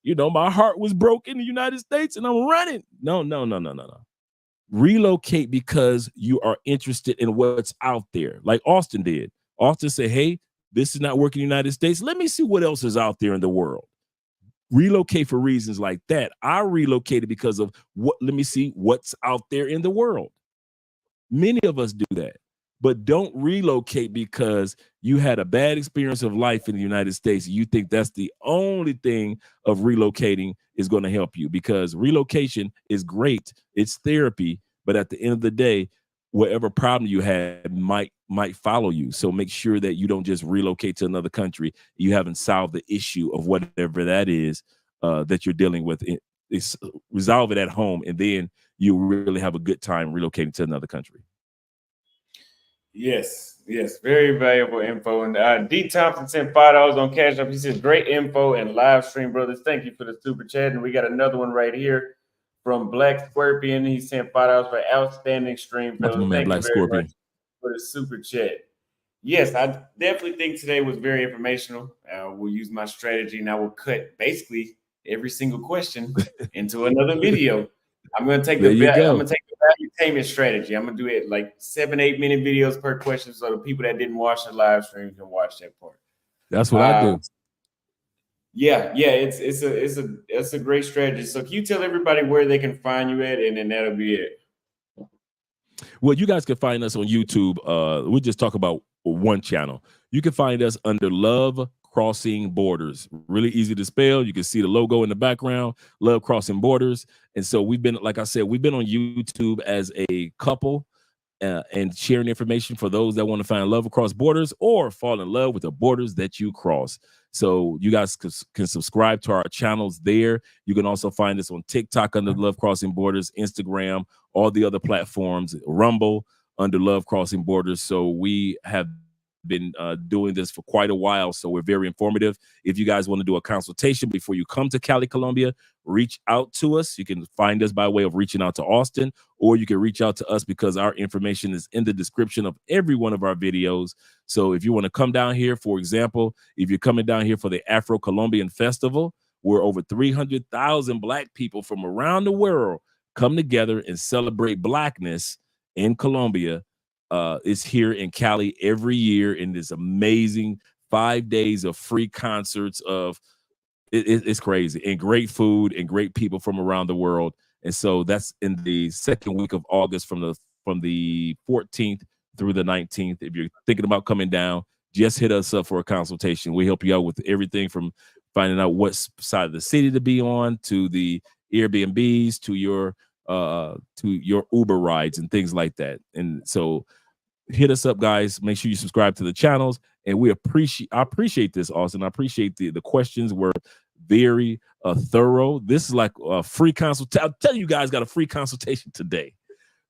You know, my heart was broken in the United States and I'm running. No. Relocate because you are interested in what's out there, like Austin did. Austin said, hey, this is not working in the United States. Let me see what else is out there in the world. Relocate for reasons like that. I relocated because of let me see what's out there in the world. Many of us do that. But don't relocate because you had a bad experience of life in the United States. You think that's the only thing of relocating is going to help you, because relocation is great. It's therapy. But at the end of the day, whatever problem you had might follow you. So make sure that you don't just relocate to another country. You haven't solved the issue of whatever that is that you're dealing with. It's resolve it at home, and then you really have a good time relocating to another country. Yes, very valuable info. And D Thompson sent $5 on Cash App. He says, great info and live stream, brothers. Thank you for the super chat. And we got another one right here from Black Scorpion. He sent $5 for outstanding stream, fellas. Thank you very much for the super chat. Yes, I definitely think today was very informational. We'll use my strategy, and I will cut basically every single question into another video. I'm going to take the valuetainment strategy. I'm going to do it like 7-8 minute videos per question, so the people that didn't watch the live stream can watch that part. That's what I do. Yeah, it's a great strategy. So can you tell everybody where they can find you at, and then that'll be it. Well, you guys can find us on YouTube. We just talk about one channel. You can find us under Love Crossing Borders. Really easy to spell. You can see the logo in the background, Love Crossing Borders. And so we've been, like I said, we've been on YouTube as a couple and sharing information for those that want to find love across borders or fall in love with the borders that you cross. So you guys can subscribe to our channels there. You can also find us on TikTok under Love Crossing Borders, Instagram, all the other platforms, Rumble under Love Crossing Borders. So we have been doing this for quite a while, so we're very informative. If you guys want to do a consultation before you come to Cali, Colombia, reach out to us. You can find us by way of reaching out to Austin, or you can reach out to us because our information is in the description of every one of our videos. So if you want to come down here, for example, if you're coming down here for the Afro-Colombian Festival, where over 300,000 Black people from around the world come together and celebrate Blackness in Colombia. It's here in Cali every year in this amazing 5 days of free concerts it's crazy, and great food and great people from around the world. And so that's in the second week of August from the 14th through the 19th. If you're thinking about coming down, just hit us up for a consultation. We help you out with everything from finding out what side of the city to be on, to the Airbnbs, to your Uber rides and things like that. And so hit us up, guys. Make sure you subscribe to the channels, and I appreciate this, Austin. I appreciate the questions were very thorough. This is like a free consultation. I'll tell you guys, got a free consultation today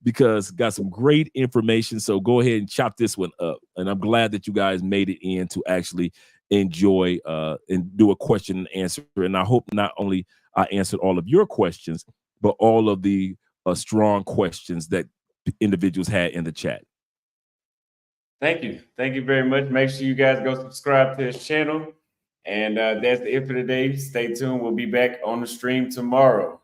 because got some great information. So go ahead and chop this one up. And I'm glad that you guys made it in to actually enjoy and do a question and answer. And I hope not only I answered all of your questions, but all of the strong questions that individuals had in the chat. Thank you. Thank you very much. Make sure you guys go subscribe to his channel. And that's it for today. Stay tuned. We'll be back on the stream tomorrow.